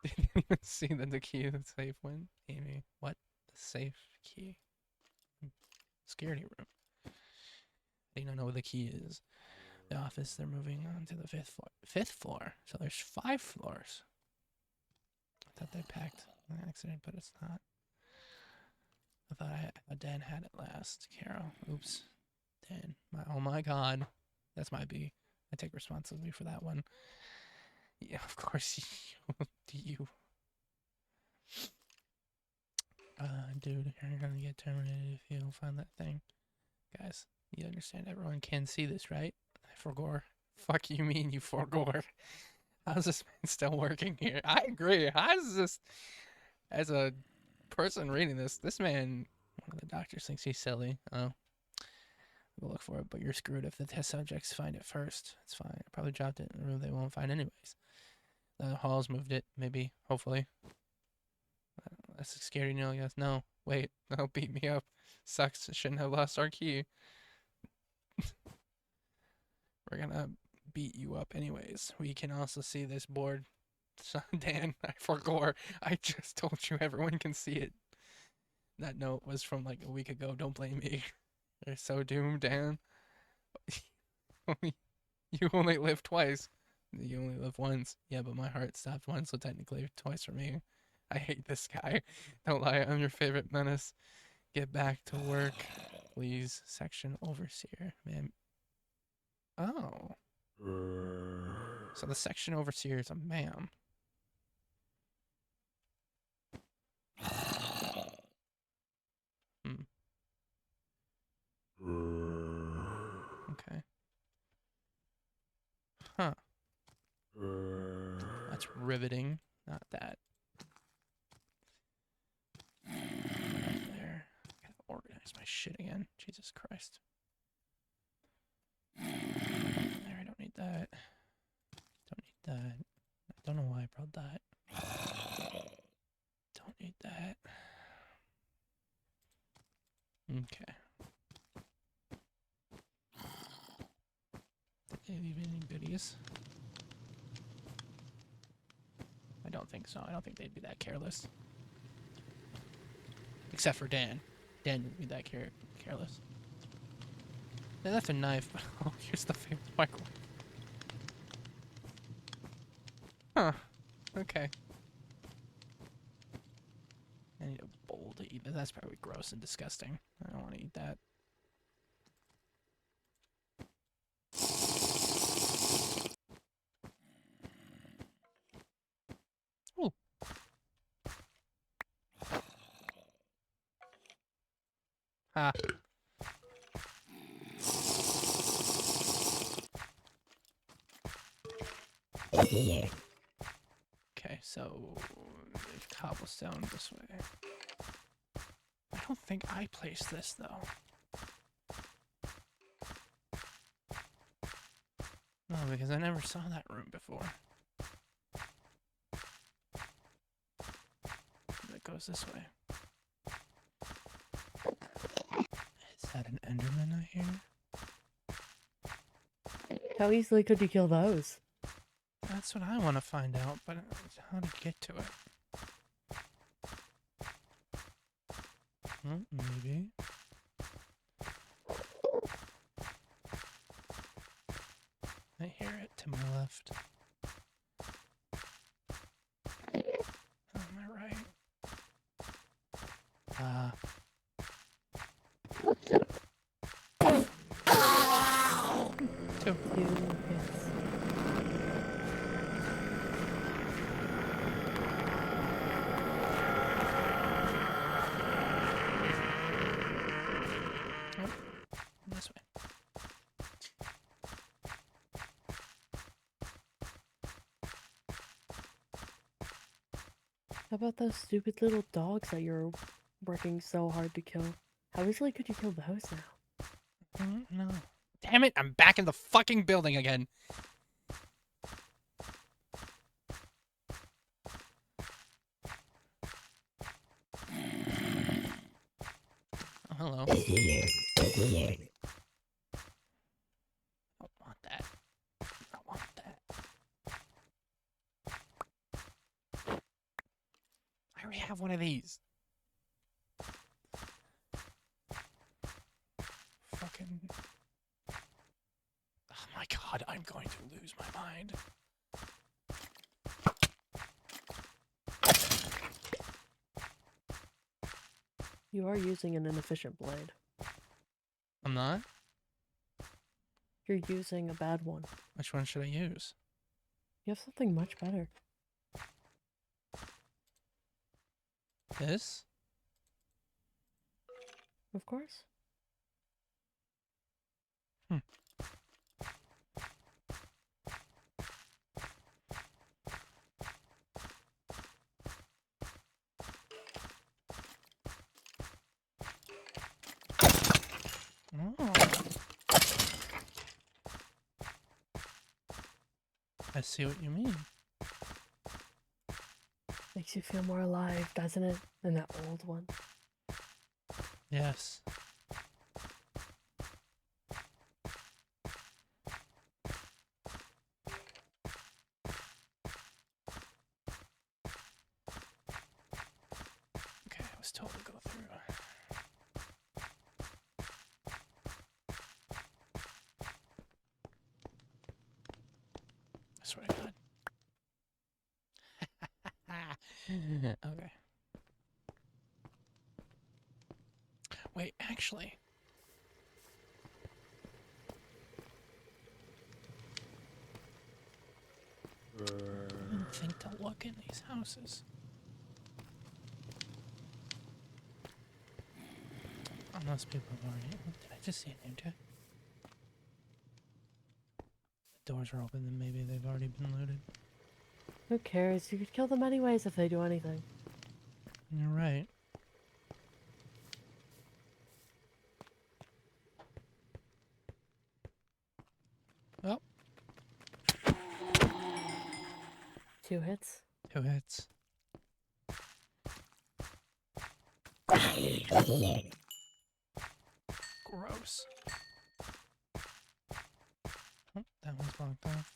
Didn't even see that the key to the safe went. Amy, what? The safe key. Security room. I do not know where the key is. The office, they're moving on to the 5th floor. 5th floor? So there's 5 floors. I thought they packed an accident, but it's not. I thought Dan had it last. Carol. Oops. Dan. Oh my god. That's my B. I take responsibility for that one. Yeah, of course you do. Dude, you're gonna get terminated if you don't find that thing. Guys, you understand everyone can see this, right? Forgore. Fuck you mean, you Forgore. How's this man still working here? I agree. How is this, as a person reading this man, one of the doctors thinks he's silly. Oh. We'll look for it, but you're screwed if the test subjects find it first. It's fine. I probably dropped it in a room they won't find anyways. The halls moved it, maybe, hopefully. That's scary, Neil. Yes. No. Wait. That'll beat me up. Sucks. Shouldn't have lost our key. We're gonna beat you up anyways. We can also see this board. So, Dan, I forgot. I just told you everyone can see it. That note was from like a week ago. Don't blame me. You're so doomed, Dan. You only live twice. You only live once. Yeah, but my heart stopped once, so technically twice for me. I hate this guy. Don't lie, I'm your favorite menace. Get back to work, please. Section overseer, man. Oh. So the section overseer is a ma'am. Okay. Huh. That's riveting. Not that. There. I gotta organize my shit again. Jesus Christ. There, I don't need that. Don't need that. I don't know why I brought that. Don't need that. Okay. Did they leave any goodies? I don't think so. I don't think they'd be that careless. Except for Dan. Dan would be that careless. They left a knife, but oh, here's the famous microwave. Huh. Okay. I need a bowl to eat, but that's probably gross and disgusting. I don't want to eat that. Ooh. Ha. Okay, so cobblestone this way. I don't think I placed this though. No, because I never saw that room before. That goes this way. Is that an Enderman I hear? How easily could you kill those? That's what I want to find out, but how to get to it? Maybe. I hear it to my left. Oh, am I right? Two. This way. How about those stupid little dogs that you're working so hard to kill? How easily could you kill those now? No. Damn it, I'm back in the fucking building again. Oh, hello. I don't want that. I want that. I already have one of these. Fucking... Oh my god, I'm going to lose my mind. You are using an inefficient blade. I'm not? You're using a bad one. Which one should I use? You have something much better. This? Of course. Oh. I see what you mean. Makes you feel more alive, doesn't it? Than that old one. Yes. Okay, I was told to go through. I swear to God. Okay. Wait, actually. I didn't think to look in these houses. Unless people have already. Did I just see a name tag? The doors are open, then maybe they've already been looted. Who cares? You could kill them anyways if they do anything. You're right. Well, 2 hits. 2 hits. Gross. Oh, that one's blocked off.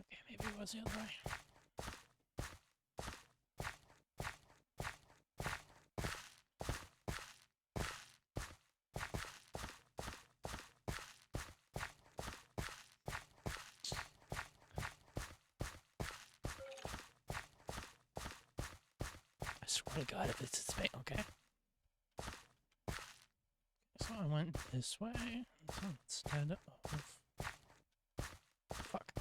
Okay, maybe it was the other way. I swear to God, if it's space, okay. So I went this way, so instead of fuck.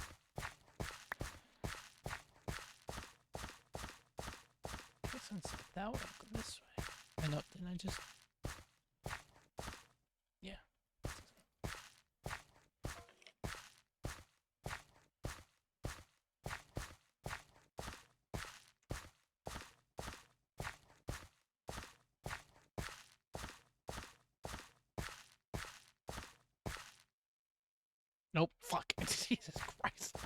Okay, since that way, I'll go this way. I know, didn't I just? Yeah. Nope, fuck. Jesus Christ.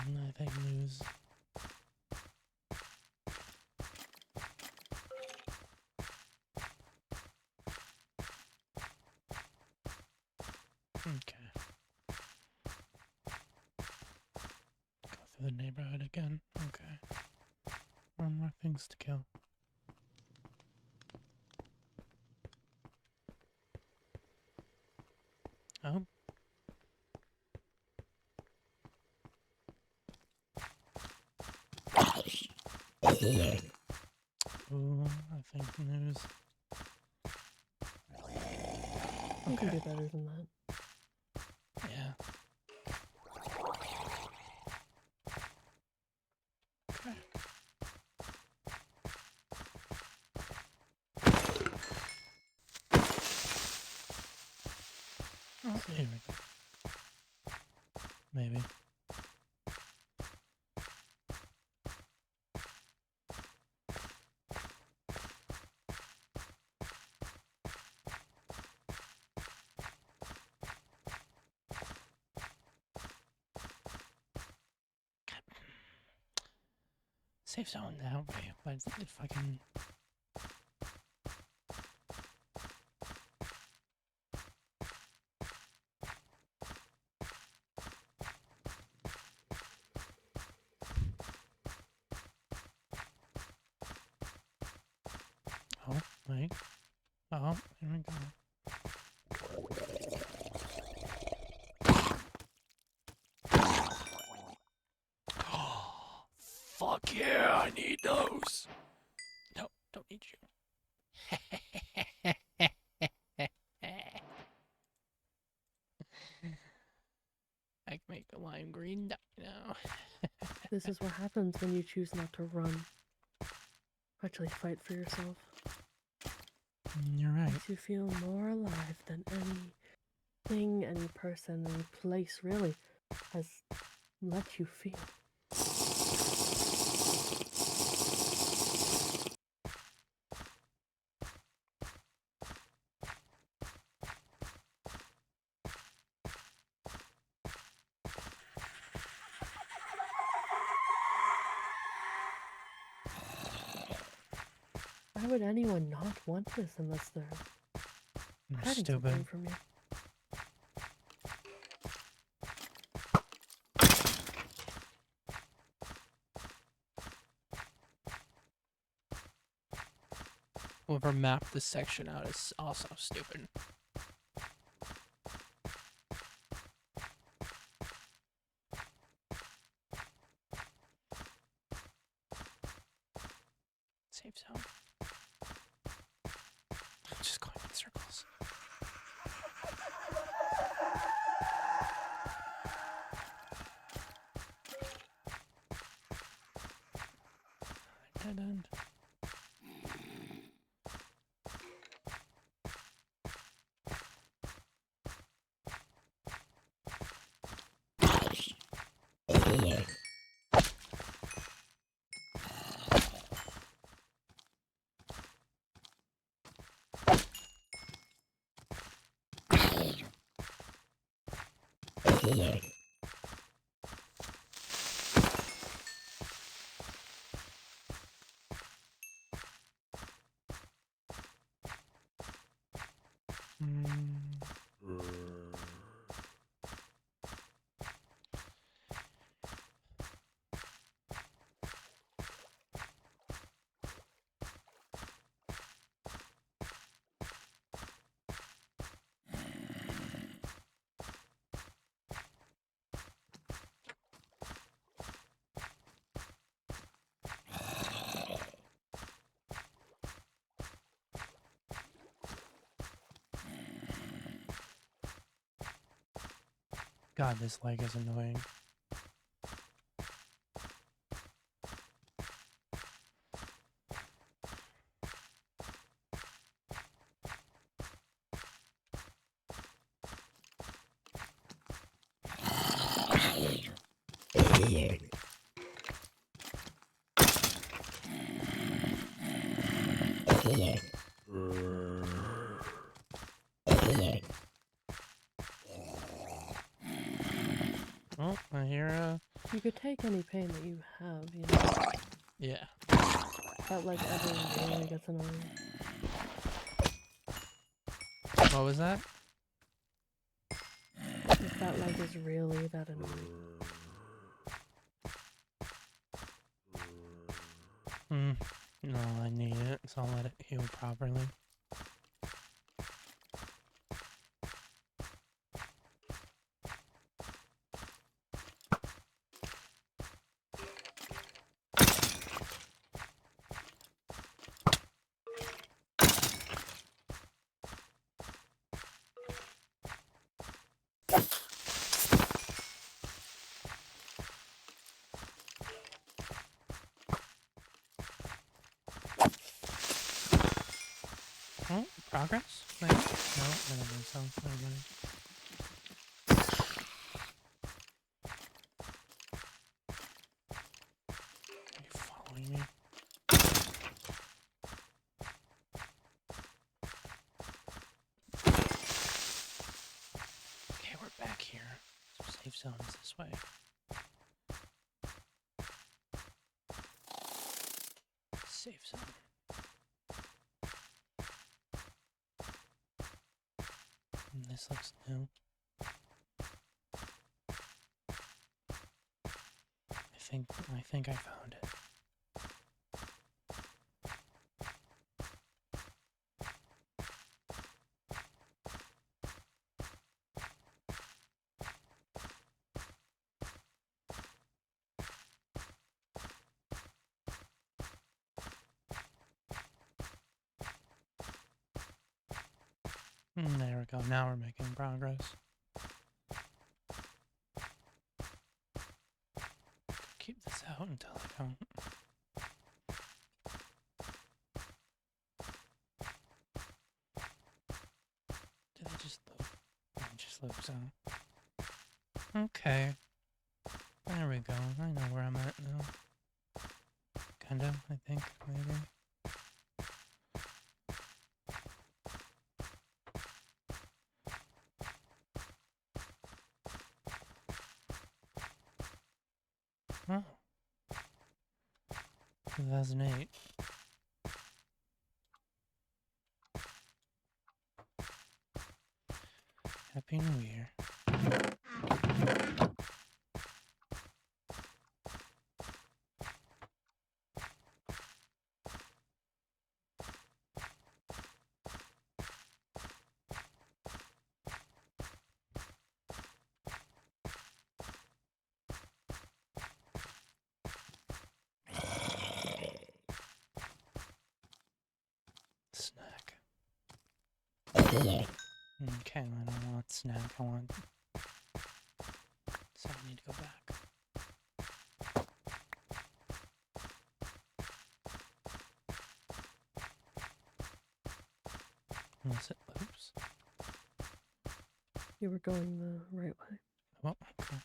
Nothing news. Okay. Go through the neighborhood again. Okay. One more things to kill. Oh. Ooh, I think news. You can do better than that. Yeah. Okay. Oh, here we go. Maybe. Safe zone that way, but if I can. Wait. Oh, here we go. Fuck yeah, I need those. No, don't need you. I can make a lime green duck now. This is what happens when you choose not to run. Actually fight for yourself. You're right. Makes you feel more alive than anything, any person, any place really has let you feel. Why would anyone not want this unless they're You're hiding something stupid. from you? Whoever mapped this section out is also stupid. Safe zone. I'm just going in circles. Dead end. God, this leg is annoying. Oh, I hear You could take any pain that you have, you know. yeah. That like ever really gets annoying. What was that? If that leg is really that annoying. No, I need it, so I'll let it heal properly. Oh, progress? Maybe? No, I don't think so. Never mind. Are you following me? Okay, we're back here. Safe zone is this way. Safe zone. This looks new. I think I found it. There we go. Now we're making progress. Keep this out until I don't. Did they just loop? It just loops out. Okay. There we go. I know where I'm at now. Kinda, I think, maybe. Oh. 2008. Happy New Year. Snack. Okay, I don't want snack, I want... So I need to go back. Unless it loops. You were going the right way. Oh, okay.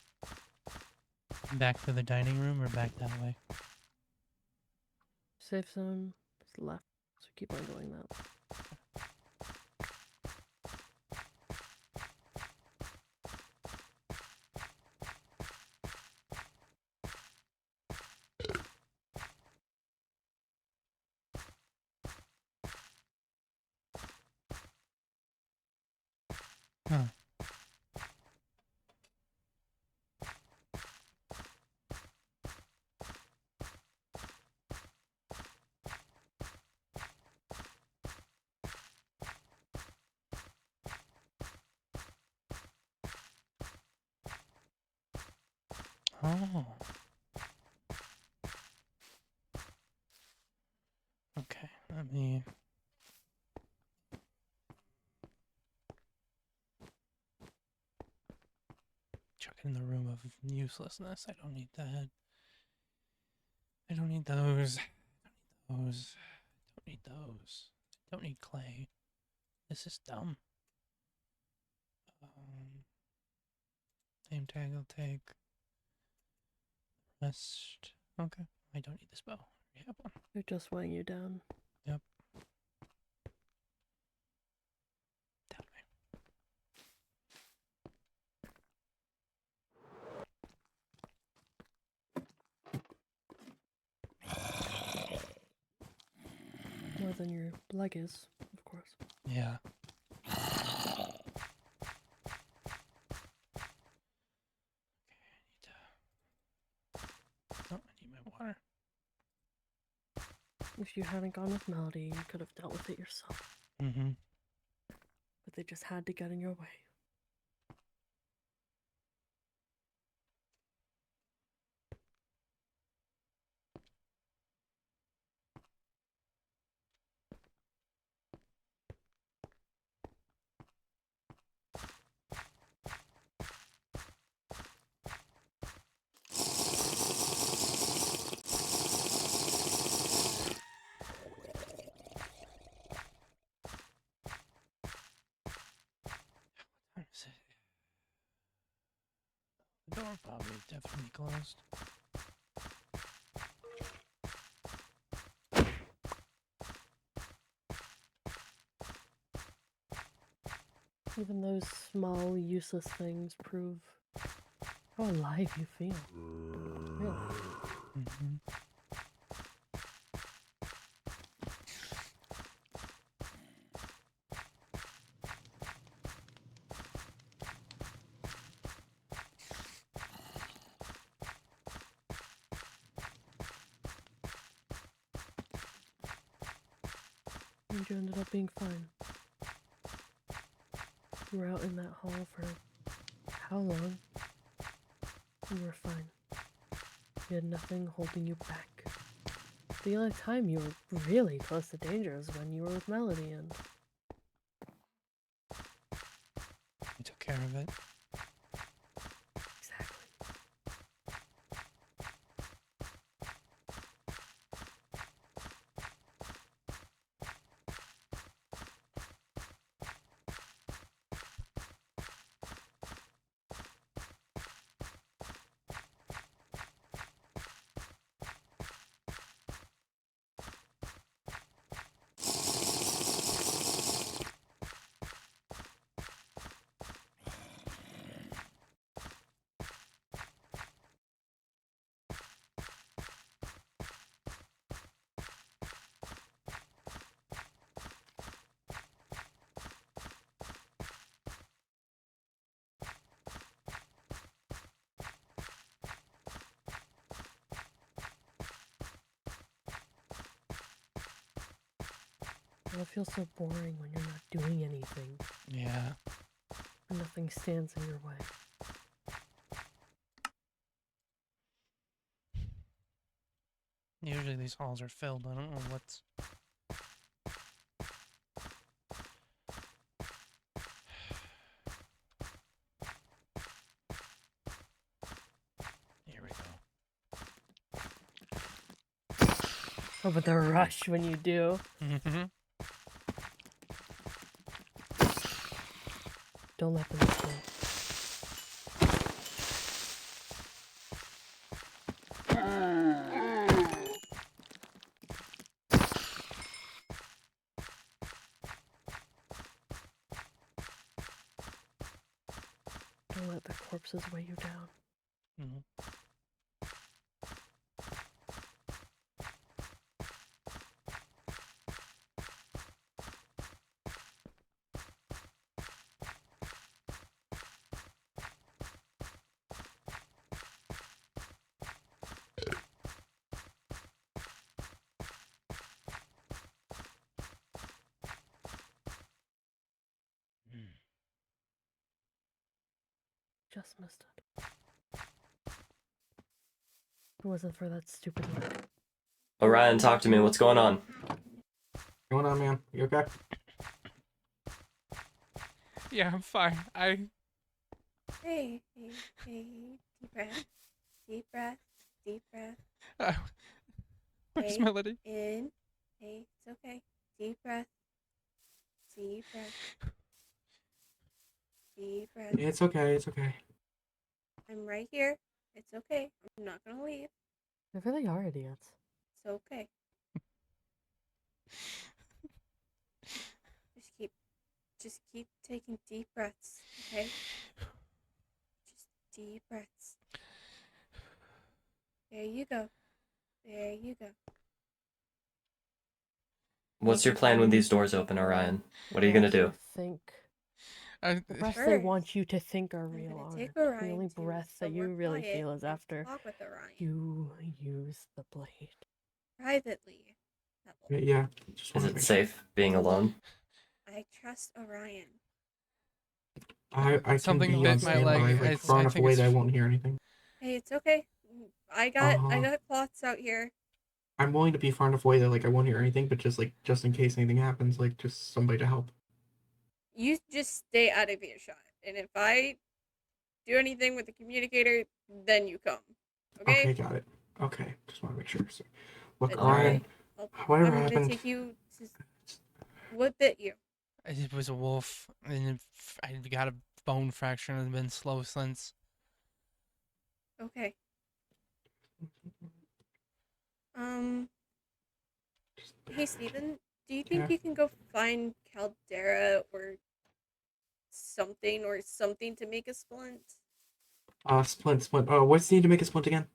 Back to the dining room or back that way? Safe zone is left, so keep on going that way. Huh. Oh. Okay, let me... chuck it in the room of uselessness. I don't need that. I don't need those. I don't need those. I don't need those. I don't need clay. This is dumb. Name tag I'll take. Rest. Okay. I don't need this bow. I have one. They're just weighing you down. Yep. Down me. More than your leg is, of course. Yeah. Oh, I need my water. If you hadn't gone with Melody, you could have dealt with it yourself. Mm-hmm. But they just had to get in your way. What time is it? The door probably definitely closed. Even those small, useless things prove how alive you feel. Really. Mm-hmm. And you ended up being fine. You were out in that hall for how long? You were fine. You had nothing holding you back. The only time you were really close to danger is when you were with Melody, and care of it. Exactly. It feels so boring when you're not doing anything. Yeah. And nothing stands in your way. Usually these halls are filled. I don't know what's. Here we go. Oh, but the rush when you do. Mm-hmm. Don't let them escape. Don't let the corpses weigh you down. Mm-hmm. Just missed it. If it wasn't for that stupid light. Orion, talk to me. What's going on? What's going on, man? You okay? Yeah, I'm fine. Hey, deep breath, deep breath, deep breath. Where's Hey, Melody? in. Hey, it's okay. Deep breath. Deep breath. Deep breath. It's okay. It's okay. I'm right here. It's okay. I'm not gonna leave. They really are idiots. It's okay. Just keep taking deep breaths, okay? Just deep breaths. There you go. There you go. What's your plan when these doors open, Orion? What are you gonna do? Think. The breaths they First, want you to think are real gonna aren't. take The Orion only to breath that somewhere you really quiet feel is and after talk with Orion. you use the blade. Privately. Yeah. Just Is wanted to it make sure. safe being alone? I trust Orion. I can Something be on bit my leg. standby, like far I enough think away it's that I won't hear anything. Hey, it's okay. I got cloths out here. I'm willing to be far enough away that like I won't hear anything, but just in case anything happens, like just somebody to help. You just stay out of earshot. And if I do anything with the communicator, then you come. Okay? Okay, got it. Okay, just want to make sure. So, look, That's Orion, alright. whatever I'm gonna happened. take you to... What bit you? It was a wolf, and I got a bone fracture and I've been slow since. Okay. Hey, Steven, do you think Yeah. you can go find Caldera or something to make a splint? Splint. What's needed to make a splint again?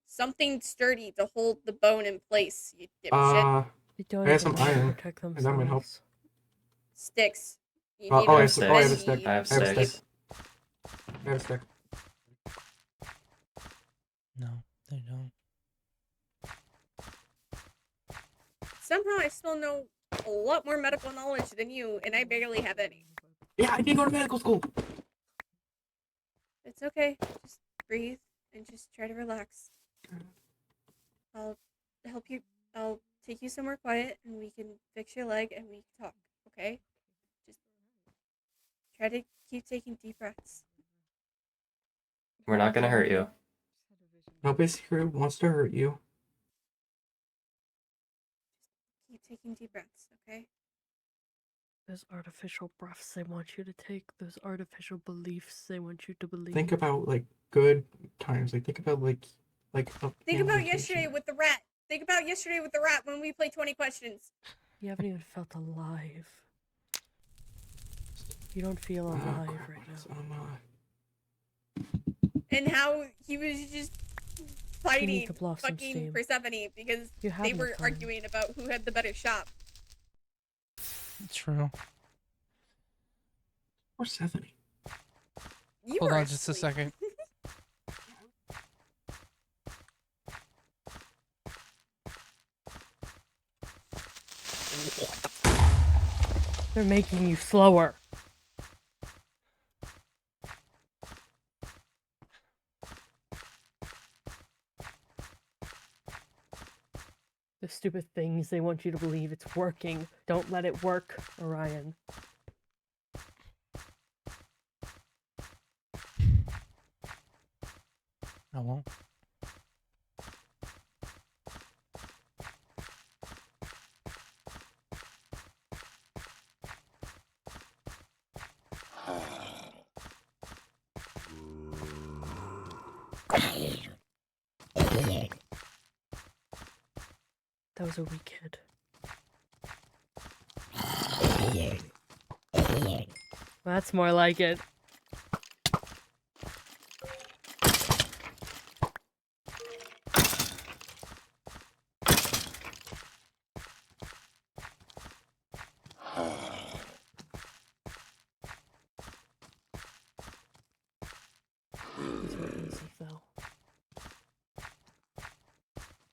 Something sturdy to hold the bone in place, you dipshit. They don't I have even some know how to iron, protect and that might help. themselves. Sticks. You Oh, need I a have sticks. I have a stick. I have I have a stick. sticks. I have a stick. No, they don't. Somehow I still know a lot more medical knowledge than you, and I barely have any. Yeah, I did go to medical school. It's okay. Just breathe and just try to relax. I'll help you. I'll take you somewhere quiet, and we can fix your leg, and we can talk. Okay? Just Try to keep taking deep breaths. We're not gonna hurt you. Nobody's here who wants to hurt you. Keep taking deep breaths, okay? Those artificial breaths they want you to take, those artificial beliefs they want you to believe. Think about like good times. Like think about like a Think family about yesterday vacation. with the rat. Think about yesterday with the rat when we played 20 questions. You haven't even felt alive. You don't feel Oh, alive crap, right what is- And how he was just fighting to blow off some fucking steam. Persephone because You they have no were time. arguing about who had the better shop. True. Or Persephone. You Hold were on just a asleep. second. They're making you slower. The stupid things they want you to believe it's working. Don't let it work, Orion. I won't. That was a weak kid. That's more like it. These were easy, though.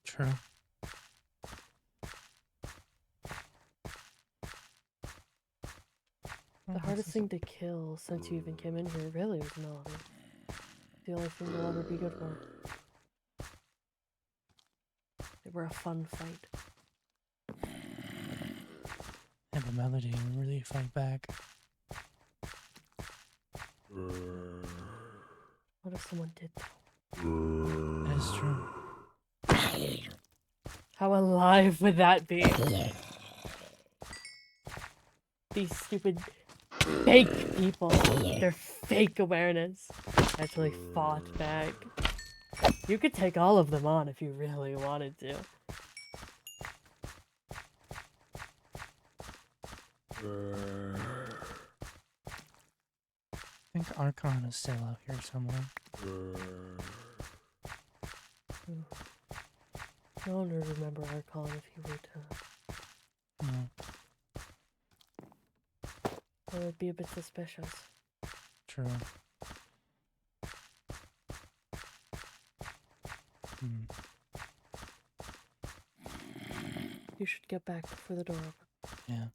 True. The hardest thing to kill since you even came in here really was Melody. The only thing you'll ever be good for. They were a fun fight. Yeah, but Melody didn't really fight back. What if someone did, though? That's true. How alive would that be? These stupid fake people, their fake awareness, actually fought back. You could take all of them on if you really wanted to. I think Archon is still out here somewhere. No one would remember Archon if he were to. No. That would be a bit suspicious. True. Hmm. You should get back before the door opens. Yeah.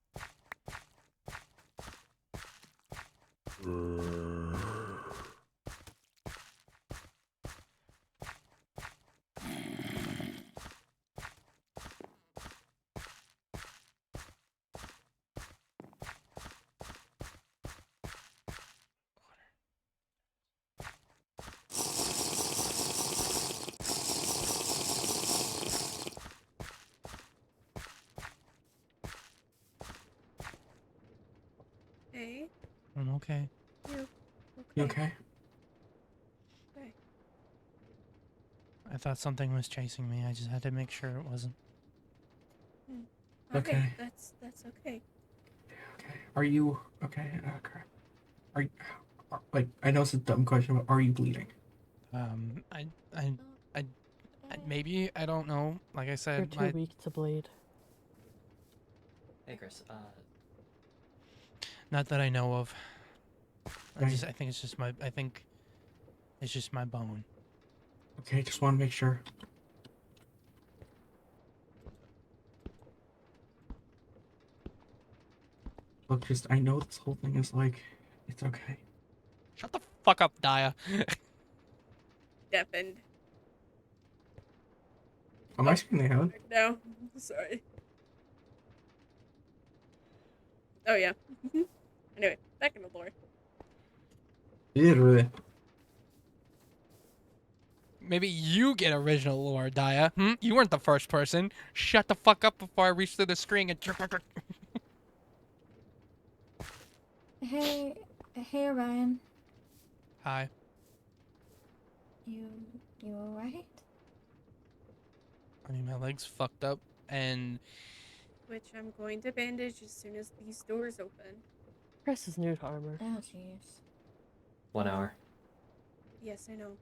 Hey, I'm okay. You okay? Okay. I thought something was chasing me. I just had to make sure it wasn't. Okay. That's okay. Okay. Are you okay? Crap. Are you, like I know it's a dumb question, but are you bleeding? Maybe, I don't know. Like I You're said, too weak to bleed. Hey, Chris. not that I know of. Okay. I think it's just my bone. Okay, just want to make sure. Look, just I know this whole thing is like, it's okay. Shut the fuck up, Daya. Deafened. Am I screaming out? No, sorry. Oh yeah. Anyway, back in the lore. Literally. Maybe you get original lore, Daya. You weren't the first person. Shut the fuck up before I reach through the screen and... Hey, hey, Ryan. Hi. You alright? I mean, my leg's fucked up, and... Which I'm going to bandage as soon as these doors open. Chris is new to armor. Oh, jeez. 1 hour. Yes, I know.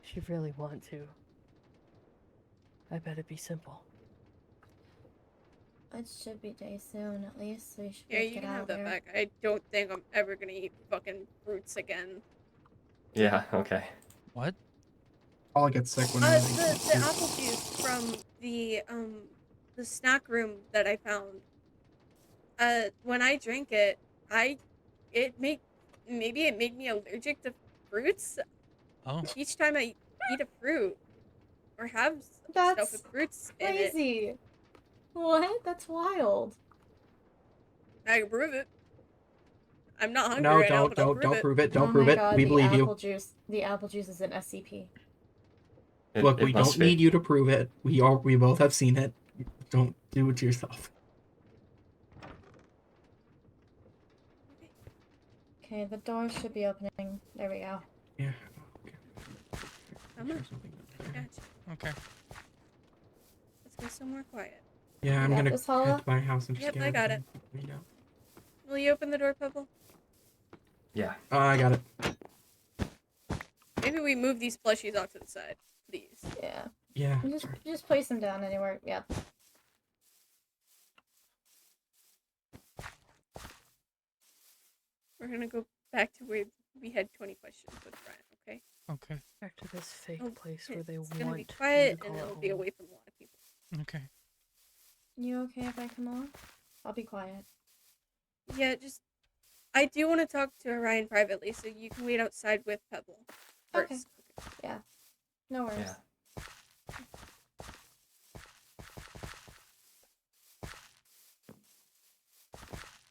If you really want to. I bet it'd be simple. It should be day soon, at least. So you should be Yeah, able to you get can out have that here. back. I don't think I'm ever gonna eat fucking fruits again. Yeah, okay. What? I'll get sick when The apple juice from the snack room that I found. When I drank it, maybe it made me allergic to fruits. Oh. Each time I eat a fruit or have stuff That's with fruits in it, crazy. What? That's wild. I can prove it. I'm not hungry No, right now, but I'll don't prove prove it. Don't Oh prove my it. God, We the believe apple you. juice. The apple juice is an SCP. Look, It we must don't be. need you to prove it. We both have seen it. Don't do it to yourself. Okay, the door should be opening. There we go. Yeah. Come on. Gotcha. Okay. Let's go somewhere quiet. Yeah, I'm got gonna this, Hala? head to my house and just Yep, get I got it. everything cleaned up. Will you open the door, Pebble? Yeah. I got it. Maybe we move these plushies off to the side, please. Yeah. Yeah. Just place them down anywhere. Yeah. We're gonna go back to where we had 20 questions with Brian, okay? Okay. Back to this fake Oh, place where they it's want gonna be you to quiet call and it it'll be home. away from a lot of people. Okay. You okay if I come along? I'll be quiet. Yeah, I do want to talk to Orion privately, so you can wait outside with Pebble first. Okay. Yeah. No worries. Yeah.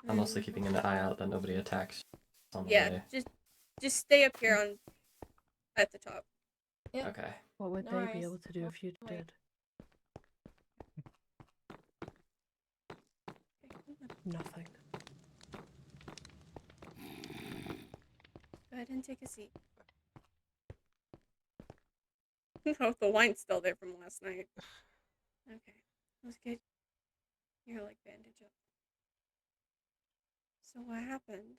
I'm also keeping an eye out that nobody attacks on the Yeah, way. just stay up here on at the top. Yep. Okay. What would No they worries. be able to do if you Wait. did? Nothing. Go ahead and take a seat. Oh, the wine's still there from last night. Okay, let's get your leg bandage up. So what happened?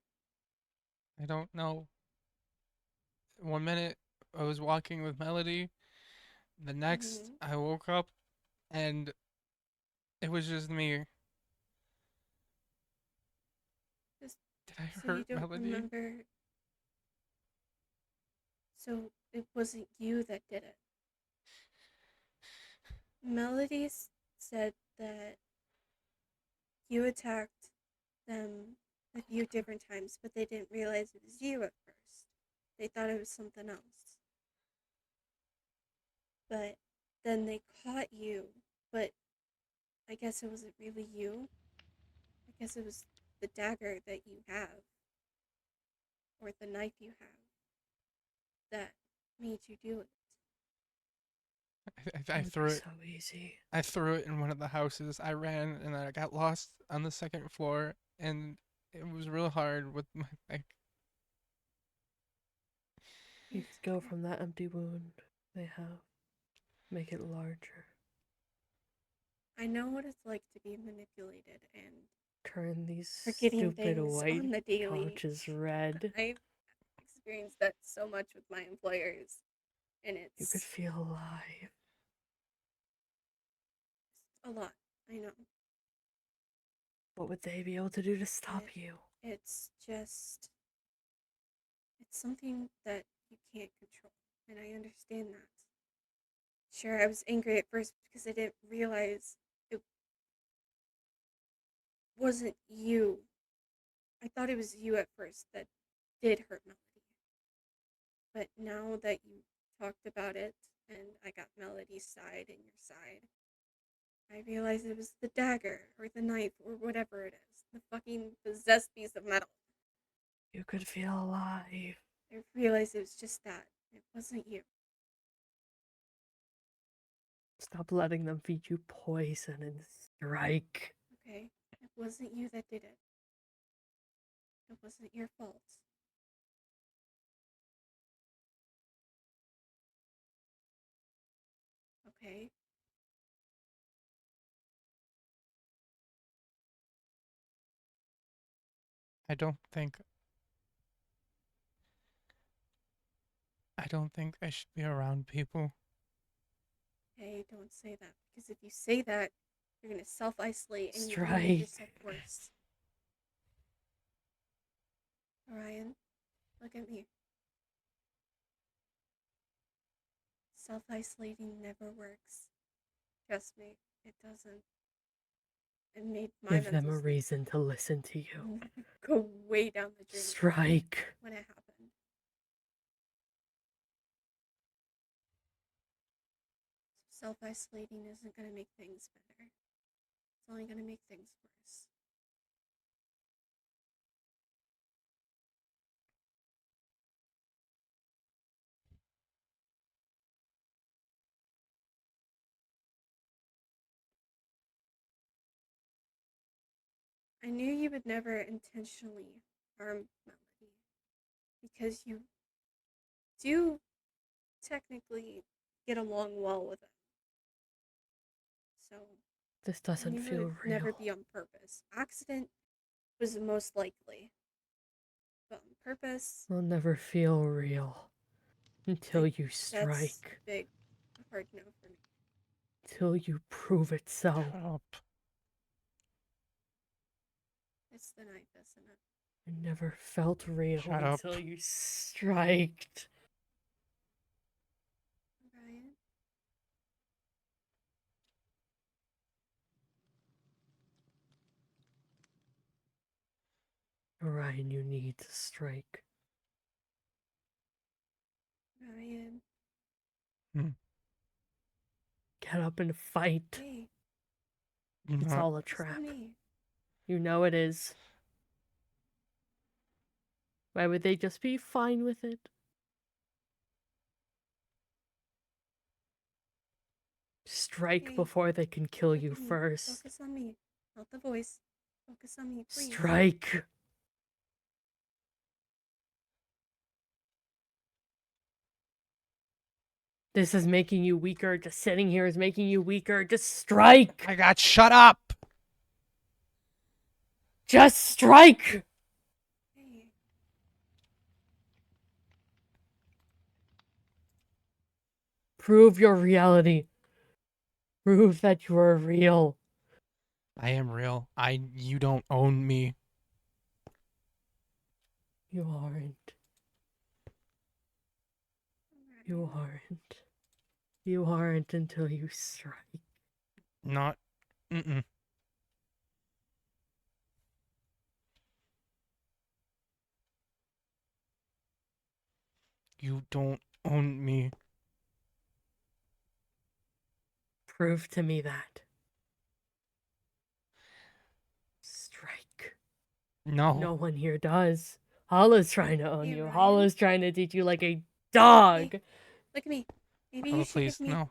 I don't know. 1 minute, I was walking with Melody. The next, I woke up, and it was just me. Did I So hurt you don't Melody? remember? So it wasn't you that did it. Melody said that you attacked them a few different times, but they didn't realize it was you at first. They thought it was something else. But then they caught you, but I guess it wasn't really you. I guess it was the dagger that you have, or the knife you have, that made you do it. I threw it. So easy. I threw it in one of the houses. I ran and I got lost on the second floor, and it was real hard with my like. You could go from that empty wound they have, make it larger, I know what it's like to be manipulated and turn these forgetting stupid things white on the daily. pouches red. I've experienced that so much with my employers, and You it's could feel alive. a lot. I know. What would they be able to do to stop you? It's something that you can't control, and I understand that. Sure, I was angry at first because I didn't realize it wasn't you. I thought it was you at first that did hurt Melody. But now that you talked about it, and I got Melody's side and your side, I realized it was the dagger, or the knife, or whatever it is. The fucking possessed piece of metal. You could feel alive. I realized it was just that. It wasn't you. Stop letting them feed you poison and strike. Okay? It wasn't you that did it. It wasn't your fault. Okay? I don't think I should be around people. Hey, don't say that. Because if you say that, you're gonna self-isolate and you're gonna make yourself worse. Orion, look at me. Self-isolating never works. Trust me, it doesn't. It made my Give them a mental state reason to listen to you. go way down the drain Strike. when it happened. Self-isolating isn't gonna make things better. It's only gonna make things worse. I knew you would never intentionally harm Melody because you do technically get along well with him. So This I doesn't knew it feel would real. never be on purpose. Accident was the most likely, but on purpose, It'll never feel real until you that's strike. big, hard no for me. Till you prove it so. Shut up. It's the knife, isn't it? It never felt real Shut up. until you striked. Ryan? Orion, you need to strike. Ryan? Get up and fight. Hey, It's No. all a listen to trap. me. You know it is. Why would they just be fine with it? Strike Hey, before they can kill look you at me. first. Focus on me, not the voice. Focus on me, please. Strike. This is making you weaker. Just sitting here is making you weaker. Just strike. I got shut up. Just strike. Hey, Prove your reality. Prove that you are real. I am real. You don't own me. You aren't. You aren't. You aren't until you strike. Not. Mm-mm. You don't own me. Prove to me that. Strike. No. No one here does. Hala's trying to own Hey, you. Ryan? Hala's trying to teach you like a dog. Hey, look at me. Maybe Oh, you should please, give me. no.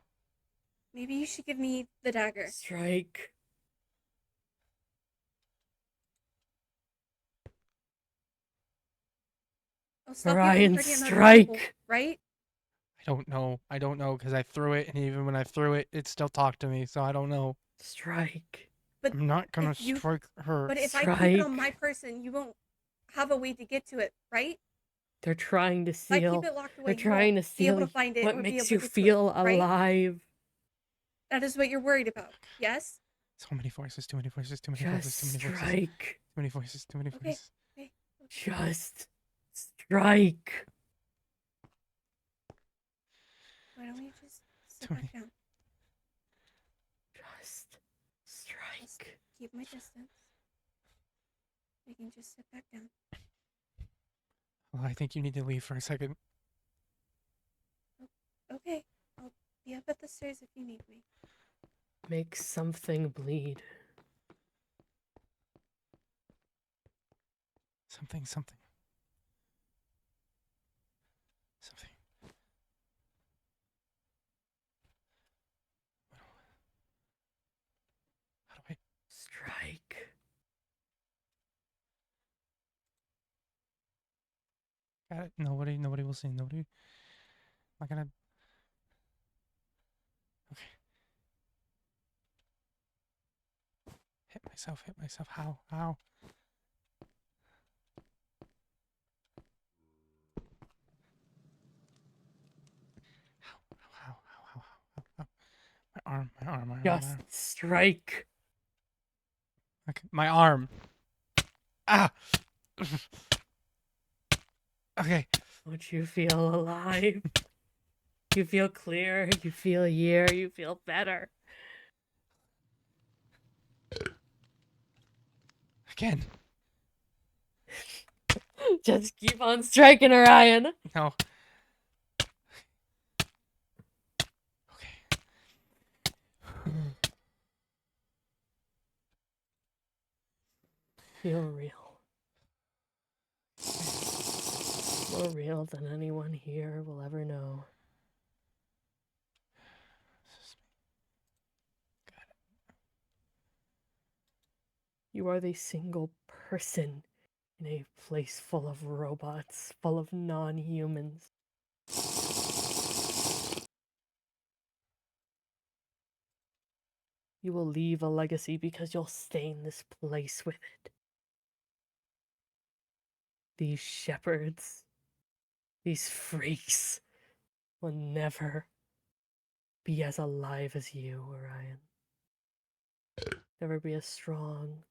Maybe you should give me the dagger. Strike. I'll stop you Orion, from hurting another people, strike. right? I don't know because I threw it, and even when I threw it, it still talked to me. So I don't know. Strike. But I'm not gonna if you- strike her. But if I keep it on my Strike. person, you won't have a way to get to it, right? They're trying to If I keep steal. it locked away, They're you trying to won't be able steal to find it what or be makes able you to get feel to it, right? alive. That is what you're worried about, yes? So many voices. Too many voices. Too many voices. Just Too many voices. strike. Too many voices. Too many Okay. voices. Okay. Just strike. Why don't we just sit Too back down? Just Just strike. keep my distance. We can just sit back down. Well, I think you need to leave for a second. Okay. I'll be up at the stairs if you need me. Make something bleed. Something. got it. Nobody will see. Nobody. I'm not gonna. Okay. Hit myself. How? How? My arm. Just strike. Okay, my arm. Ah! Okay. Don't you feel alive? You feel clear, you feel you feel better. Again. Just keep on striking, Orion. No. Feel real. More real than anyone here will ever know. You are the single person in a place full of robots, full of non-humans. You will leave a legacy because you'll stain this place with it. These shepherds, these freaks, will never be as alive as you, Orion. Never be as strong.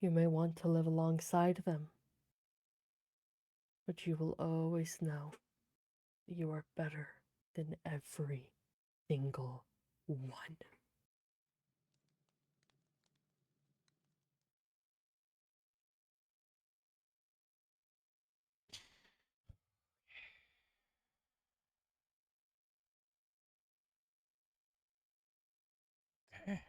You may want to live alongside them, but you will always know that you are better than every single one. Okay.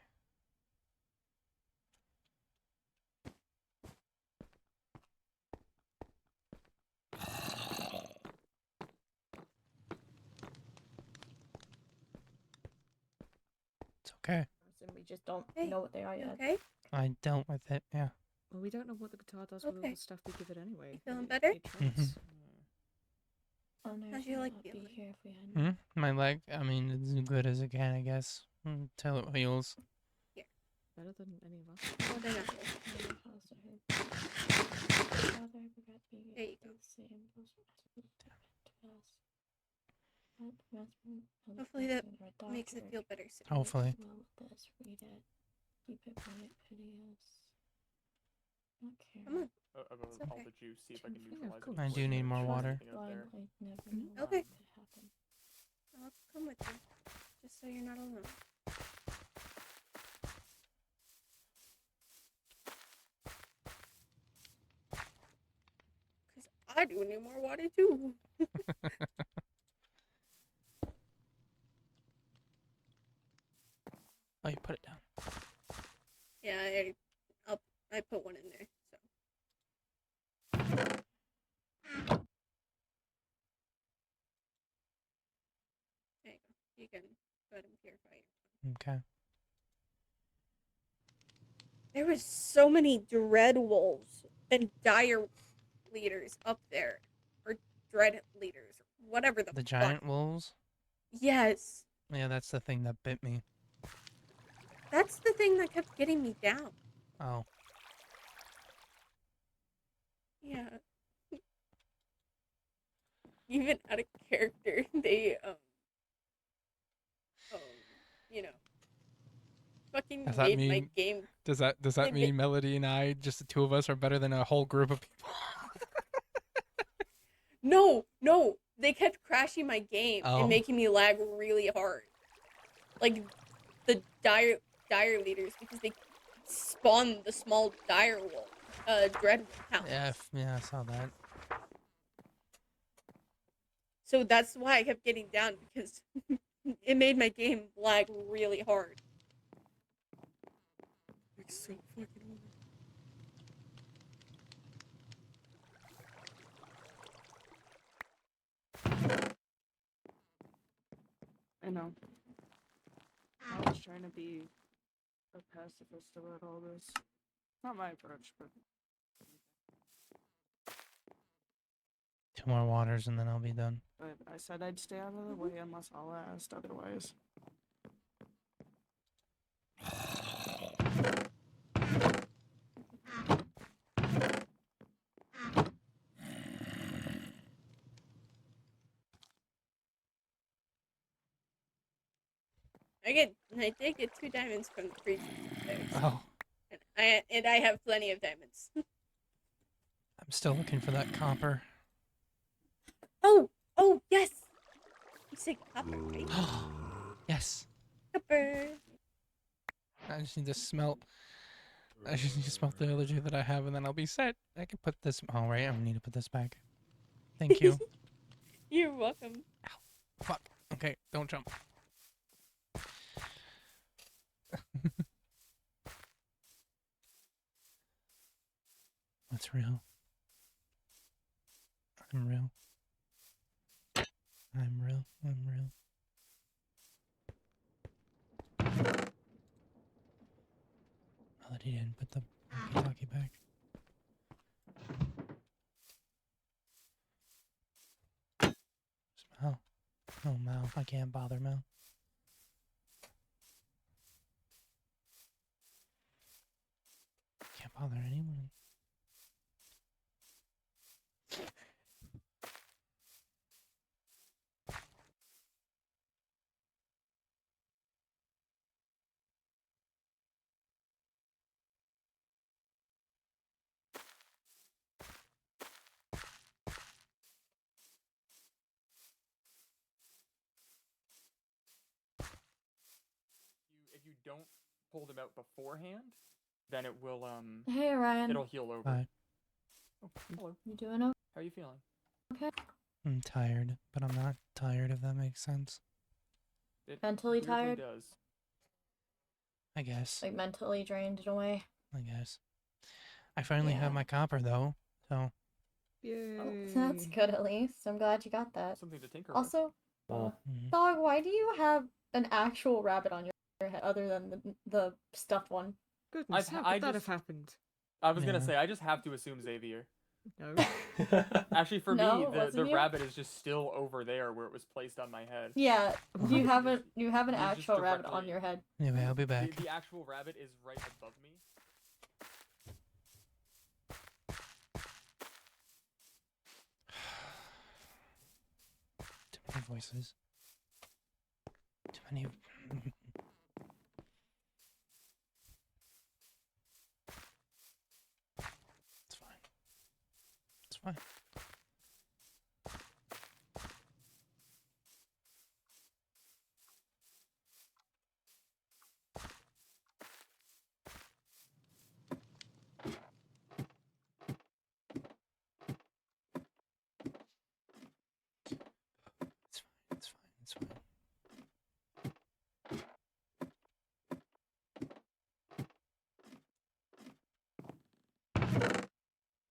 It's okay. We just don't know what they are yet. Okay. I dealt with it. Yeah. Well, we don't know what the guitar does with all the stuff we give it anyway. You feeling better? It tries. Oh, no, How'd you like not feeling? be here if we hadn't. My leg. I mean, it's as good as it can, I guess. Until it heals. Better than any of us. Oh, they're not. There you go. Hopefully that makes it feel better soon. Hopefully. Read it. Keep it quiet, piteous. Not care. Come on. About It's all okay. the juice, see if I can Yeah, neutralize of it. I do need more water. Blindly, never know Okay. what could happen. I'll come with you, just so you're not alone. Cause I do need more water too. Oh, you put it down. Yeah, I put one in there. So. There you go. You can go ahead and purify it. Okay. There was so many dread wolves and dire leaders up there, or dread leaders, or whatever the The fuck. giant wolves? Yes, Yeah, that's the thing that bit me. that's the thing that kept getting me down. Oh. Yeah. Even out of character, they you know, fucking Does that made my mean- game. Does that They mean Melody and I, just the two of us, are better than a whole group of people? No, they kept crashing my game Oh. and making me lag really hard. Like the dire leaders, because they spawned the small dire wolf, dread hound. Yeah, I saw that. So that's why I kept getting down, because it made my game lag really hard. It's so fucking hard. I know. know. I was trying to be a pacifist about all this. Not my approach, but 2 more waters and then I'll be done. I said I'd stay out of the way unless Allah asked otherwise. I did get 2 diamonds from the priest there. Oh, And I have plenty of diamonds. I'm still looking for that copper. Oh, yes! You said copper, right? Yes. Copper. I just need to smelt. I just need to smelt the allergy that I have, and then I'll be set. I can put this. Oh right, I need to put this back. Thank you. You're welcome. Fuck. Okay, don't jump. What's real? I'm real. I'm real. I'm real. Oh, that he didn't put the walkie-talkie back. Mal. Oh, Mal. I can't bother Mal. Can't bother anyone. If you don't pull them out beforehand, then it will Hey, Ryan. it'll heal over. Bye. Oh, hello. You doing okay? How are you feeling? Okay. I'm tired, but I'm not tired, if that makes sense. It Mentally weirdly tired? does. I guess. Like mentally drained in a way. I guess. I finally have my copper, though, so. Oh, that's good at least. I'm glad you got that. Something to tinker Also, Mhm. dog, why do you have an actual rabbit on your head other than the stuffed one? Goodness, how could that have happened? I was gonna Yeah. say I just have to assume Xavier. No. Actually, for No, me, it the wasn't you? rabbit is just still over there where it was placed on my head. Yeah, you have an He's just actual rabbit on directly- your head. Anyway, I'll be back. The actual rabbit is right above me. Too many voices. Too many. It's fine. It's fine. It's fine. It's fine. It's fine.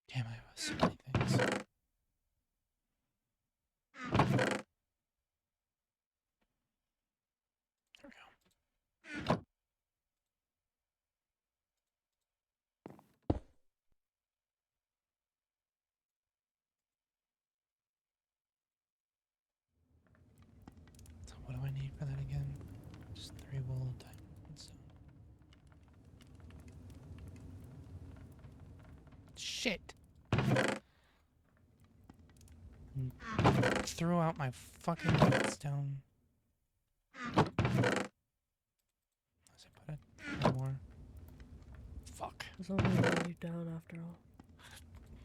Damn, I have so many things. There we go. So what do I need for that again? Just 3 wool diamonds. Shit! Threw out my fucking redstone. Unless I put it more. Fuck. It's only letting you down after all.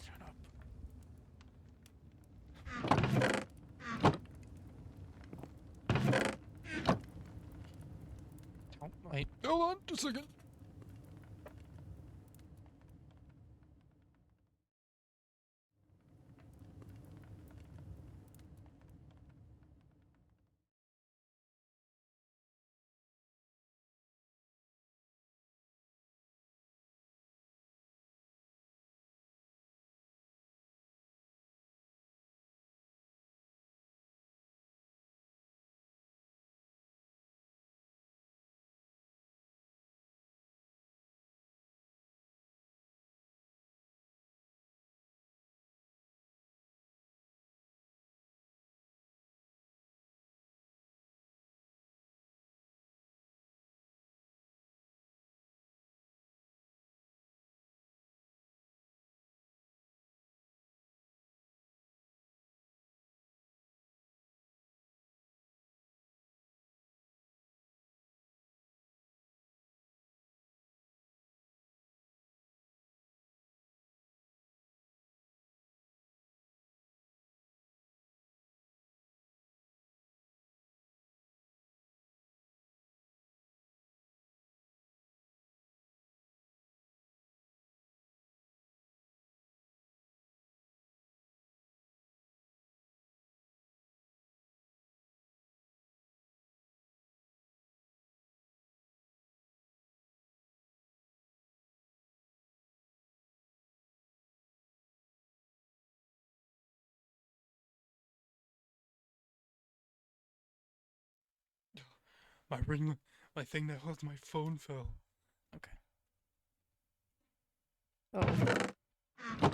Shut up. Oh, wait. Hold on just a second. my thing that holds my phone fell. Okay. Oh.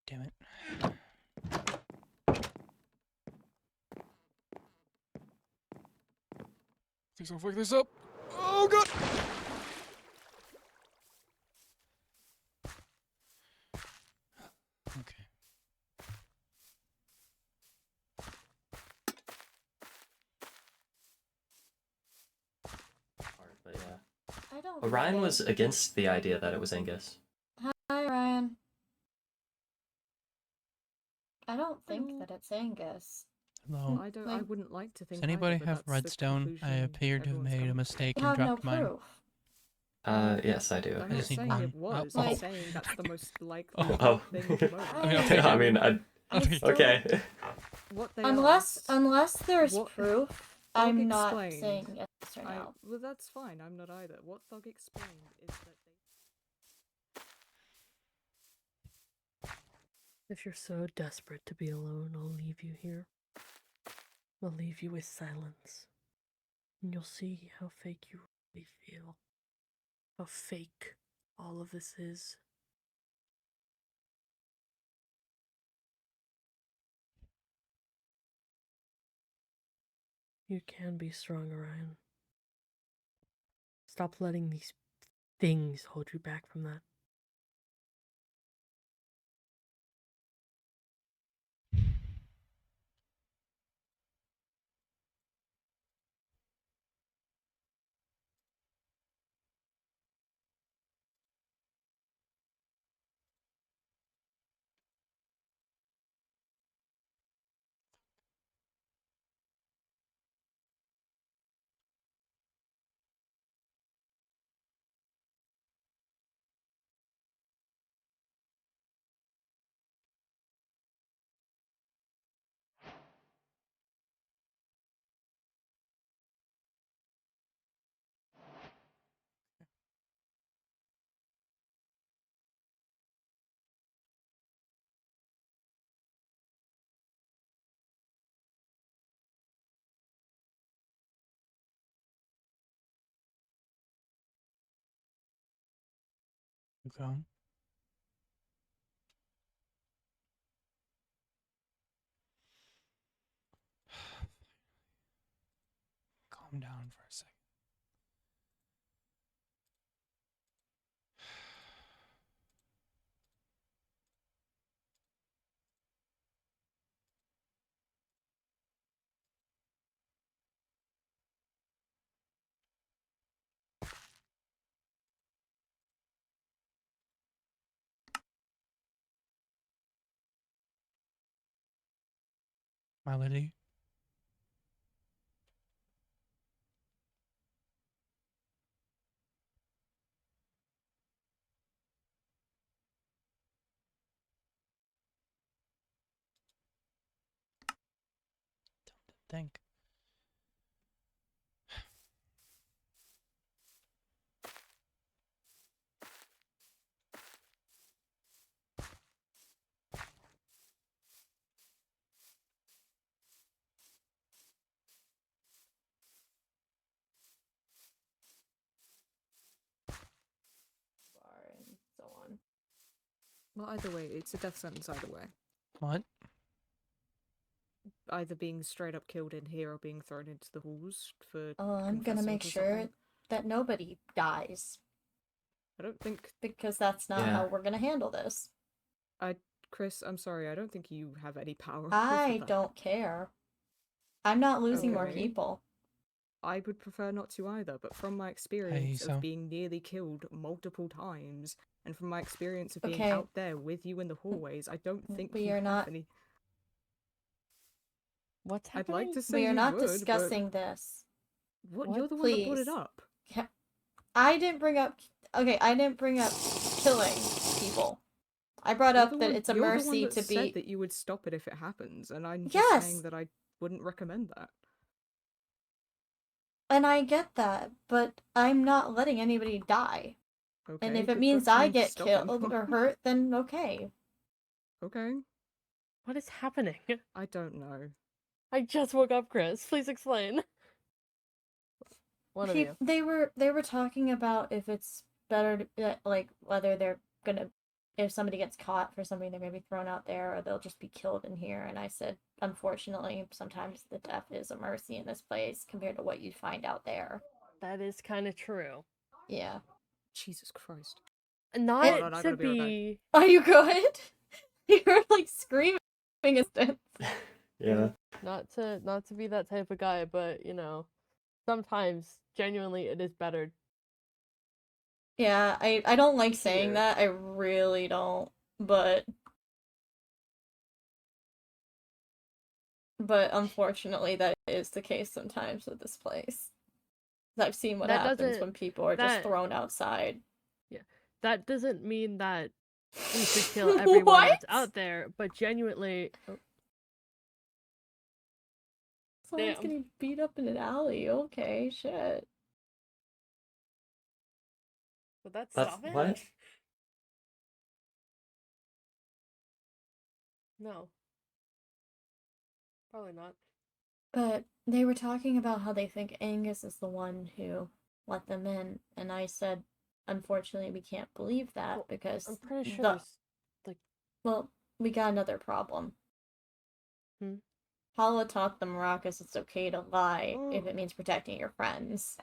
Damn it. Please don't fuck this up. Oh god. Okay. But yeah. I don't. Orion get was it. against the idea that it was Angus. Hi, Ryan. I don't think that it's Angus. Hello. I don't. Like- I wouldn't like to think. Does anybody either, but have that's the redstone? I conclusion appear to have everyone's made a come to. mistake We and have no dropped mine. proof. Yes, I do. I'm I not just need saying one. it was. Oh. I'm saying that's the most likely Oh. thing at the moment. I mean, I'll take I it. mean, I'll take it. okay. What they Unless asked, there's what- proof, Thug I'm not explained. saying yes or no. Well, that's fine. I'm not either. What Thug explained is that they. If you're so desperate to be alone, I'll leave you here. I'll leave you with silence. And you'll see how fake you really feel. How fake all of this is. You can be strong, Orion. Stop letting these things hold you back from that. Okay. Calm down for a second. Melody. Think. And so on. Well, either way, it's a death sentence either way. What? Either being straight up killed in here or being thrown into the halls for. I'm gonna confessing make to sure something. that nobody dies. I don't think. Because that's not Yeah. how we're gonna handle this. Chris, I'm sorry. I don't think you have any power. I over that. don't care. I'm not losing more Okay. people. I would prefer not to either, but from my experience so- of being nearly killed multiple times, and from my experience of being Okay. out there with you in the hallways, I don't think We you are have not- any. What's I'd happening? like to say We are you not would, but discussing this. What? What? You're the one that brought Please. it up. I didn't bring up. Okay, I didn't bring up killing people. I brought You're up the that one- it's a you're the mercy one that to said be. that you would stop it if it happens, and I'm just Yes! saying that I wouldn't recommend that. And I get that, but I'm not letting anybody die. Okay. And if it good means for I you to get stop killed him. or hurt, then okay. Okay. What is happening? I don't know. I just woke up, Chris. Please explain. One of you. They were talking about if it's better to, like, whether they're gonna, if somebody gets caught for something, they're gonna be thrown out there or they'll just be killed in here. And I said, unfortunately, sometimes the death is a mercy in this place compared to what you'd find out there. That is kind of true. Yeah. Jesus Christ. Not Hold on, I to gotta be right back. be. Are you good? You're like screaming instance. Yeah. Not to be that type of guy, but you know, sometimes genuinely it is better. Yeah, I don't like saying Here. that. I really don't. But unfortunately that is the case sometimes with this place. I've seen what That happens doesn't- when people are just that- thrown outside. Yeah, that doesn't mean that we should kill everyone that's What? out there, but genuinely. Someone's Damn. getting beat up in an alley. Okay, shit. Would that That's stop it? what? No. Probably not. But they were talking about how they think Angus is the one who let them in, and I said, unfortunately, we can't believe that Well, because I'm pretty sure the- there's like. well, we got another problem. Hmm? Hala taught the Maracas it's okay to lie if Oh. it means protecting your friends.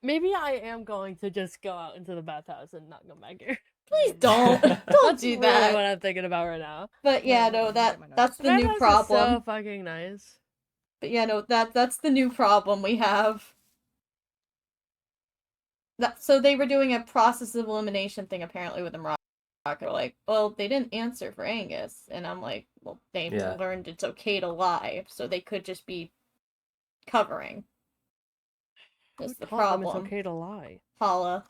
Maybe I am going to just go out into the bathhouse and not come back here. Please don't. Don't That's do really that. what I'm thinking about right now. But yeah, Wait, no, let me get my that's The the new bathhouse is problem. so fucking nice. But yeah, no, that's the new problem we have. So they were doing a process of elimination thing apparently with the Morocco. They're like, well, they didn't answer for Angus, and I'm like, well, they Yeah. learned it's okay to lie, so they could just be covering. That's Who the taught them problem. it's okay to lie? Hala.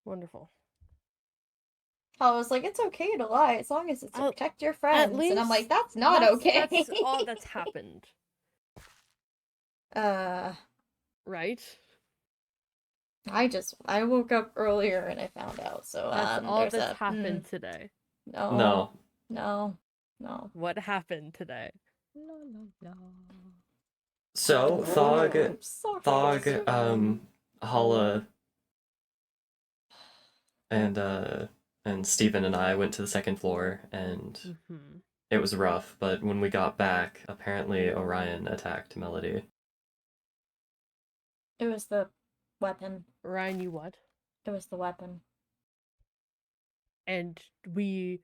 Wonderful. Hala's like, it's okay to lie as long as it's to protect your friends, At least and I'm like, that's not that's- okay. That's all that's happened, right? I woke up earlier and I found out. So That's all there's that's a happened today. no. No. No. What happened today? So I'm sorry. Thog, Hala, and Steven and I went to the second floor, and Mhm. it was rough. But when we got back, apparently Orion attacked Melody. It was the weapon. Ryan, you what? It was the weapon. And we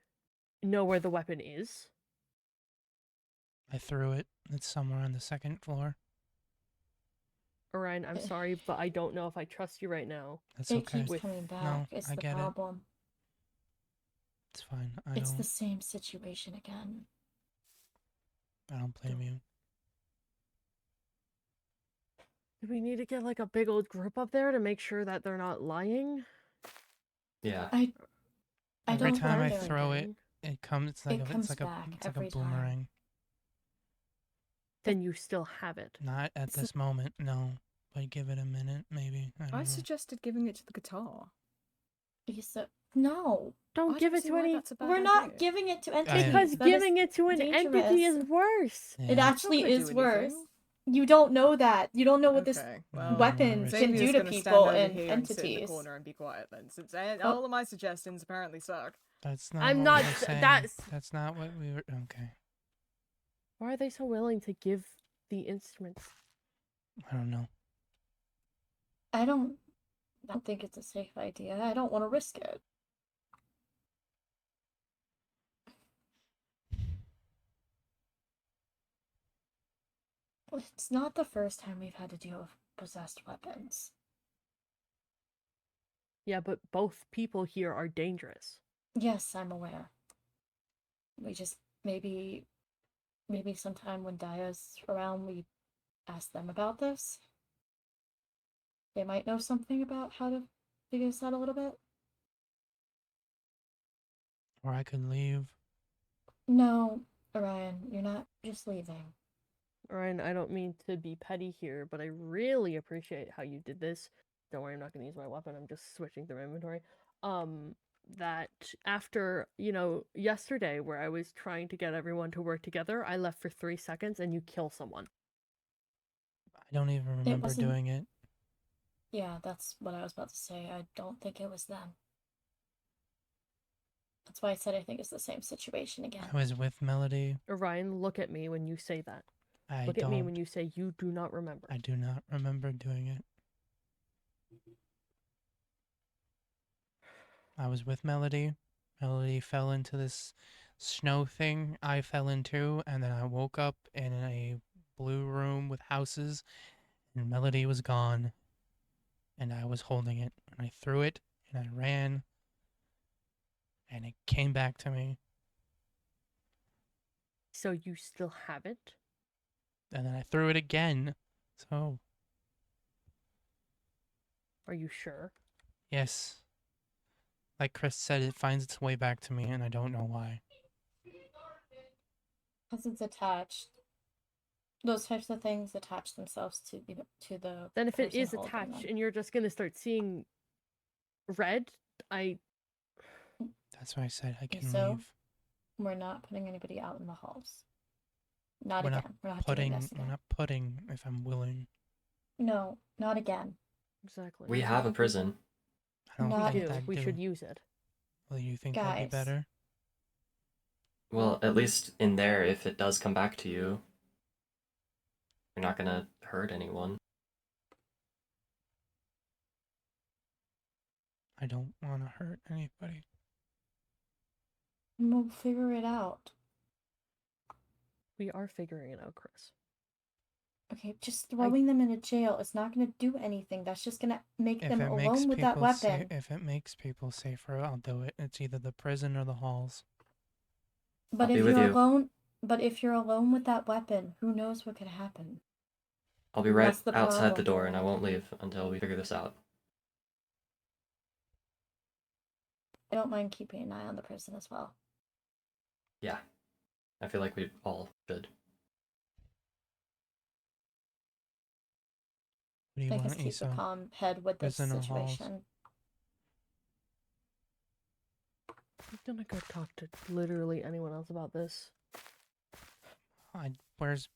know where the weapon is. I threw it. It's somewhere on the second floor. Orion, I'm sorry, but I don't know if I trust you right now. That's It okay. keeps coming back. No, it's I the get it. problem. It's fine. I It's don't. the same situation again. I don't blame you. Do we need to get like a big old group up there to make sure that they're not lying? Yeah. I Every don't time know I they're throw it, lying. it comes. It's like It a. comes It's like back a. It's like a every time. boomerang. Then you still have it. Not at this moment, no. But give it a minute, maybe. I don't I know. suggested giving it to the guitar. No. Don't give it to any. We're not giving it to entities. Because That is giving it to an entity is dangerous. worse. It Yeah. actually gonna is do worse. anything. You don't know that. You don't know what this Okay, well, weapons can Xavier's do to gonna stand people over and here and sit in the entities. corner and be quiet then, since Oh. all of my suggestions apparently suck. That's not. I'm what not. we were saying. That's not what we were. Okay. Why are they so willing to give the instruments? I don't know. I don't think it's a safe idea. I don't want to risk it. It's not the first time we've had to deal with possessed weapons. Yeah, but both people here are dangerous. Yes, I'm aware. We just maybe sometime when Daya's around we ask them about this. They might know something about how to figure this out a little bit. Or I could leave. No, Orion, you're not just leaving. Ryan, I don't mean to be petty here, but I really appreciate how you did this. Don't worry, I'm not gonna use my weapon. I'm just switching through my inventory. That after, yesterday where I was trying to get everyone to work together, I left for 3 seconds and you kill someone. I don't even remember wasn't- doing it. Yeah, that's what I was about to say. I don't think it was them. That's why I said I think it's the same situation again. I was with Melody. Orion, look at me when you say that. I Look at me when you say you do not remember. I do not remember doing it. I was with Melody. Melody fell into this snow thing I fell into, and then I woke up in a blue room with houses, and Melody was gone, and I was holding it, and I threw it, and I ran, and it came back to me, So you still have it? and then I threw it again. So, Are you sure? yes. Like Chris said, it finds its way back to me, and I don't know why. Because it's attached. Those types of things attach themselves to the. Then if it person is holding attached them. and you're just gonna start seeing red, That's why I said I can so, leave. We're not putting anybody out in the halls. Not We're again. not We're not putting. doing this We're again. not putting. If I'm willing, No, not again. Exactly. We have a prison. I don't Not- think do. that'd We do. should use it. Well, you think that'd be Guys. better? Well, at least in there, if it does come back to you, you're not gonna hurt anyone. I don't want to hurt anybody. We'll figure it out. We are figuring it out, Chris. Okay, just throwing them in a jail is not going to do anything. That's just going to make them alone with that weapon. If it makes people safer, I'll do it. It's either the prison or the halls. But I'll if be with you're you. alone, with that weapon, who knows what could happen? I'll be right That's the outside the problem. door, and I won't leave until we figure this out. I don't mind keeping an eye on the prison as well. Yeah. I feel like we all should. What do you I want, just keep a Issa? calm head with this Prison or halls? situation. I'm gonna go talk to literally anyone else about this. Where's...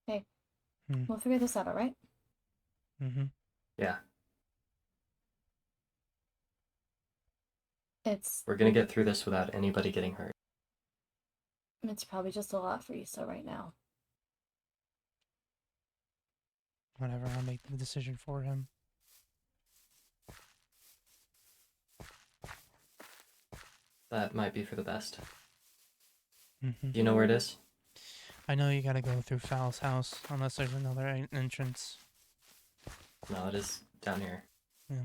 Hey, Hmm. we'll figure this out, alright? Mm-hmm. Yeah. It's We're gonna get through this without anybody getting hurt. probably just a lot for Issa right now. Whatever, I'll make the decision for him. That might be for the best. Mm-hmm. Do you know where it is? I know you gotta go through Foul's house, unless there's another entrance. No, it is down here. Yeah.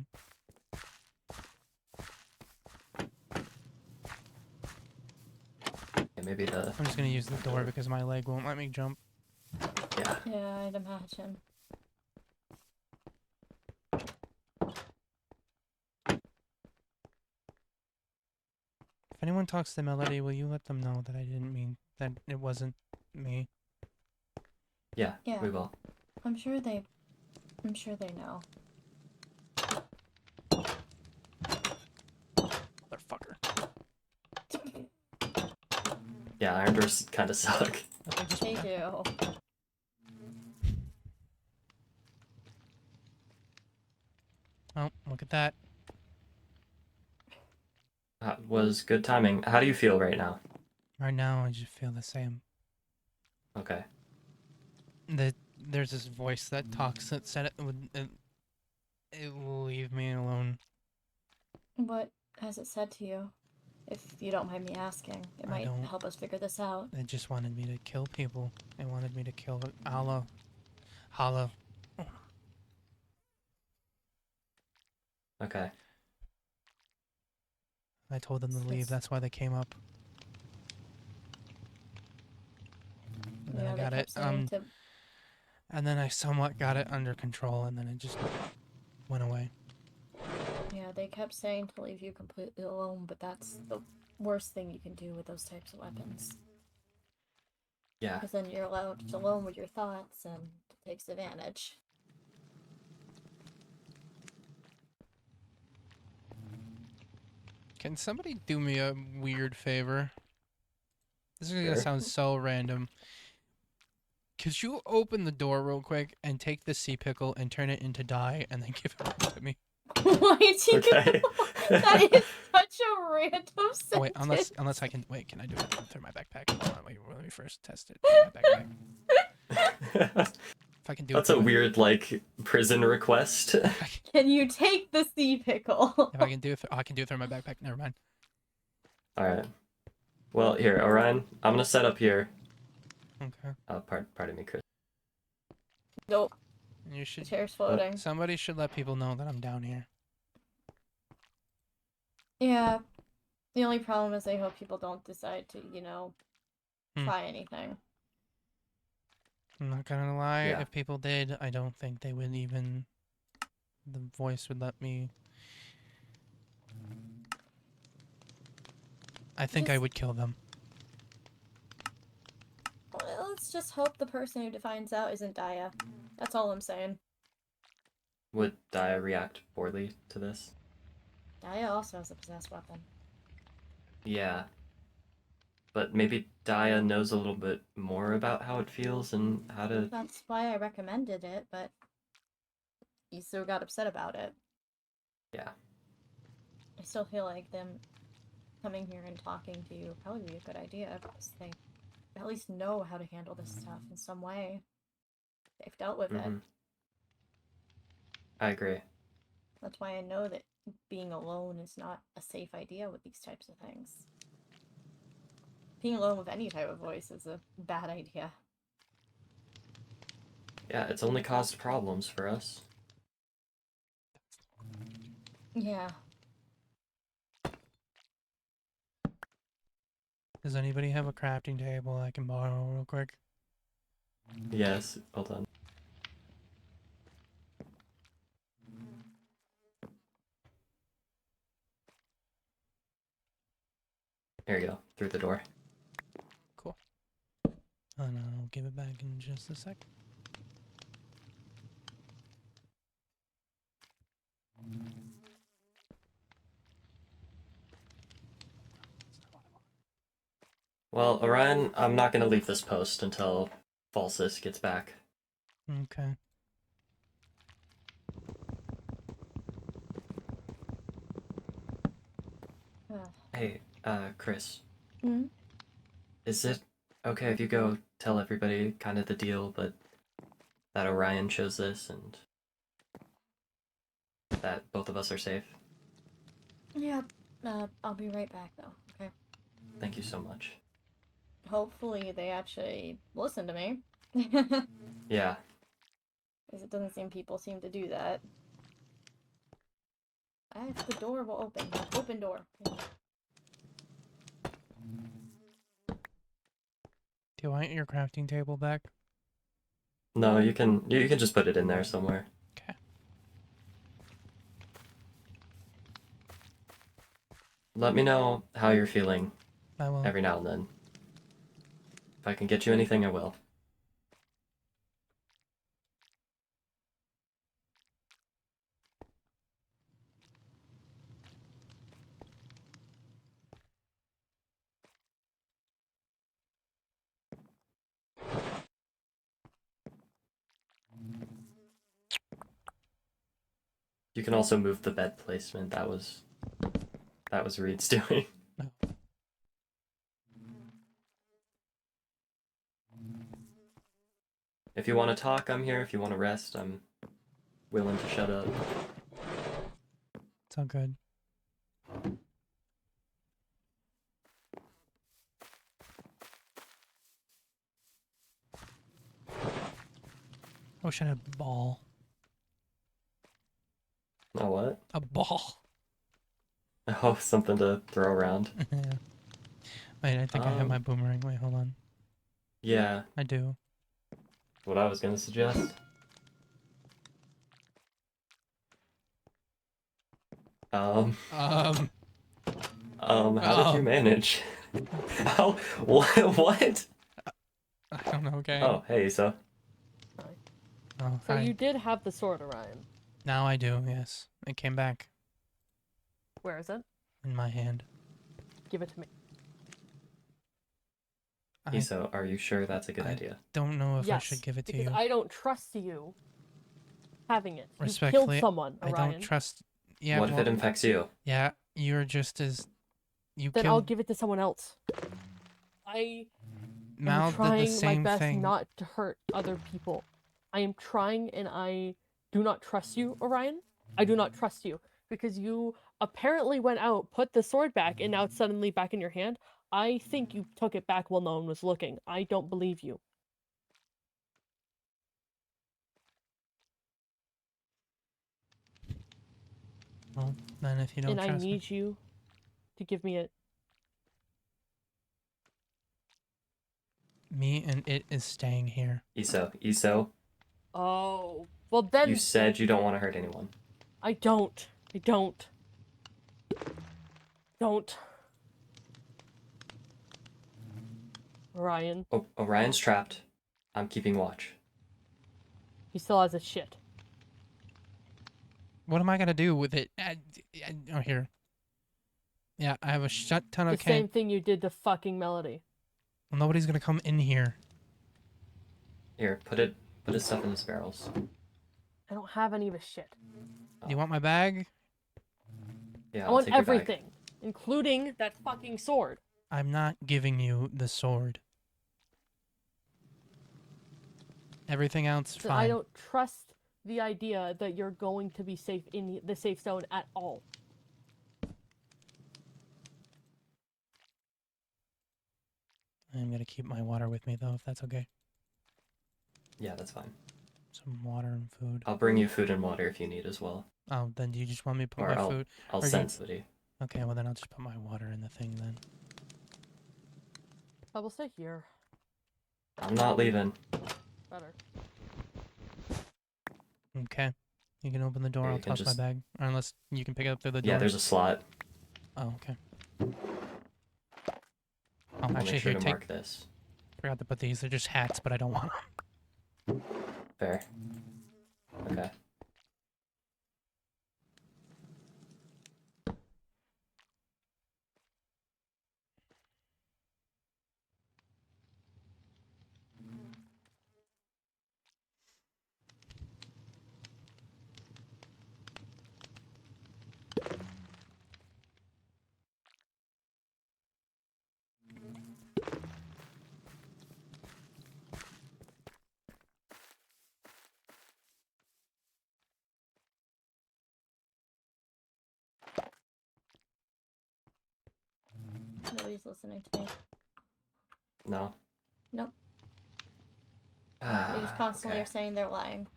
Okay, maybe the... I'm just gonna use the door because my leg won't let me jump. Yeah. Yeah, I'd imagine. If anyone talks to Melody, will you let them know that I didn't mean that it wasn't me? Yeah, Yeah. we will. I'm sure they know. Motherfucker. Yeah, iron doors kind of suck. They do. Oh, look at that. That was good timing. How do you feel right now? Right now, I just feel the same. Okay. There's this voice that talks that said it will leave me alone. What has it said to you? If you don't mind me asking, it I might don't. help us figure this out. It just wanted me to kill people. It wanted me to kill Allah. Hala. Okay. I told them to leave. That's why they came up. And then Yeah, I they got kept it. saying to- And then I somewhat got it under control, and then it just went away. they kept saying to leave you completely alone, but that's the worst thing you can do with those types of weapons. Yeah. Because then you're left alone with your thoughts, and it takes advantage. Can somebody do me a weird favor? This is gonna Sure. sound so random. Could you open the door real quick and take the sea pickle and turn it into dye and then give it back to me? Why do you Okay. That is such a random sentence. Oh, wait, unless I can wait, can I do it through my backpack? Hold on, wait, let me first test it through my backpack. If I can do That's it a through my- weird, like, prison request. Can you take the sea pickle? If I can do it, I can do it through my backpack. Never mind. Alright. Well, here, Orion, I'm gonna set up here. Okay. Pardon me, Chris. Nope. You should. The chair's floating. Somebody should let people know that I'm down here. Yeah. The only problem is I hope people don't decide to, Hmm. try anything. I'm not gonna lie. Yeah. If people did, I don't think they would even. The voice would let me. I think I would kill them. Well, let's just hope the person who finds out isn't Daya. That's all I'm saying. Would Daya react poorly to this? Daya also has a possessed weapon. Yeah. But maybe Daya knows a little bit more about how it feels and how to... That's why I recommended it, but you still got upset about it. Yeah. I still feel like them coming here and talking to you would probably be a good idea because they at least know how to handle this stuff in some way. They've dealt with it. Mhm. I agree. That's why I know that being alone is not a safe idea with these types of things. Being alone with any type of voice is a bad idea. Yeah, it's only caused problems for us. Yeah. Does anybody have a crafting table I can borrow real quick? Yes, hold on. Here you go, through the door. Cool. And I'll give it back in just a sec. Well, Orion, I'm not gonna leave this post until Falsis gets back. Okay. Hey, Chris. Hmm? Is it okay if you go tell everybody kind of the deal, but that Orion chose this and that both of us are safe? Yeah. I'll be right back though, okay? Thank you so much. Hopefully they actually listen to me. Yeah. Because it doesn't seem people seem to do that. The door will open. Open door. Do you want your crafting table back? No, you can just put it in there somewhere. Okay. Let me know how you're feeling I will. every now and then. If I can get you anything, I will. You can also move the bed placement. That was Reed's doing. If you want to talk, I'm here. If you want to rest, I'm willing to shut up. It's all good. I wish I had a ball. A what? A ball. Oh, something to throw around. Yeah. Wait, I think I have my boomerang. Wait, hold on. Yeah. I do. What I was gonna suggest. Um, Um. how did Oh. you manage? How? What? I don't know. Okay. Oh, hey, so. Oh, So hi. you did have the sword, Orion. Now I do. Yes, it came back Where is it? in my hand. Give it to me. I So, are you sure that's a good idea? don't know if I Yes, should give it to because you. I don't trust you having it. You killed Respectfully, someone, I Orion. don't trust. Yeah. What if well, it infects you? Yeah, you're just as. You Then I'll killed. give it to someone else. I Mal am did the trying my same best thing. not to hurt other people. I am trying, and I do not trust you, Orion. I do not trust you because you apparently went out, put the sword back, and now it's suddenly back in your hand. I think you took it back while no one was looking. I don't believe you. Well, then if you don't And I trust me, need you to give me it. me and it is staying here. Iso, Oh, well then. you said you don't want to hurt anyone. I don't. I don't. Don't. Orion. Oh, Orion's trapped. I'm keeping watch. He still has his shit. What am I gonna do with it? Oh, here. Yeah, I have a shut ton The of same thing you did to fucking Melody. Well, nobody's gonna come in here. Here, put his stuff in his barrels. I don't have any of his shit. You want my bag? Yeah, I I'll want take your bag. everything, including that fucking sword. I'm not giving you the sword. Everything else, Then fine. I don't trust the idea that you're going to be safe in the safe zone at all. I'm gonna keep my water with me though, if that's okay. Yeah, that's fine. Some water and food. I'll bring you food and water if you need as well. Oh, then do you just want me to put Or my I'll- food? I'll or do send you- somebody. Okay, well then I'll just put my water in the thing then. I will stay here. I'm not leaving. Better. Okay. You can open the door, Yeah, I'll you can toss just- my bag. Or unless you can pick it up through the door. Yeah, there's a slot. Oh, okay. Oh, I'll actually, make sure here, to take... mark this. Forgot to put these. They're just hats, but I don't want them. Fair. Okay. Nobody's listening to me. No. Nope. They just constantly okay. are saying they're lying.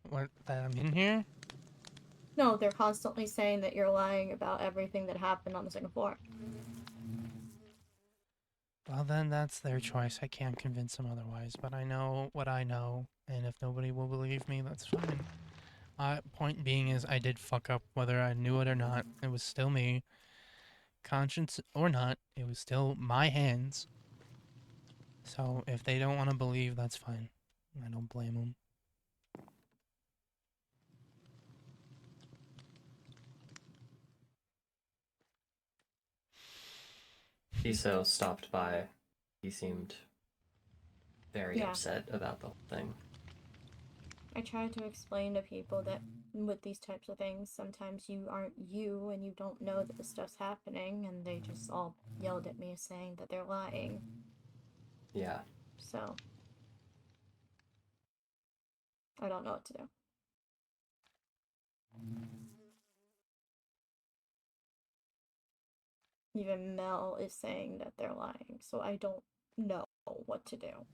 What, that I'm in here? No, they're constantly saying that you're lying about everything that happened on the second floor. Well, then that's their choice. I can't convince them otherwise, but I know what I know, and if nobody will believe me, that's fine. Point being is I did fuck up, whether I knew it or not. It was still me. Conscience or not, it was still my hands. So if they don't want to believe, that's fine. I don't blame them. Iso stopped by. He seemed very Yeah. upset about the whole thing. I try to explain to people that with these types of things, sometimes you aren't you and you don't know that this stuff's happening, and they just all yelled at me saying that they're lying. Yeah. So, I don't know what to do. Even Mel is saying that they're lying, so I don't know what to do.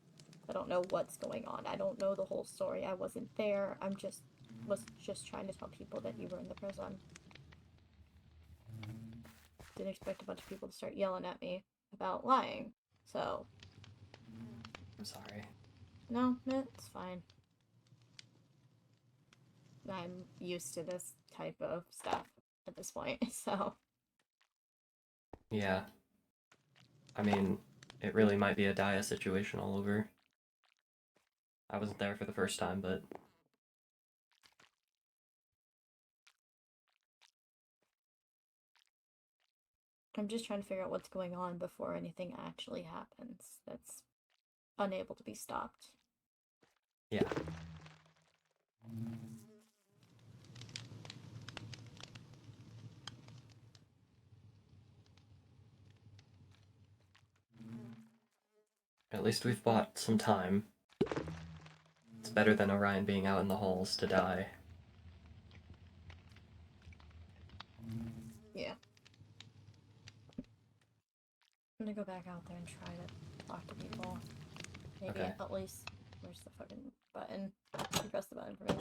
I don't know what's going on. I don't know the whole story. I wasn't there. Was just trying to tell people that you were in the prison. Didn't expect a bunch of people to start yelling at me about lying. So, I'm sorry. no, it's fine. I'm used to this type of stuff at this point, so. Yeah. I mean, it really might be a Dia situation all over. I wasn't there for the first time, but I'm just trying to figure out what's going on before anything actually happens that's unable to be stopped. yeah. At least we've bought some time. It's better than Orion being out in the halls to die. Yeah. I'm gonna go back out there and try to talk to people. Maybe Okay. at least. Where's the fucking button? You press the button for me.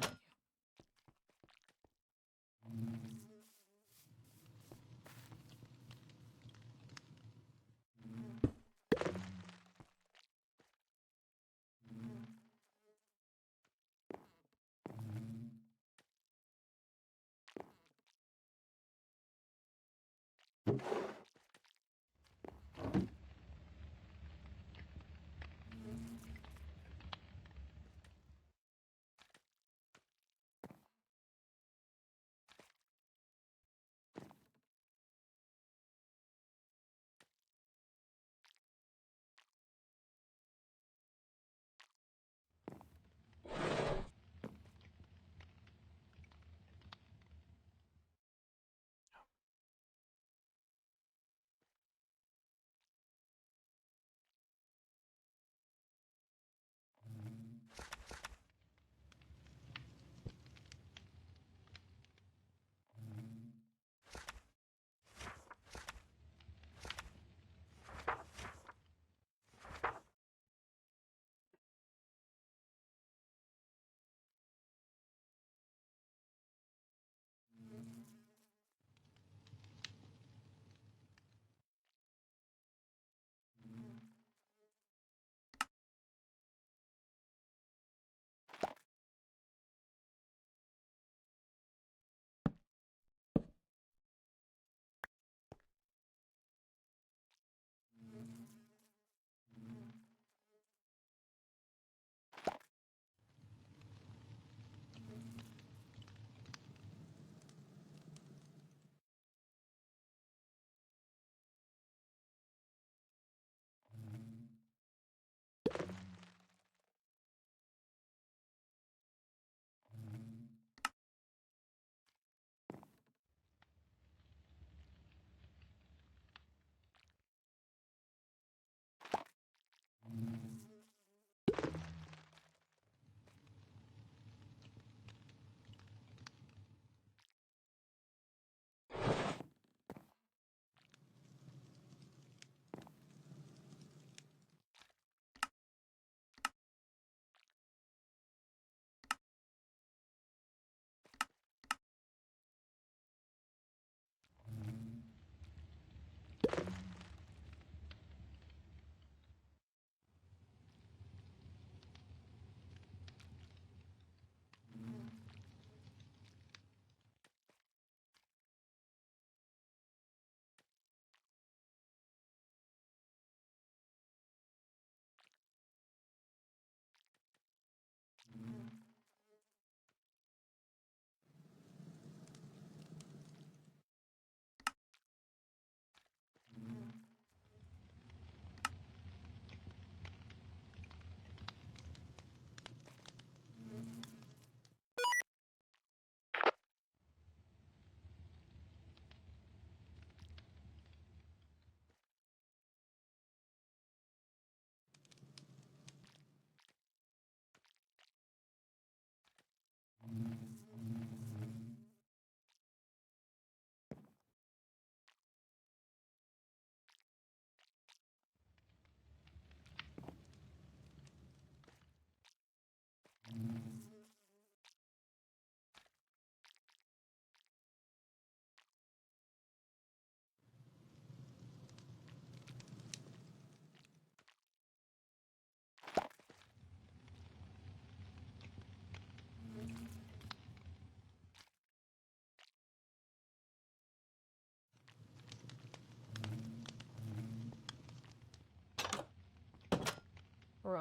Thank you.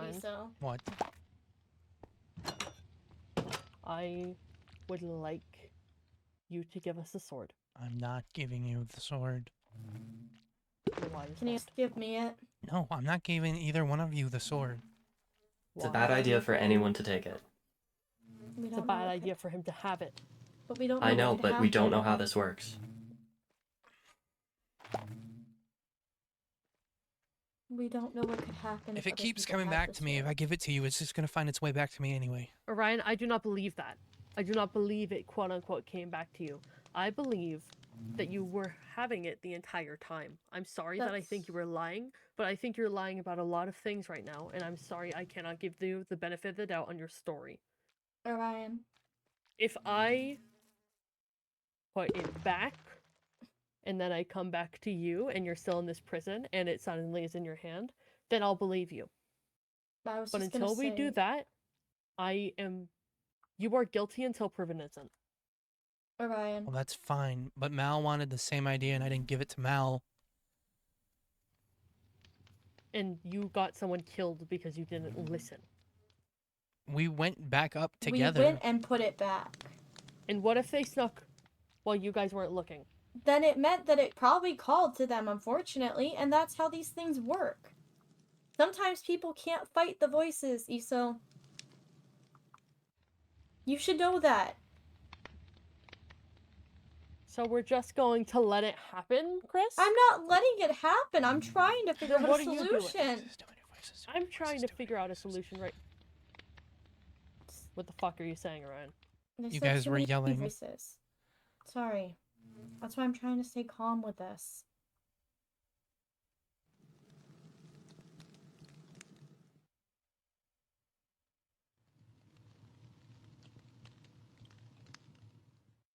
Orion. So What? I would like you to give us a sword. I'm not giving you the sword. Why is can you that? just give me it? No, I'm not giving either one of you the sword. It's a bad idea for anyone to take it. We It's a don't know bad what idea for him to have it. But we don't know I what know, could but we don't know happen. how this works. We don't know what could happen If it other keeps people coming have back this to me, if sword. I give it to you, it's just gonna find its way back to me anyway. Orion, I do not believe that. I do not believe it quote unquote came back to you. I believe that you were having it the entire time. I'm sorry that I think you were lying, but I think you're lying about a lot of things right now, and I'm sorry I cannot give you the benefit of the doubt on your story. Orion. If I put it back, and then I come back to you, and you're still in this prison, and it suddenly is in your hand, then I'll believe you. I was But just gonna until we do say- that, you are guilty until proven innocent. Orion. Well, that's fine. But Mal wanted the same idea, and I didn't give it to Mal. And you got someone killed because you didn't listen. We went back up together. We went and put it back. And what if they snuck while you guys weren't looking? Then it meant that it probably called to them, unfortunately, and that's how these things work. Sometimes people can't fight the voices, Iso. You should know that. So we're just going to let it happen, Chris? I'm not letting it happen. I'm trying to figure Then out what a are you doing? solution. I'm trying to figure out a solution right. What the fuck are you saying, Ryan? There's You like guys too were many yelling. voices. Sorry. That's why I'm trying to stay calm with this.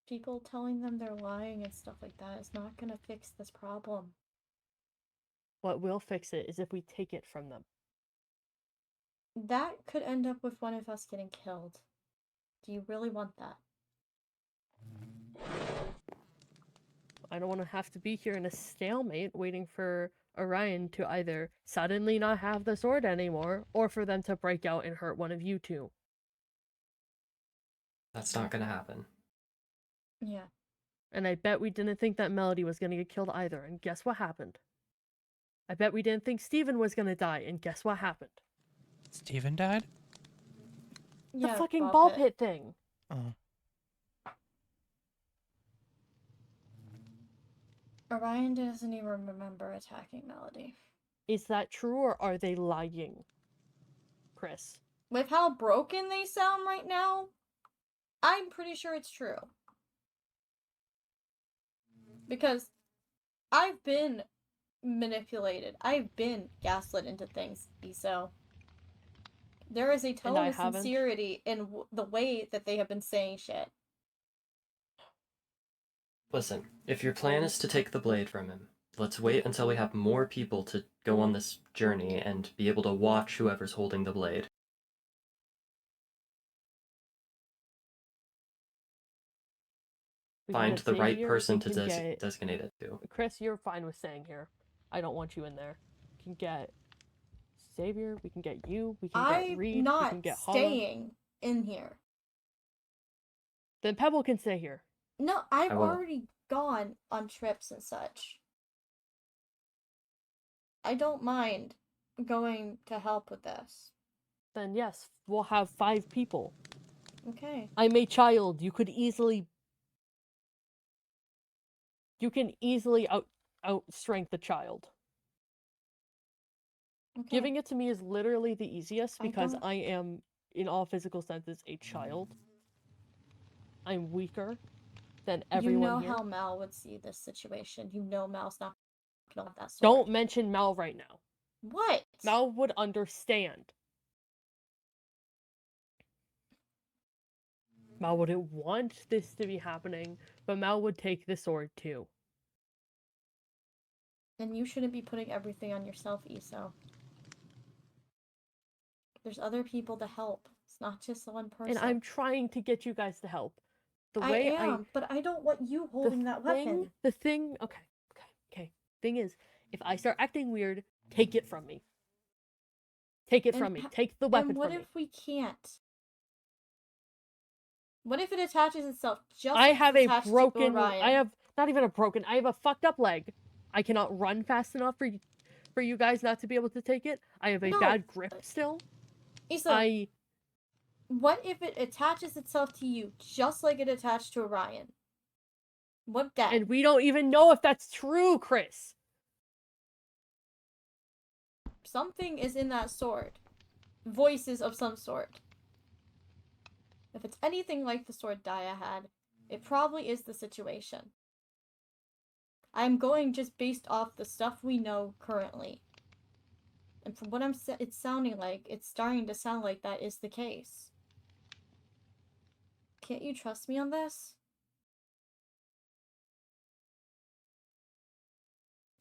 People telling them they're lying and stuff like that is not gonna fix this problem. What will fix it is if we take it from them. That could end up with one of us getting killed. Do you really want that? I don't want to have to be here in a stalemate waiting for Orion to either suddenly not have the sword anymore or for them to break out and hurt one of you two. That's not gonna happen. Yeah. And I bet we didn't think that Melody was gonna get killed either, and guess what happened? I bet we didn't think Steven was gonna die, and guess what happened? Steven died? The Yeah, fucking ball pit thing. Oh. Orion doesn't even remember attacking Melody. Is that true or are they lying? Chris. With how broken they sound right now, I'm pretty sure it's true. Because I've been manipulated. I've been gaslit into things, Iso. There is a tone I of haven't. sincerity in the way that they have been saying shit. Listen, if your plan is to take the blade from him, let's wait until we have more people to go on this journey and be able to watch whoever's holding the blade. We can Find get the right Xavier, person we to can get- designate it to. Chris, you're fine with staying here. I don't want you in there. We can get Xavier, we can get you, we can get I'm Reed, we not can get Hollow. staying in here. Then Pebble can stay here. No, I've I will. already gone on trips and such. I don't mind going to help with this. Then yes, we'll have 5 people. Okay. I'm a child. You can easily outstrength the child. Okay. Giving it to me is literally the easiest I because don't- I am, in all physical senses, a child. I'm weaker than everyone you know here. how Mal would see this situation. You know Mal's not gonna have that sword. Don't mention Mal right now. What? Mal would understand. Mal wouldn't want this to be happening, but Mal would take the sword too. And you shouldn't be putting everything on yourself, Iso. There's other people to help. It's not just one person. And I'm trying to get you guys to help. The I way am, but I don't want you holding that weapon. The thing, okay. Thing is, if I start acting weird, take it from me. Take it And from me. ha- Take the weapon And what from me. if we can't? What if it attaches itself just I like have it's a attached to broken. Orion? I have not even a broken. I have a fucked up leg. I cannot run fast enough for you guys not to be able to take it. I have a No. bad grip still. Issa, what if it attaches itself to you just like it attached to Orion? What then? And we don't even know if that's true, Chris. Something is in that sword. Voices of some sort. If it's anything like the sword Daya had, it probably is the situation. I'm going just based off the stuff we know currently. And from what it's sounding like, it's starting to sound like that is the case. Can't you trust me on this?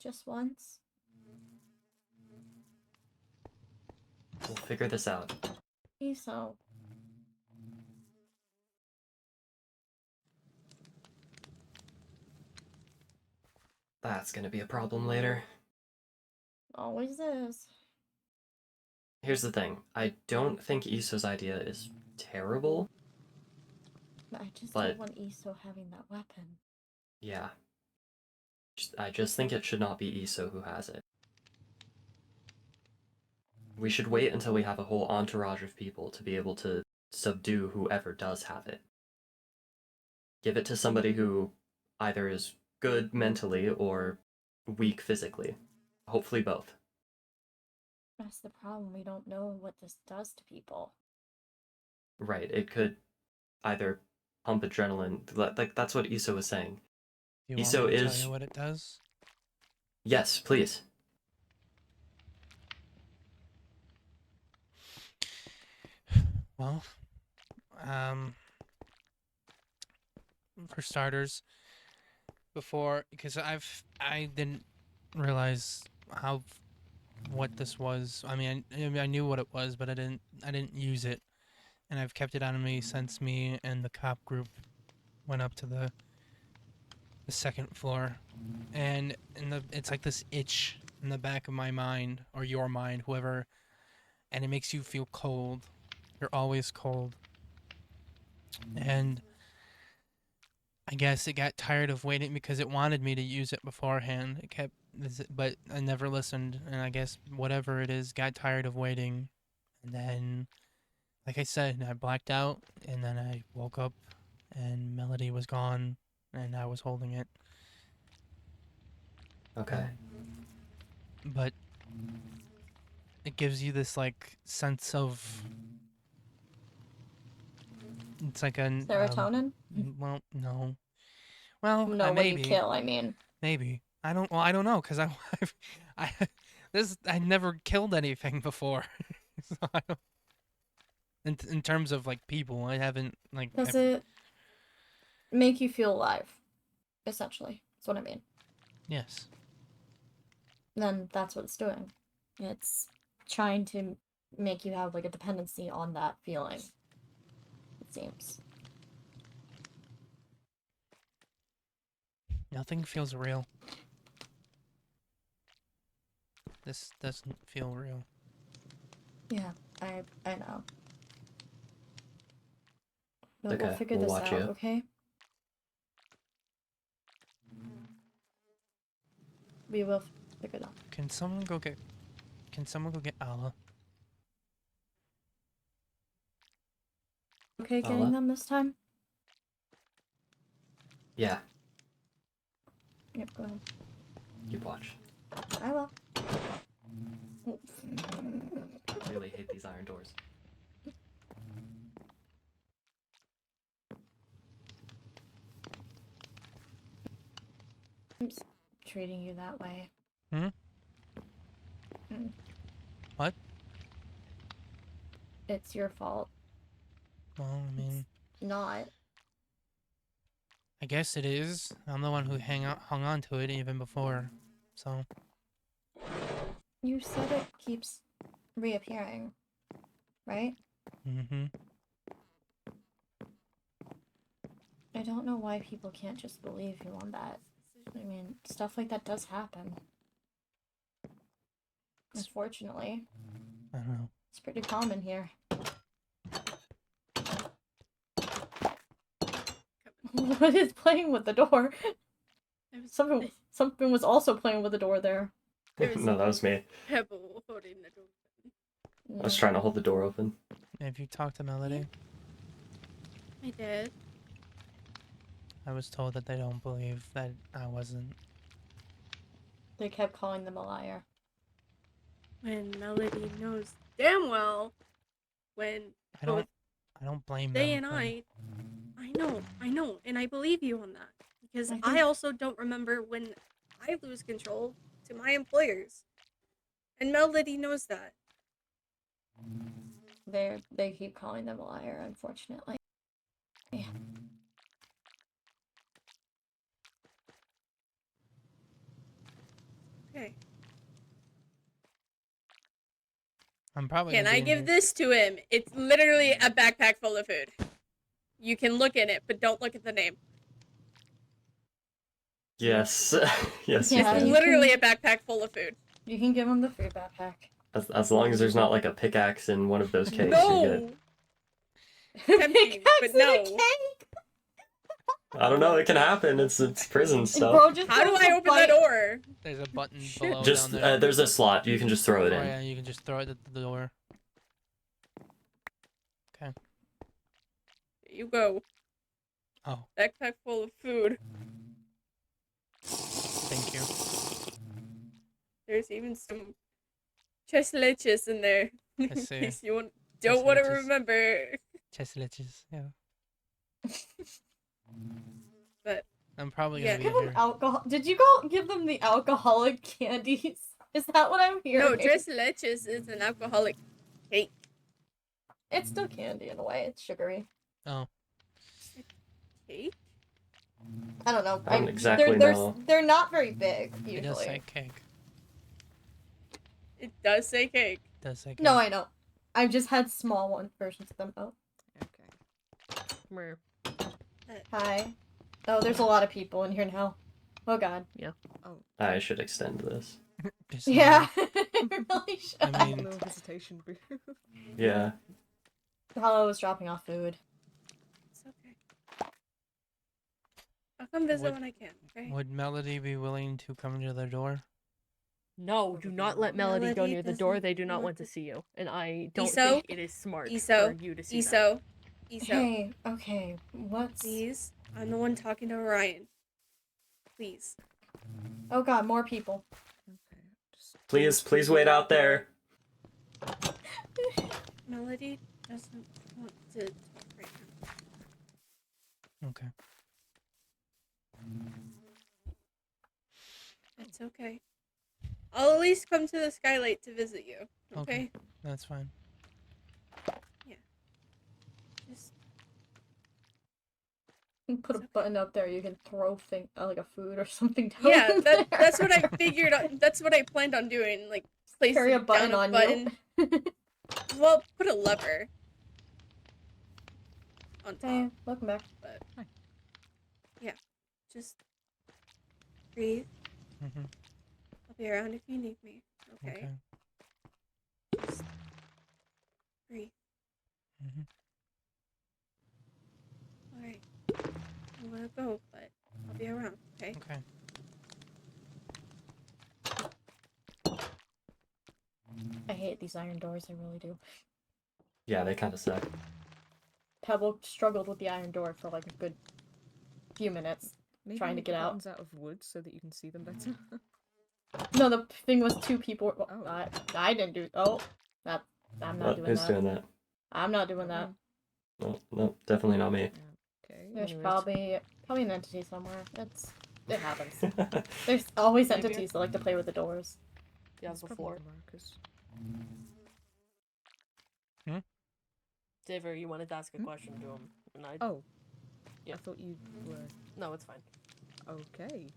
Just once? We'll figure this out. So. That's gonna be a problem later. Always is. Here's the thing. I don't think Iso's idea is terrible. I just But- don't want Iso having that weapon. Yeah. I just think it should not be Iso who has it. We should wait until we have a whole entourage of people to be able to subdue whoever does have it. Give it to somebody who either is good mentally or weak physically. Hopefully both. That's the problem. We don't know what this does to people. Right, it could either pump adrenaline, like that's what Iso was saying. You want Iso me to tell is... you what it does? Yes, please. Well, for starters, because I didn't realize what this was. I mean, I knew what it was, but I didn't use it, and I've kept it on me since me and the cop group went up to the second floor, and it's like this itch in the back of my mind, or your mind, whoever, and it makes you feel cold. You're always cold. And I guess it got tired of waiting because it wanted me to use it beforehand. But I never listened, and I guess whatever it is got tired of waiting. And then, like I said, I blacked out, and then I woke up, and Melody was gone, and I was holding it. Okay. But it gives you this like sense of... It's like a Serotonin? Well, no. Well, No, when maybe. you kill, I mean. Maybe. I don't know, because I never killed anything before. So I don't, in terms of like people, I haven't like. Does it make you feel alive? Essentially, that's what I mean. Yes. Then that's what it's doing. It's trying to make you have like a dependency on that feeling. It seems. Nothing feels real. This doesn't feel real. Yeah, I know. But Okay, we'll figure we'll this watch out, you. okay? We will figure it out. Can someone go get Allah? Okay, getting Ala? them this time? Yeah, Yep, go ahead. you watch. I will. I really hate these iron doors. I'm just treating you that way. Hmm? Mm. What? It's your fault. Well, I mean, Not. I guess it is. I'm the one who hung on to it even before, so. You said it keeps reappearing, right? Mm-hmm. I don't know why people can't just believe you on that. I mean, stuff like that does happen. Unfortunately. I don't know. It's pretty common here. What is playing with the door? Something was also playing with the door there. No, that was me. Pebble holding the door. I was trying to hold the door open. Have you talked to Melody? I did. I was told that they don't believe that I wasn't. They kept calling them a liar. When Melody knows damn well when both I don't blame they them. and for- I know, and I believe you on that. Because I I think- also don't remember when I lose control to my employers. And Melody knows that. They keep calling them a liar, unfortunately. Yeah. Okay. I'm probably. Can gonna I be in give here- this to him? It's literally a backpack full of food. You can look in it, but don't look at the name. Yes. Yes, you Yeah, It's can. literally a backpack full of food. You can give them the food backpack. As long as there's not like a pickaxe in one of those cakes, you're good. No! Tempting, but no. I don't know, it can happen. It's prison Bro, stuff. just How do throw I the open the door? There's a button below Just down there. there's a slot. You can just throw it Oh in. yeah, you can just throw it at the door. Okay. There you go. Oh, Backpack full of food. thank you. There's even some tres leches in there. I see. In case you don't want to leches. remember. Chest leches, yeah. But I'm probably Yeah. gonna Give be them here. alcohol. Did you go give them the alcoholic candies? Is that what I'm hearing? no, tres leches is an alcoholic cake. It's still candy in a way. It's sugary. Oh, Cake? I don't know. I don't exactly they're, know. They're not very big it does say usually. cake. It does say cake. It does say cake. No, I know. I've just had small one versions of them. Oh, Okay. Where? hi. Oh, there's a lot of people in here now. Oh God. Oh, I should extend this. Just Yeah. It really should. I a mean, little hesitation. Yeah. Hollow was dropping off food. It's okay. I'll come visit Would- when I can, okay? would Melody be willing to come to the door? No, do not let Melody go Melody near the door. doesn't They do not want want to to- see you, and I don't Iso? think it is smart Iso? for you to see them. Iso. Hey, okay. What's? Please. I'm the one talking to Orion. Please. Oh God, more people. Okay. Just Please wait out there. Melody doesn't want to talk right now. Okay. It's okay. I'll at least come to the skylight to visit you. Okay? That's fine. Just Put a button up there. You can throw like a food or something down. yeah, there. that's what I figured. That's what I planned on doing. Like placing Carry a down button a on button. you. Well, put a lever on top. Hey, welcome back. But yeah, just breathe. Mm-hmm. I'll be around if you need me. Okay. Just breathe. Mm-hmm. All right. I'm gonna go, but I'll be around. Okay. Okay. I hate these iron doors. I really do. Yeah, they kind of suck. Pebble struggled with the iron door for like a good few minutes. maybe trying to make get the out. buttons out of wood so that you can see them better. No, the thing was two people. Oh. I didn't do. Oh, that I'm not doing Who's that. doing that? I'm not doing that. No, definitely not me. Okay. There's anyways. probably an entity somewhere. It happens. There's always Maybe. entities that like to play with the doors. Yeah, It's probably before. the markers. Diver, you wanted to ask a question to him, and I. Oh. Yeah. I thought you were. No, it's fine. Okay.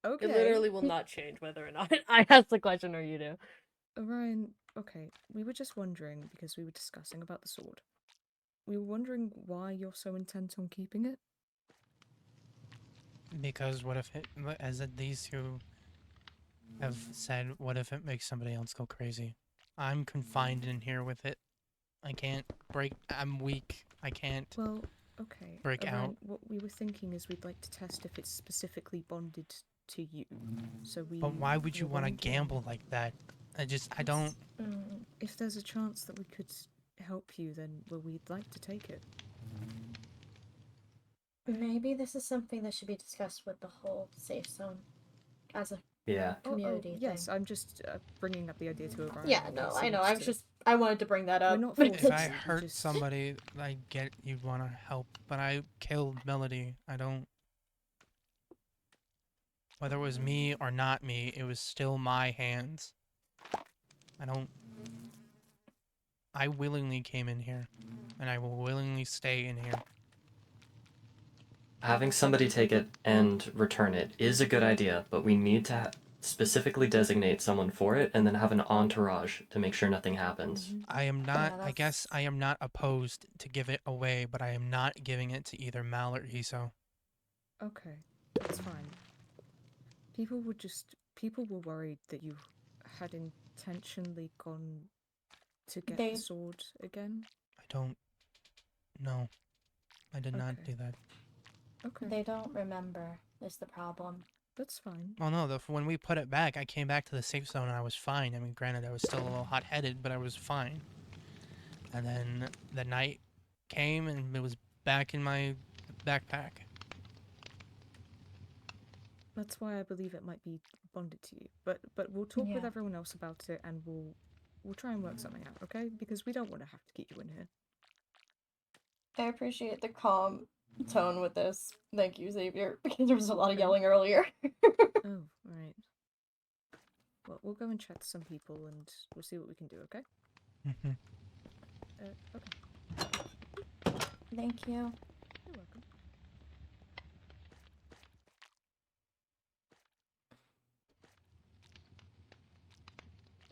Okay. It literally will not change whether or not I ask the question or you do. Orion, okay, we were just wondering, because we were discussing about the sword. We were wondering why you're so intent on keeping it. Because what if it, as these two have said, what if it makes somebody else go crazy? I'm confined in here with it. I can't break. I'm weak. I can't. Well, okay. Break Orion, out. what we were thinking is we'd like to test if it's specifically bonded to you. So we. But why would you we're want to wondering gamble like that? I don't. If there's a chance that we could help you, then we'd like to take it. Maybe this is something that should be discussed with the whole safe zone as a Yeah. community yes, thing. I'm just bringing up the idea to Orion. Yeah, in no, case I he know. wants I was to- just I wanted to bring that up. We're not If forcing I you, we hurt just- somebody, I get you'd want to help, but I killed Melody. I don't. Whether it was me or not me, it was still my hands. I don't. I willingly came in here, and I will willingly stay in here. Having somebody take it and return it is a good idea, but we need to specifically designate someone for it and then have an entourage to make sure nothing happens. I am not. I guess I am not opposed to give it away, but I am not giving it to either Mal or Iso. Okay, that's fine. People were worried that you had intentionally gone to get They- the sword again. I don't. No, I did not Okay. do that. Okay. They don't remember is the problem. That's fine. Well, no. When we put it back, I came back to the safe zone and I was fine. I mean, granted, I was still a little hot-headed, but I was fine. And then the night came and it was back in my backpack. That's why I believe it might be bonded to you. But we'll talk with Yeah. everyone else about it, and we'll try and work something out, okay? Because we don't want to have to keep you in here. I appreciate the calm tone with this. Thank you, Xavier, because there was a lot of yelling earlier. Oh, right. Well, we'll go and chat to some people, and we'll see what we can do, okay? Mm-hmm. Okay. Thank you. You're welcome.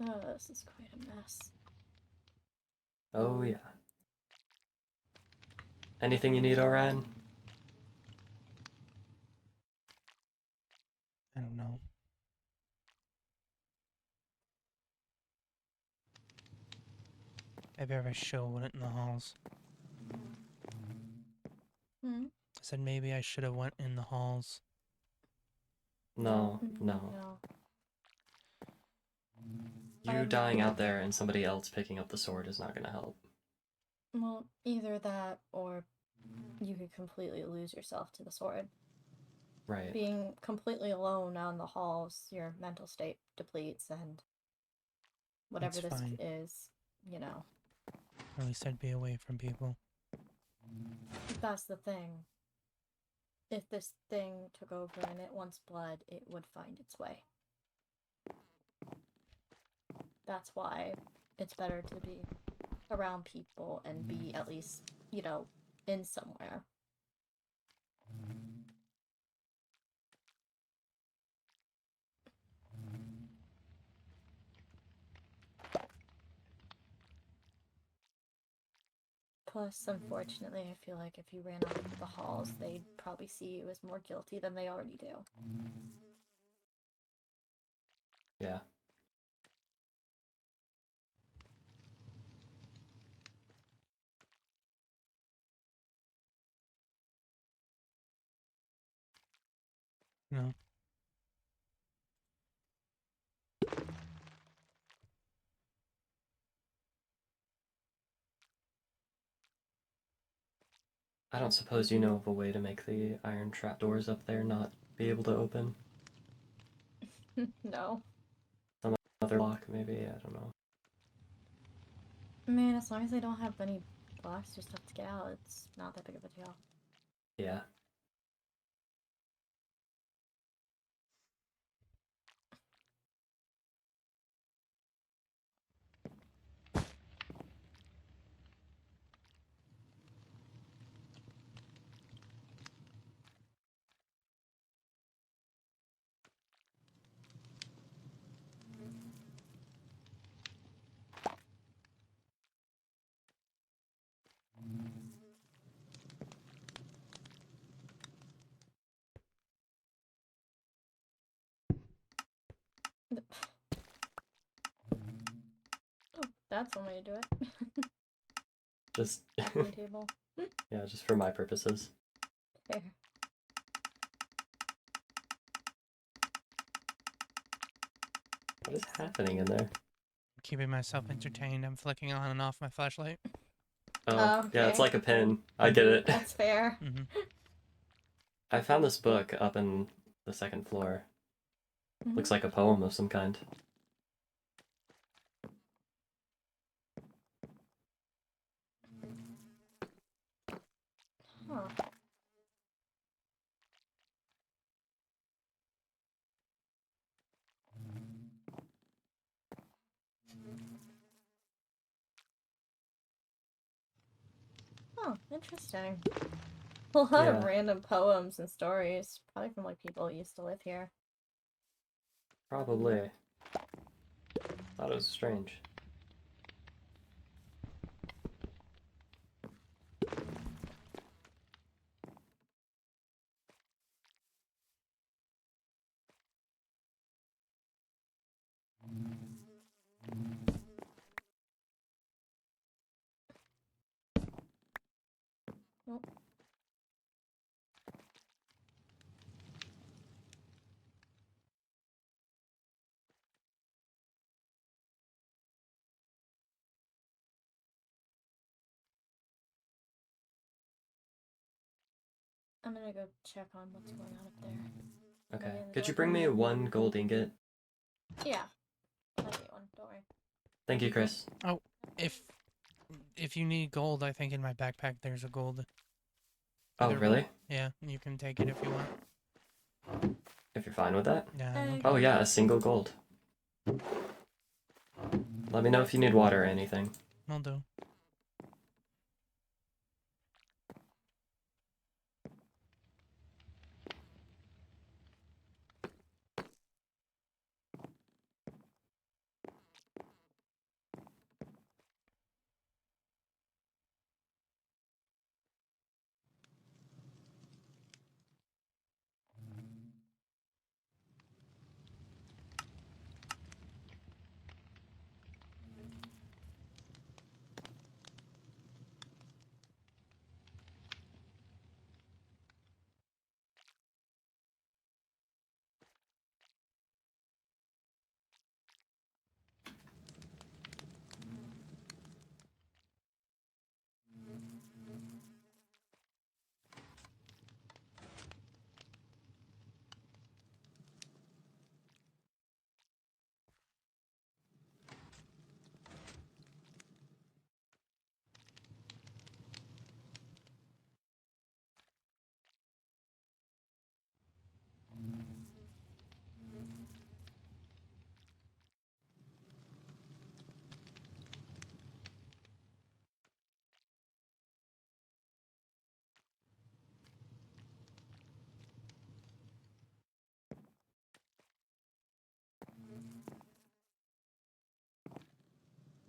Oh, this is quite a mess. Oh, yeah. Anything you need, Orion? I don't know. Maybe I should have went in the halls. Hmm? I said maybe I should have went in the halls. No. No. You dying out there and somebody else picking up the sword is not gonna help. Well, either that or you could completely lose yourself to the sword. Right. Being completely alone out in the halls, your mental state depletes, and whatever That's this fine. is, you know, At least I'd be away from people. that's the thing. If this thing took over and it wants blood, it would find its way. That's why it's better to be around people and be at least, you know, in somewhere. Plus, unfortunately, I feel like if you ran out into the halls, they'd probably see you as more guilty than they already do. Yeah. No. I don't suppose you know of a way to make the iron trapdoors up there not be able to open? No. Some other lock, maybe? I don't know. I mean, as long as they don't have many blocks or stuff to get out, it's not that big of a deal. Yeah. That's one way to do it. Just Coffee table. yeah, just for my purposes. Fair. What is happening in there? Keeping myself entertained. I'm flicking on and off my flashlight. Oh, yeah, it's Okay. like a pin. I get it. That's fair. Mm-hmm. I found this book up in the second floor. Looks like a poem of some kind. Huh. Oh, interesting. A lot Yeah. of random poems and stories, probably from like people who used to live here. Probably. Thought it was strange. Nope. I'm gonna go check on what's going on up there. Okay. Maybe in the Could you dark bring me room. one gold ingot? Yeah. I'll get one, don't worry. Thank you, Chris. Oh, if you need gold, I think in my backpack there's a gold. Oh, Either- really? Yeah, you can take it if you want. If you're fine with that? Yeah. no Oh problem. yeah, a single gold. Let me know if you need water or anything. Will do.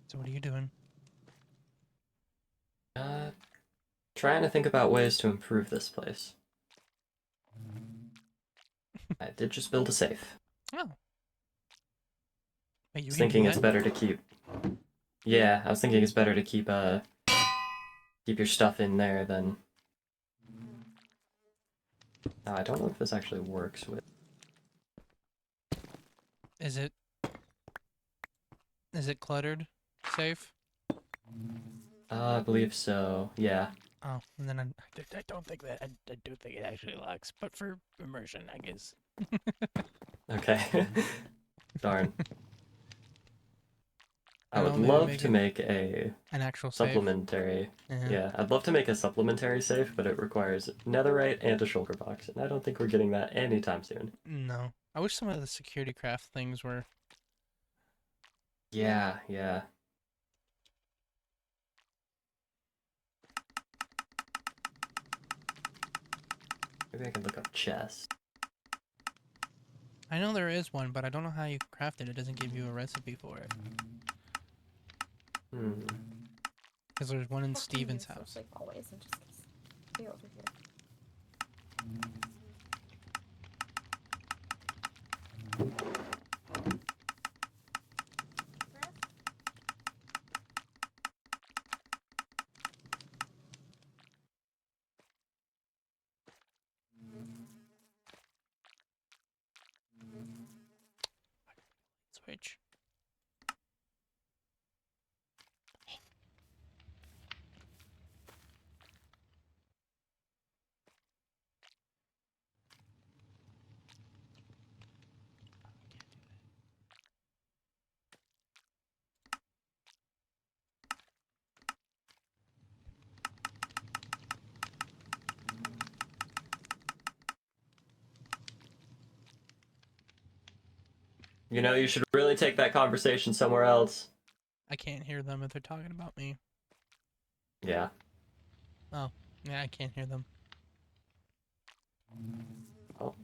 So what are you doing? Trying to think about ways to improve this place. I did just build a safe. Oh. Wait, you I was can do thinking it's that? better to keep. Yeah, I was thinking it's better to keep keep your stuff in there than. I don't know if this actually works with. Is it cluttered? Safe? I believe so. Yeah. Oh, and then I don't think that I do think it actually locks, but for immersion, I guess. Okay. Darn. I I would know, maybe love make to it make a an actual safe. supplementary. Yeah. Yeah, I'd love to make a supplementary safe, but it requires netherite and a shulker box, and I don't think we're getting that anytime soon. No, I wish some of the security craft things were. Yeah, yeah. Maybe I can look up chest. I know there is one, but I don't know how you craft it. It doesn't give you a recipe for it. Hmm. Because there's one in Fucking Steven's useless, house. like always, and just stay over here. You know, you should really take that conversation somewhere else. I can't hear them if they're talking about me. Yeah. Oh, yeah, I can't hear them. Oh.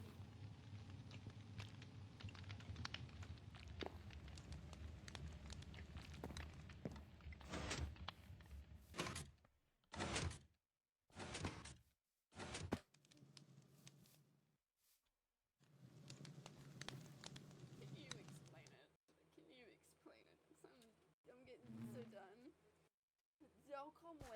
I'm getting so done. Y'all come with.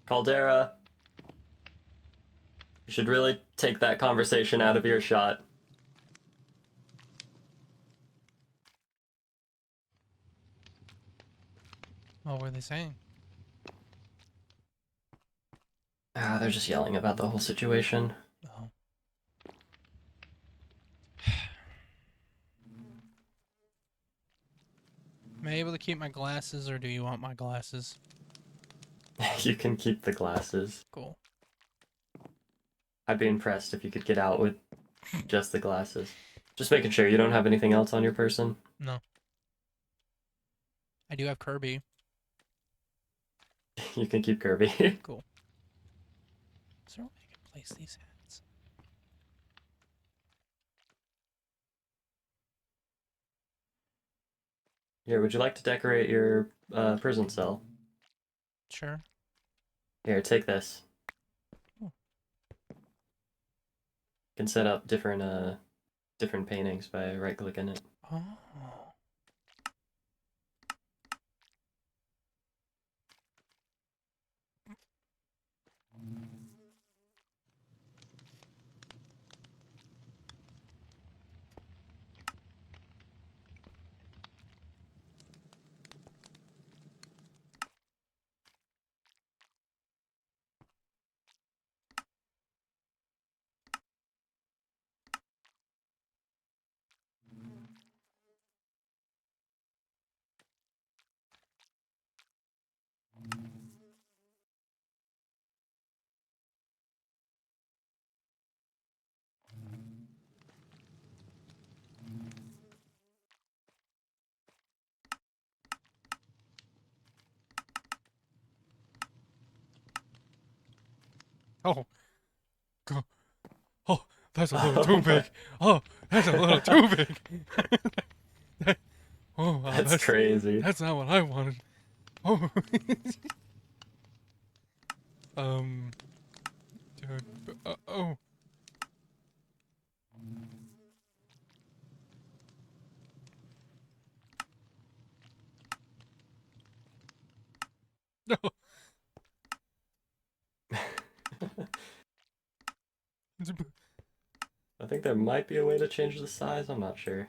Caldera. You should really take that conversation out of earshot. What were they saying? Ah, they're just yelling about the whole situation. Oh. Am I able to keep my glasses, or do you want my glasses? You can keep the glasses. Cool. I'd be impressed if you could get out with just the glasses. Just making sure you don't have anything else on your person. No. I do have Kirby. You can keep Kirby. Cool. Is there a way I can place these hats? Here, would you like to decorate your prison cell? Sure. Here, take this. Oh. You can set up different different paintings by right-clicking it. Oh. Oh. Go. Oh, that's a little too big. Oh, that's a little too big. Oh, wow, That's crazy. That's not what I wanted. Oh. Oh. No. I think there might be a way to change the size, I'm not sure.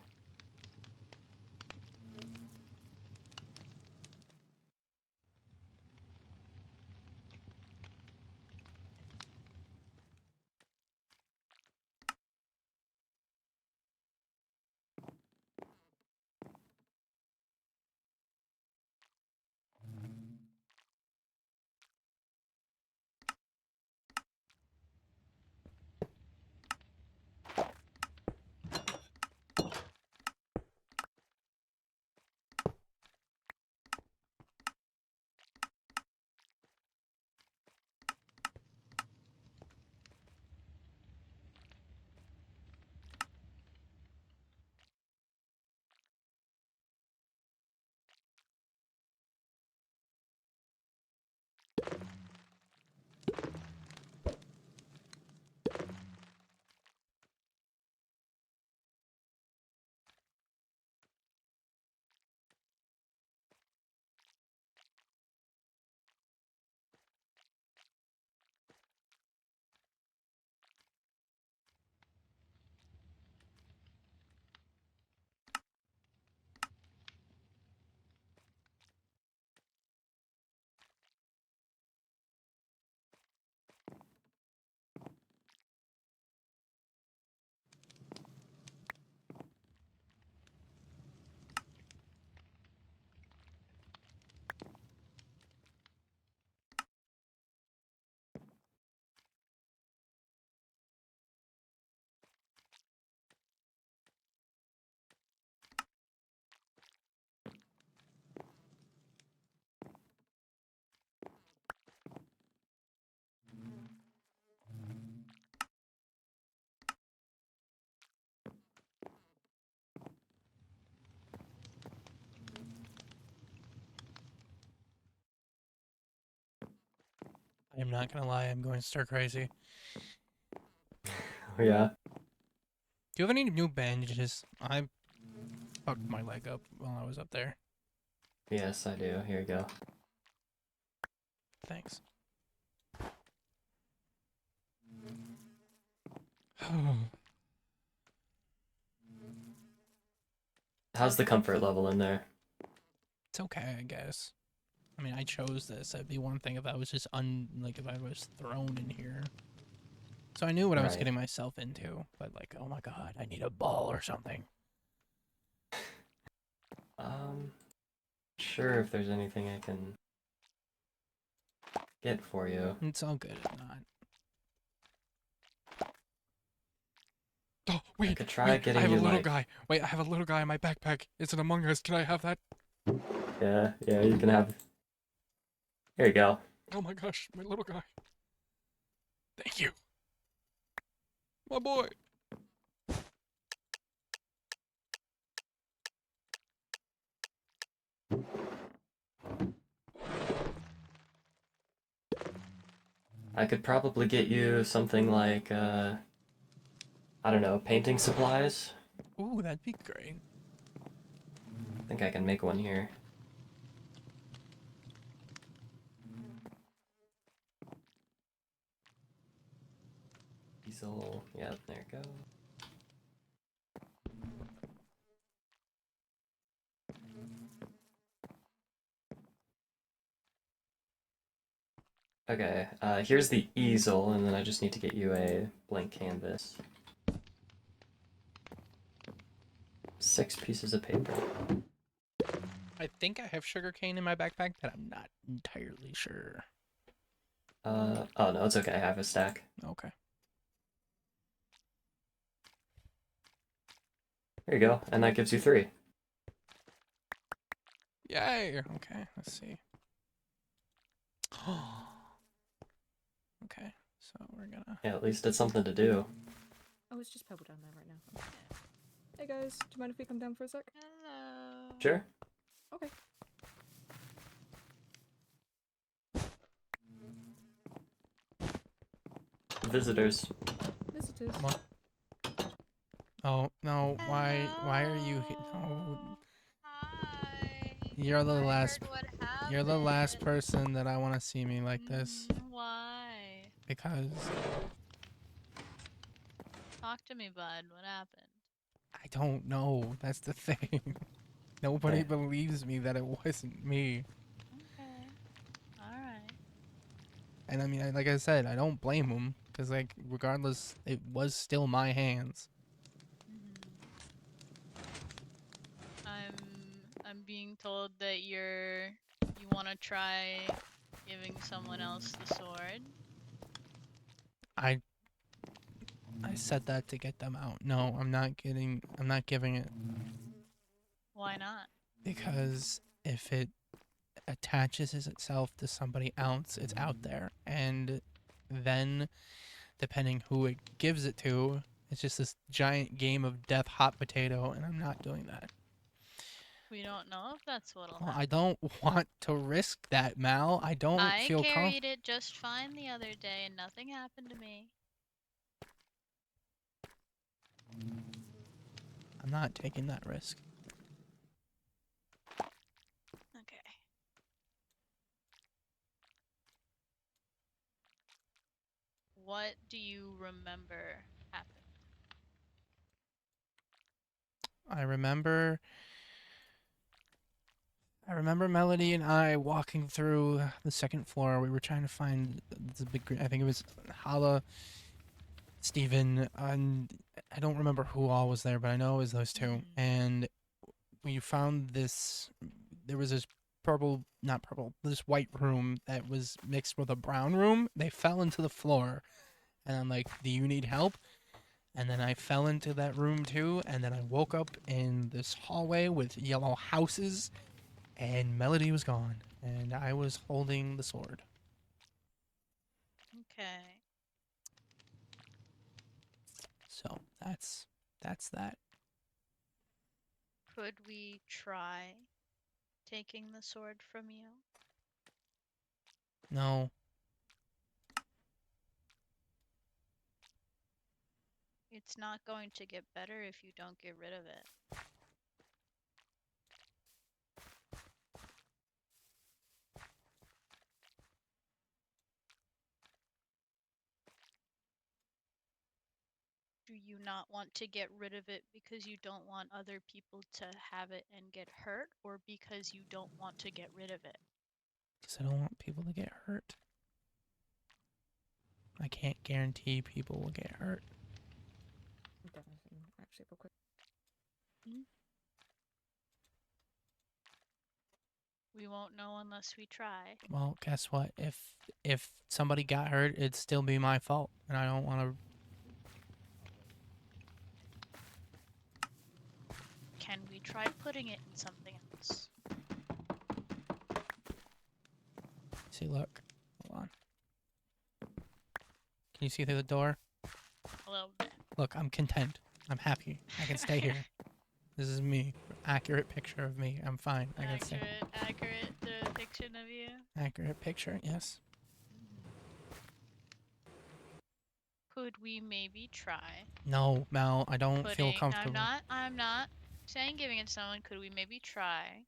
I'm not gonna lie, I'm going stir crazy. Yeah. Do you have any new bandages? I fucked my leg up while I was up there. Yes, I do. Here you go. Thanks. How's the comfort level in there? It's okay, I guess. I mean, I chose this. It'd be one thing if I was just like if I was thrown in here. So I knew what I was Right. getting myself into, but like, oh my god, I need a ball or something. Sure, if there's anything I can get for you. It's all good if not. Oh, wait, I could try wait, getting I have a you, little like- guy. Wait, I have a little guy in my backpack. It's an Among Us. Can I have that? Yeah, you can have. Here you go. Oh my gosh, my little guy. Thank you. My boy. I could probably get you something like, I don't know, painting supplies. Ooh, that'd be great. I think I can make one here. Easel, yeah, there you go. Okay, here's the easel, and then I just need to get you a blank canvas. 6 pieces of paper. I think I have sugarcane in my backpack, but I'm not entirely sure. Oh no, it's okay, I have a stack. Okay. There you go, and that gives you 3. Yay! Okay, let's see. Okay, so we're gonna... Yeah, at least it's something to do. Oh, it's just Pebble down there right now. Hey guys, do you mind if we come down for a sec? Hello. Sure. Okay. Visitors. Visitors. Come on. Oh, no, why are you... No. You're the last... You're the last person that I want to see me like this. Why? Because Talk to me, bud. What happened? I don't know. That's the thing. Nobody Hey. believes me that it wasn't me. Okay. Alright. And I mean, like I said, I don't blame him. Because, like, regardless, it was still my hands. I'm being told that you want to try giving someone else the sword. I said that to get them out. No, I'm not giving it. Why not? Because if it attaches itself to somebody else, it's out there. And then, depending who it gives it to, it's just this giant game of death hot potato, and I'm not doing that. We don't know if that's what'll Well, happen. I don't want to risk that, Mal. I don't I feel carried it just fine the other day and nothing happened to me. I'm not taking that risk. Okay. What do you remember happened? I remember Melody and I walking through the second floor. We were trying to find the big green. I think it was Hala, Steven, and I don't remember who all was there, but I know it was those two. And we found this. There was this this white room that was mixed with a brown room. They fell into the floor, and I'm like, "Do you need help?" And then I fell into that room too, and then I woke up in this hallway with yellow houses, and Melody was gone, and I was holding the sword. Okay. So that's that. Could we try taking the sword from you? No. It's not going to get better if you don't get rid of it. Do you not want to get rid of it because you don't want other people to have it and get hurt, or because you don't want to get rid of it? Because I don't want people to get hurt. I can't guarantee people will get hurt. Actually, real quick. We won't know unless we try. Well, guess what? If somebody got hurt, it'd still be my fault, and I don't want to. Can we try putting it in something else? See, look. Hold on. Can you see through the door? A little bit. Look, I'm content. I'm happy. I can stay here. This is me. Accurate picture of me. I'm fine. I can stay. Accurate depiction of you. Accurate picture, yes. Could we maybe try? No, Mel, I don't feel comfortable. I'm not saying giving it to someone. Could we maybe try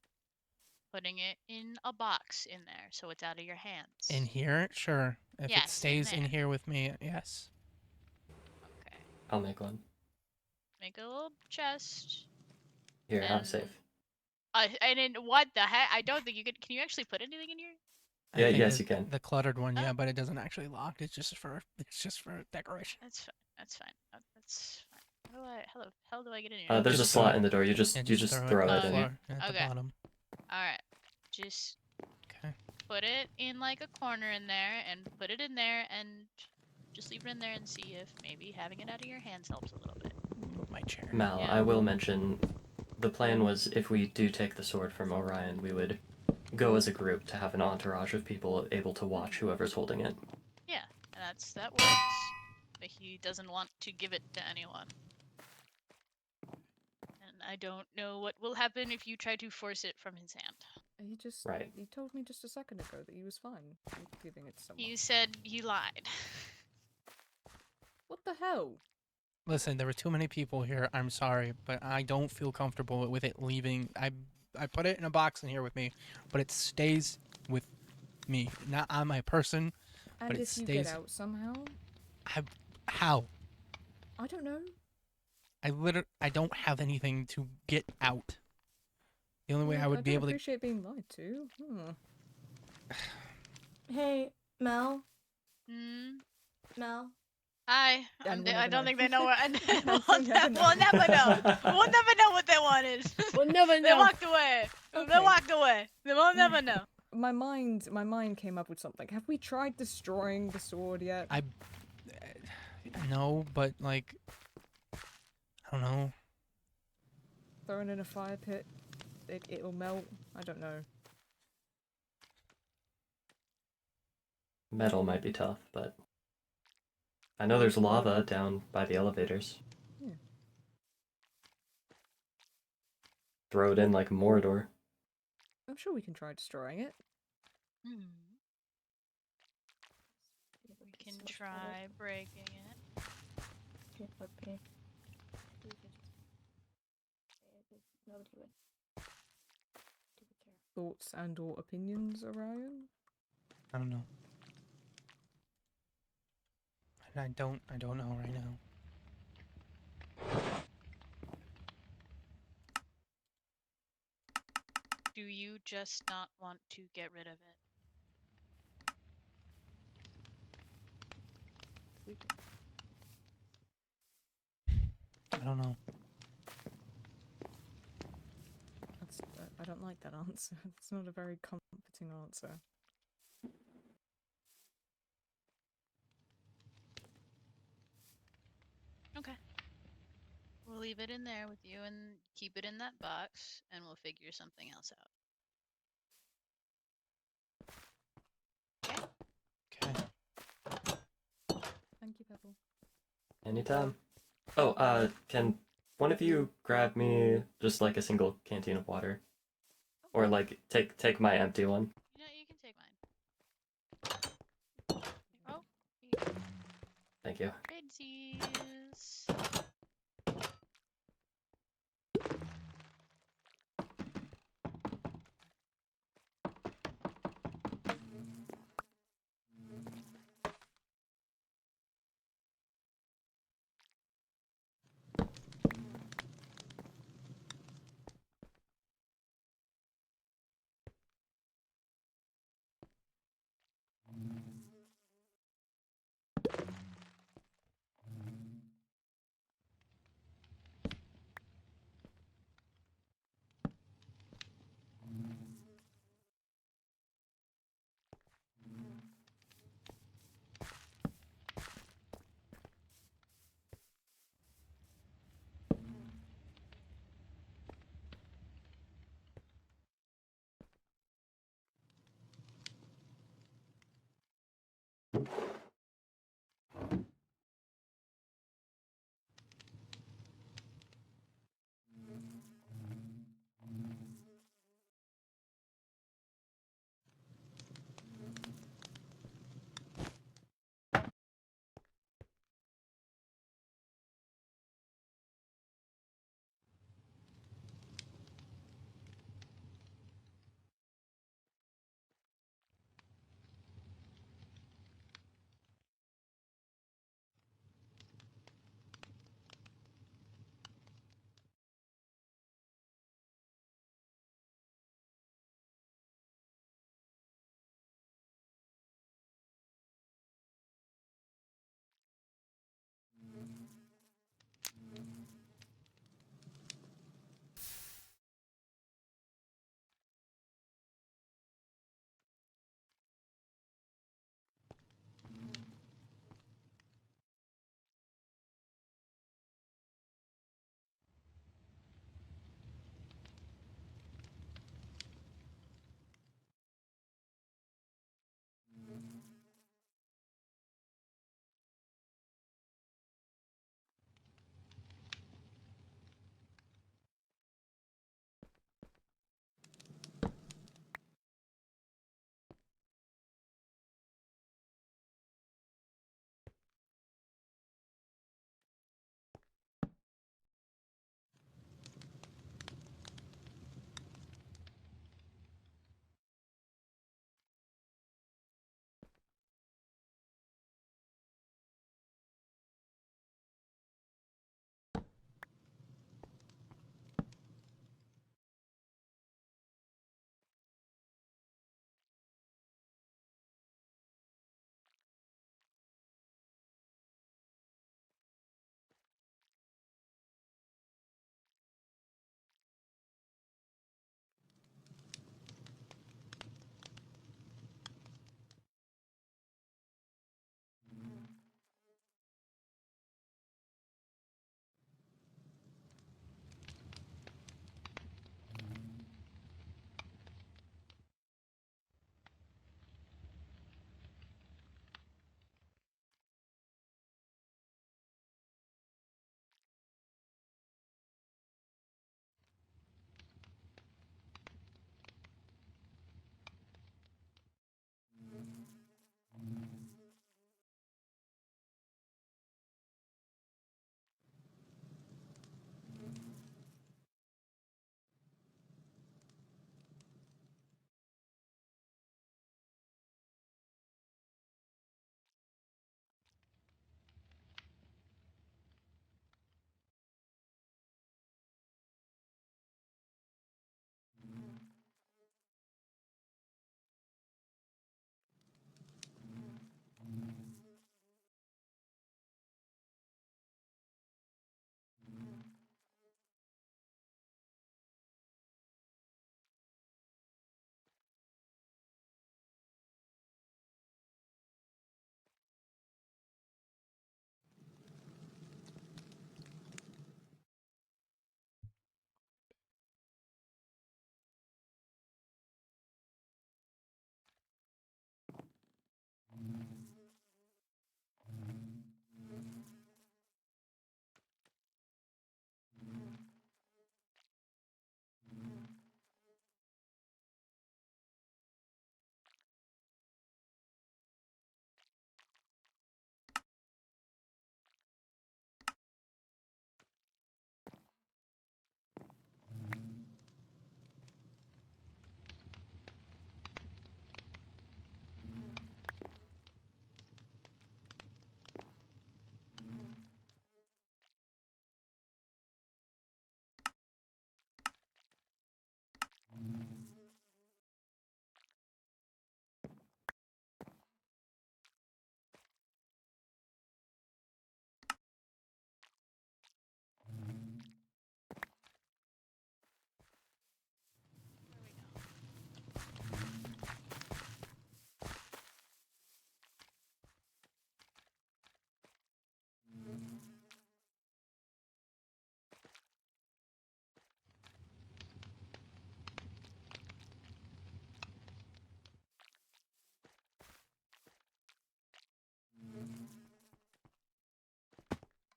putting it in a box in there so it's out of your hands? In here? Sure. If Yes, it stays in there. here with me, yes. Okay. I'll make one. Make a little chest. Here, have safe. And then what the heck? I don't think you could. Can you actually put anything in here? I Yeah, think yes, the- you can. The cluttered one, yeah, but it doesn't actually lock. It's just for decoration. That's fine. That's fine. That's fine. How the hell do I get in here? There's a Just slot throw in the door. You just throw on it the in. floor at the Okay. bottom. All right. Just Okay. put it in like a corner in there, and put it in there, and just leave it in there and see if maybe having it out of your hands helps a little bit. Move my chair. Mal, Yeah. I will mention, the plan was if we do take the sword from Orion, we would go as a group to have an entourage of people able to watch whoever's holding it. Yeah, and that works. But he doesn't want to give it to anyone. And I don't know what will happen if you try to force it from his hand. He just Right. he told me just a second ago that he was fine with giving it to someone. You said he lied. What the hell? Listen, there were too many people here. I'm sorry, but I don't feel comfortable with it leaving. I put it in a box in here with me, but it stays with me. Not on my person, And but it if you stays. get out somehow? How? I don't know. I don't have anything to get out. The only way I Well, would be able to. appreciate being lied to. Hey, Mel. Mel. Hi. And we'll I never don't know. think they know what. We'll never know. We'll never know. We'll never know what they wanted. We'll never They know. walked away. They Okay. walked away. They will never know. My mind came up with something. Have we tried destroying the sword yet? No, but like, I don't know. Throw it in a fire pit. It'll melt. I don't know. Metal might be tough, but I know there's lava down by the elevators. Yeah. Throw it in like Mordor. I'm sure we can try destroying it. We can try breaking it. Thoughts and/or opinions, Orion? I don't know. I don't know right now. Do you just not want to get rid of it? I don't know. I don't like that answer. It's not a very comforting answer. Okay. We'll leave it in there with you and keep it in that box, and we'll figure something else out. Okay. Thank you, Pebble. Anytime. Oh, can one of you grab me just like a single canteen of water? Or like take my empty one. You know, you can take mine. Oh, Thank you. Redsies.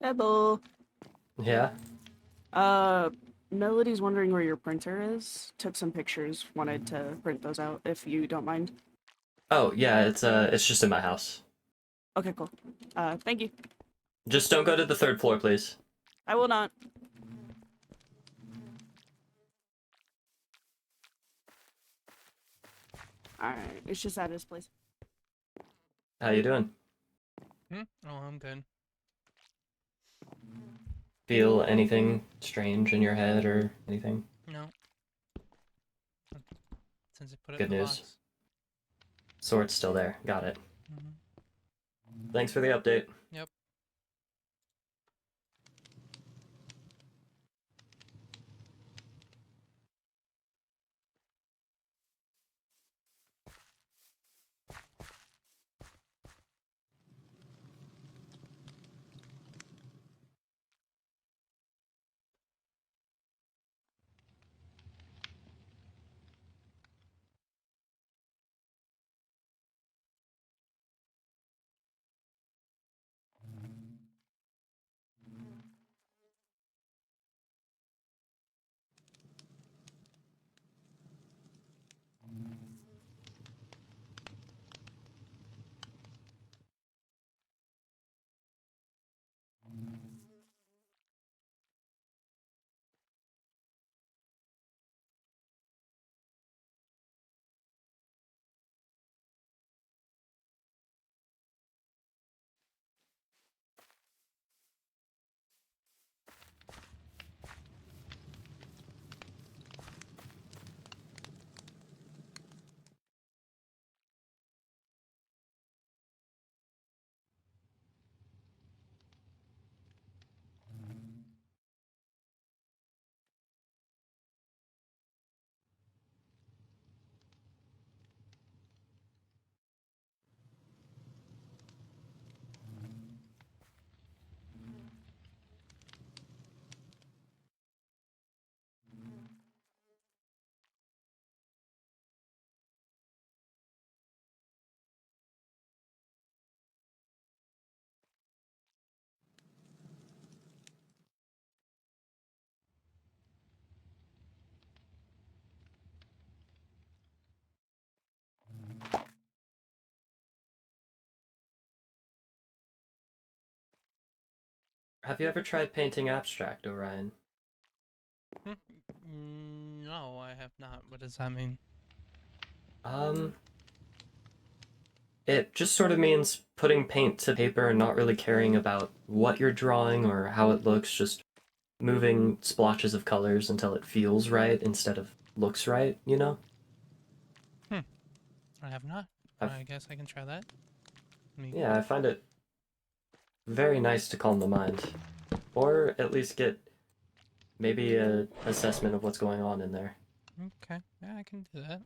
Pebble. Yeah? Melody's wondering where your printer is. Took some pictures. Wanted to print those out, if you don't mind. Oh, yeah, it's just in my house. Okay, cool. Thank you. Just don't go to the 3rd floor, please. I will not. Alright, it's just at his place. How you doing? Oh, I'm good. Feel anything strange in your head or anything? No. Since I put it Good in the news. box. Sword's still there. Got it. Mhm. Thanks for the update. Yep. Have you ever tried painting abstract, Orion? No, I have not. What does that mean? It just sort of means putting paint to paper and not really caring about what you're drawing or how it looks, just moving splotches of colors until it feels right instead of looks right, you know? I have not. I guess I can try that. Yeah, I find it very nice to calm the mind. Or at least get maybe a assessment of what's going on in there. Okay, yeah, I can do that.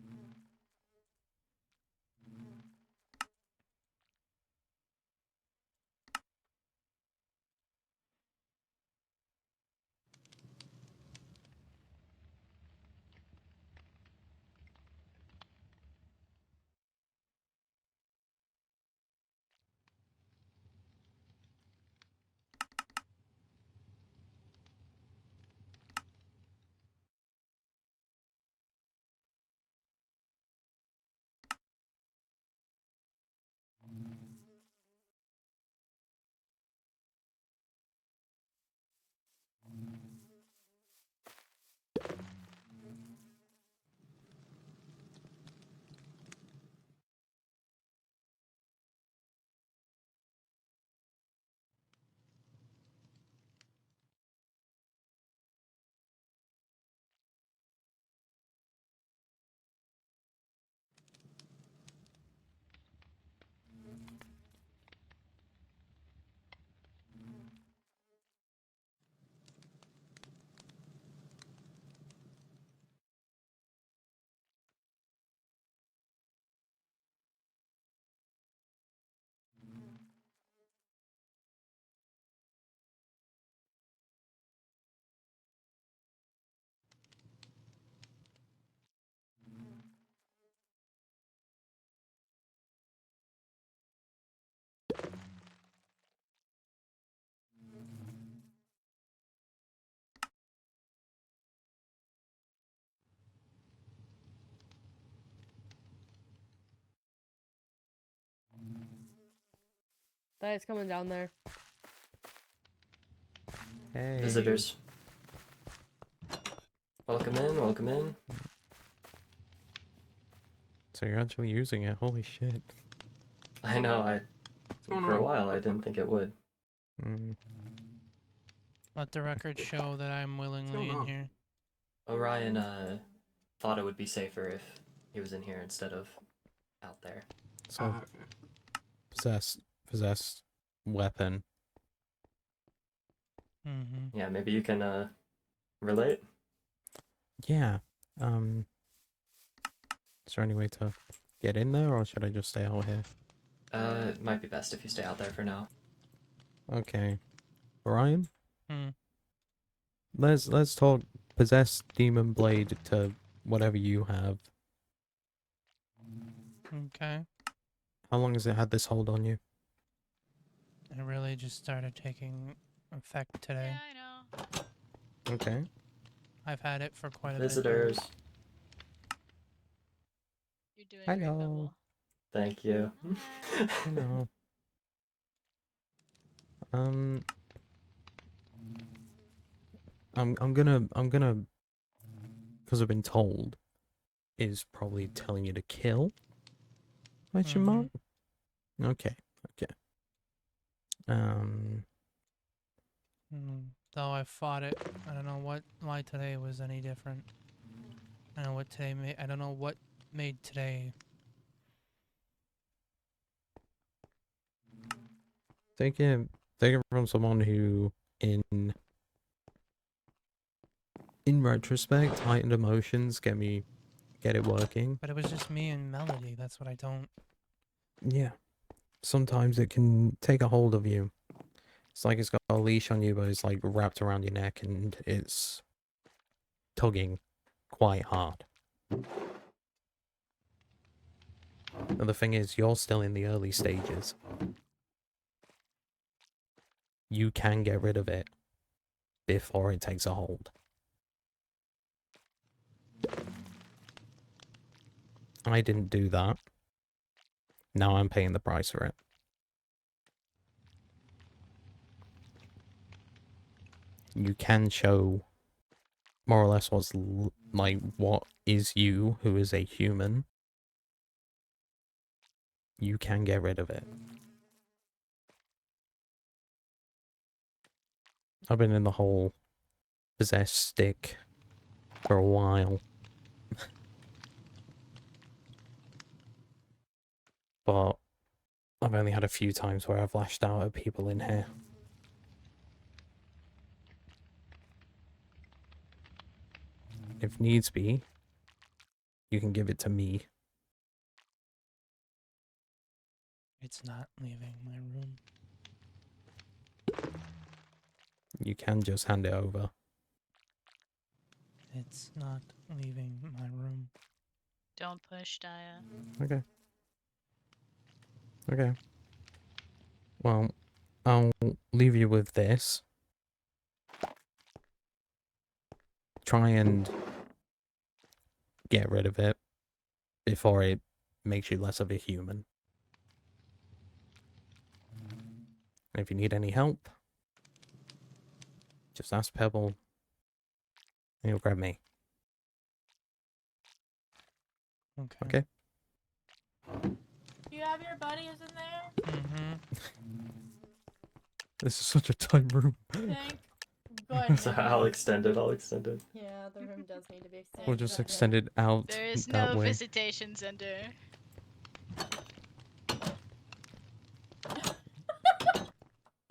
It's coming down there. Hey. Visitors. Welcome in, welcome in. So you're actually using it? Holy shit. I know, for a while I didn't think it would. Let the record show that I'm willingly in here. Orion thought it would be safer if he was in here instead of out there. So possessed weapon. Mm-hmm. Yeah, maybe you can relate? Yeah. Is there any way to get in there, or should I just stay out here? It might be best if you stay out there for now. Okay. Orion? Hmm. Let's talk possessed demon blade to whatever you have. Okay. How long has it had this hold on you? It really just started taking effect today. Yeah, I know. Okay. I've had it for quite a Visitors. bit. You're doing Hello. great, Bubble. Thank you. Hello. I'm gonna, because I've been told, is probably telling you to kill. Question mark? Okay. Okay. Though I fought it, I don't know why today was any different. I don't know what today made. I don't know what made today. Take it from someone who, in retrospect, heightened emotions get it working. But it was just me and Melody. That's what I don't. Yeah. Sometimes it can take a hold of you. It's like it's got a leash on you, but it's like wrapped around your neck and it's tugging quite hard. And the thing is, you're still in the early stages. You can get rid of it before it takes a hold. I didn't do that. Now I'm paying the price for it. You can show more or less what's like what is you, who is a human. You can get rid of it. I've been in the whole possessed stick for a while. But I've only had a few times where I've lashed out at people in here. If needs be, you can give it to me. It's not leaving my room. You can just hand it over. It's not leaving my room. Don't push, Daya. Okay. Okay. Well, I'll leave you with this. Try and get rid of it before it makes you less of a human. And if you need any help, just ask Pebble and he'll grab me. Okay. Okay? Do you have your buddies in there? Mm-hmm. This is such a tight room. Thank goodness. So I'll extend it, I'll extend it. Yeah, the room does need to be extended. We'll just extend it out There is that no way. visitation center.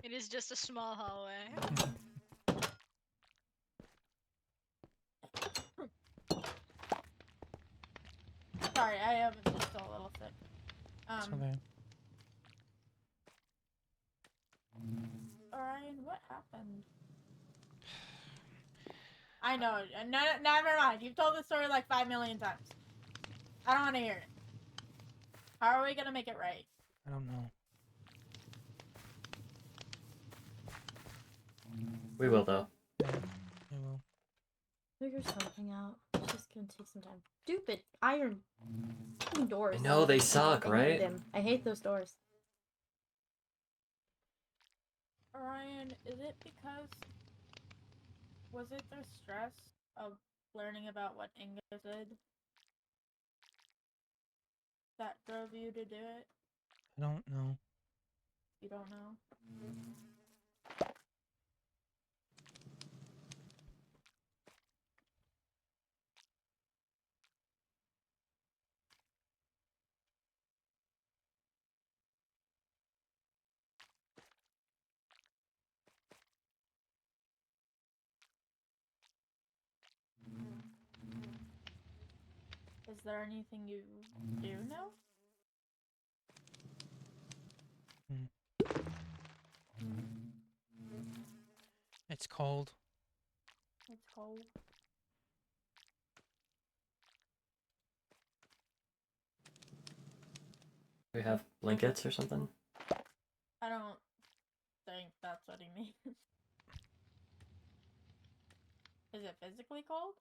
It is just a small hallway. Sorry, I am just a little sick. It's okay. Orion, what happened? I know. No, never mind. You've told the story like 5 million times. I don't want to hear it. How are we gonna make it right? I don't know. We will, though. I will. Figure something out. It's just gonna take some time. Stupid iron doors. I know, they suck, I hate right? them. I hate those doors. Orion, is it because was it the stress of learning about what Inga did that drove you to do it? I don't know. You don't know? Is there anything you do know? It's cold. It's cold. We have blankets or something? I don't think that's what he means. Is it physically cold?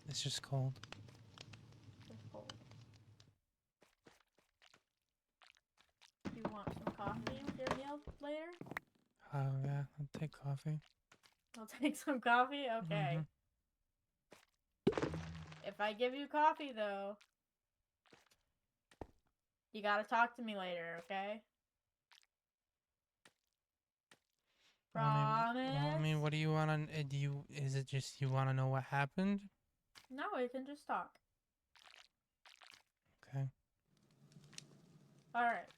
It's just cold. It's cold. You want some coffee with your meal later? Oh yeah, I'll take coffee. I'll take some coffee? Okay. If I give you coffee, though, you gotta talk to me later, okay? Promise? Well, I mean, what do you want to do? Is it just you want to know what happened? No, we can just talk. Okay. Alright.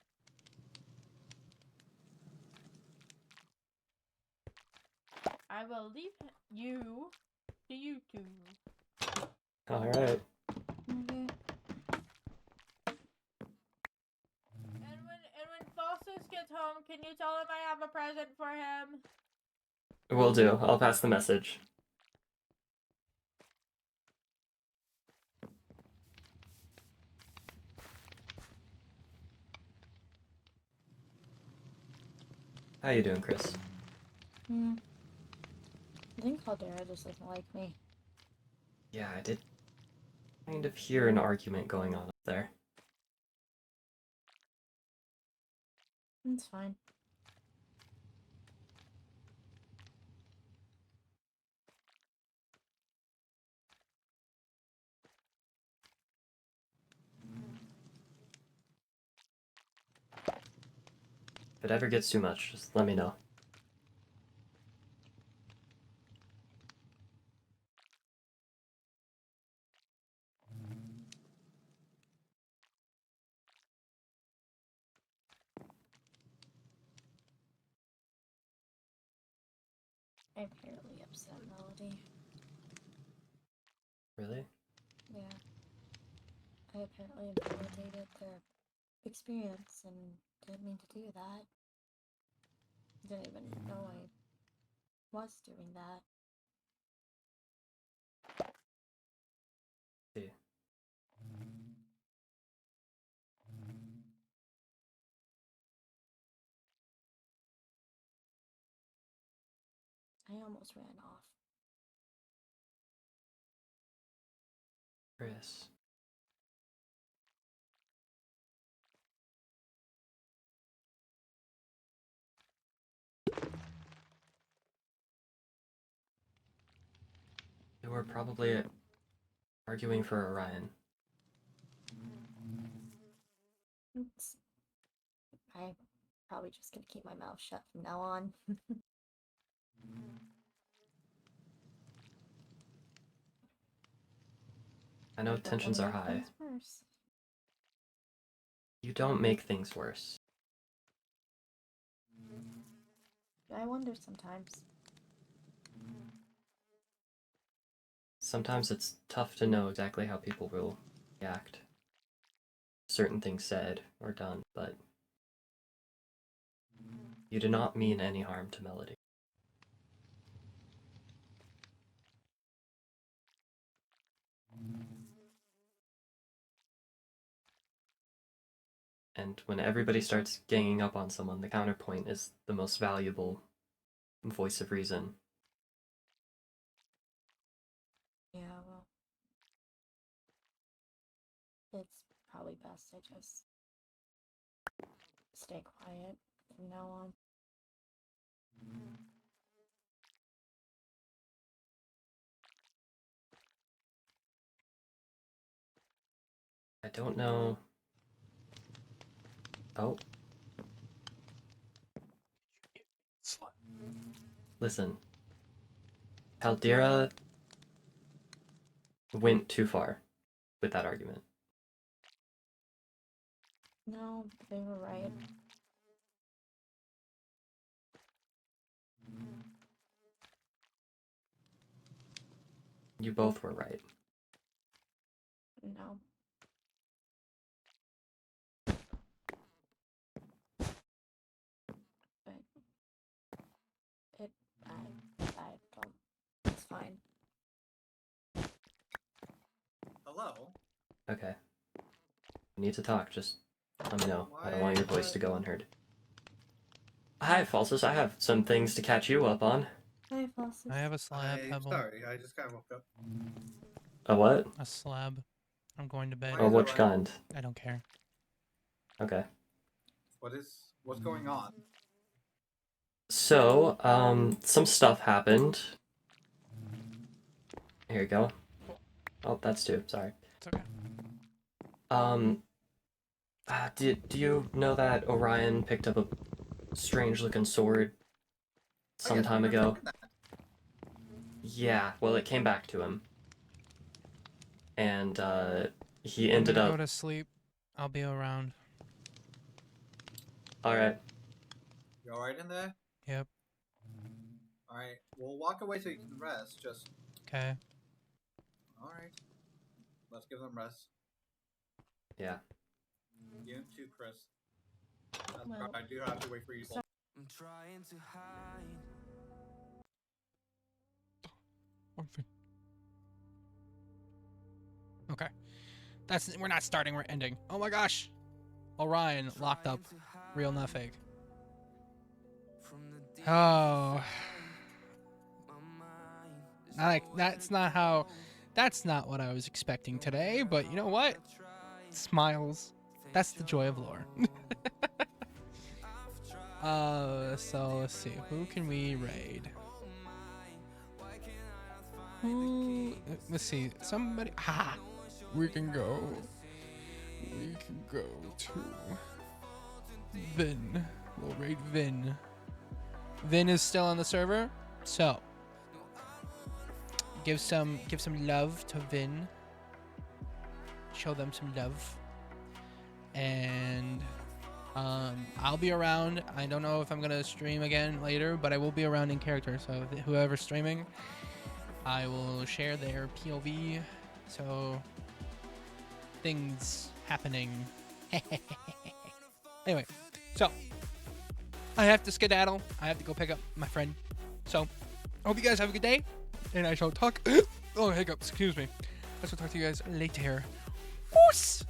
I will leave you to you two. All right. And when Falsus gets home, can you tell him I have a present for him? Will do. I'll pass the message. How you doing, Chris? I think Caldera just doesn't like me. Yeah, I did kind of hear an argument going on up there. It's fine. If it ever gets too much, just let me know. I apparently upset Melody. Really? Yeah. I apparently invalidated their experience and didn't mean to do that. Didn't even know I was doing that. See. I almost ran off. Chris. They were probably arguing for Orion. I'm probably just gonna keep my mouth shut from now on. I know Don't wanna tensions are make high. things worse. You don't make things worse. I wonder sometimes. Sometimes it's tough to know exactly how people will react. Certain things said or done, but you did not mean any harm to Melody. And when everybody starts ganging up on someone, the counterpoint is the most valuable voice of reason. Yeah, well, it's probably best I just stay quiet. from now on. I don't know. Oh. Listen. Caldera went too far with that argument. No, they were right. You both were right. No. But I don't. It's fine. Hello? Okay. We need to talk, just let me know. I don't want your voice to go unheard. Hi, Falsus. I have some things to catch you up on. Hi, Falsus. I have a slab, Pebble. Sorry, I just kind of woke up. A what? A slab. I'm going to bed. Oh, which kind? I don't care. Okay. What's going on? So, some stuff happened. Here you go. Oh, that's two. Sorry. It's okay. Do you know that Orion picked up a strange-looking sword some time ago? Yeah. Well, it came back to him, and he ended Go up. to sleep. I'll be around. All right. You alright in there? Yep. Alright, we'll walk away so you can rest, just... Okay. Alright. Let's give them rest. Yeah. You too, Chris. Well, I do have to wait for you both. I'm trying to hide. Okay. We're not starting, we're ending. Oh my gosh. Orion locked up. Real, not fake. Oh. That's not what I was expecting today, but you know what? Smiles. That's the joy of lore. So let's see. Who can we raid? Let's see. Somebody. We can go to Vin. We'll raid Vin. Vin is still on the server, so give some love to Vin. Show them some love. And I'll be around. I don't know if I'm gonna stream again later, but I will be around in character. So whoever's streaming, I will share their POV. So things happening. Anyway, so I have to skedaddle. I have to go pick up my friend. So I hope you guys have a good day, and I shall talk. Oh, hiccups. Excuse me. I shall talk to you guys later. Oos!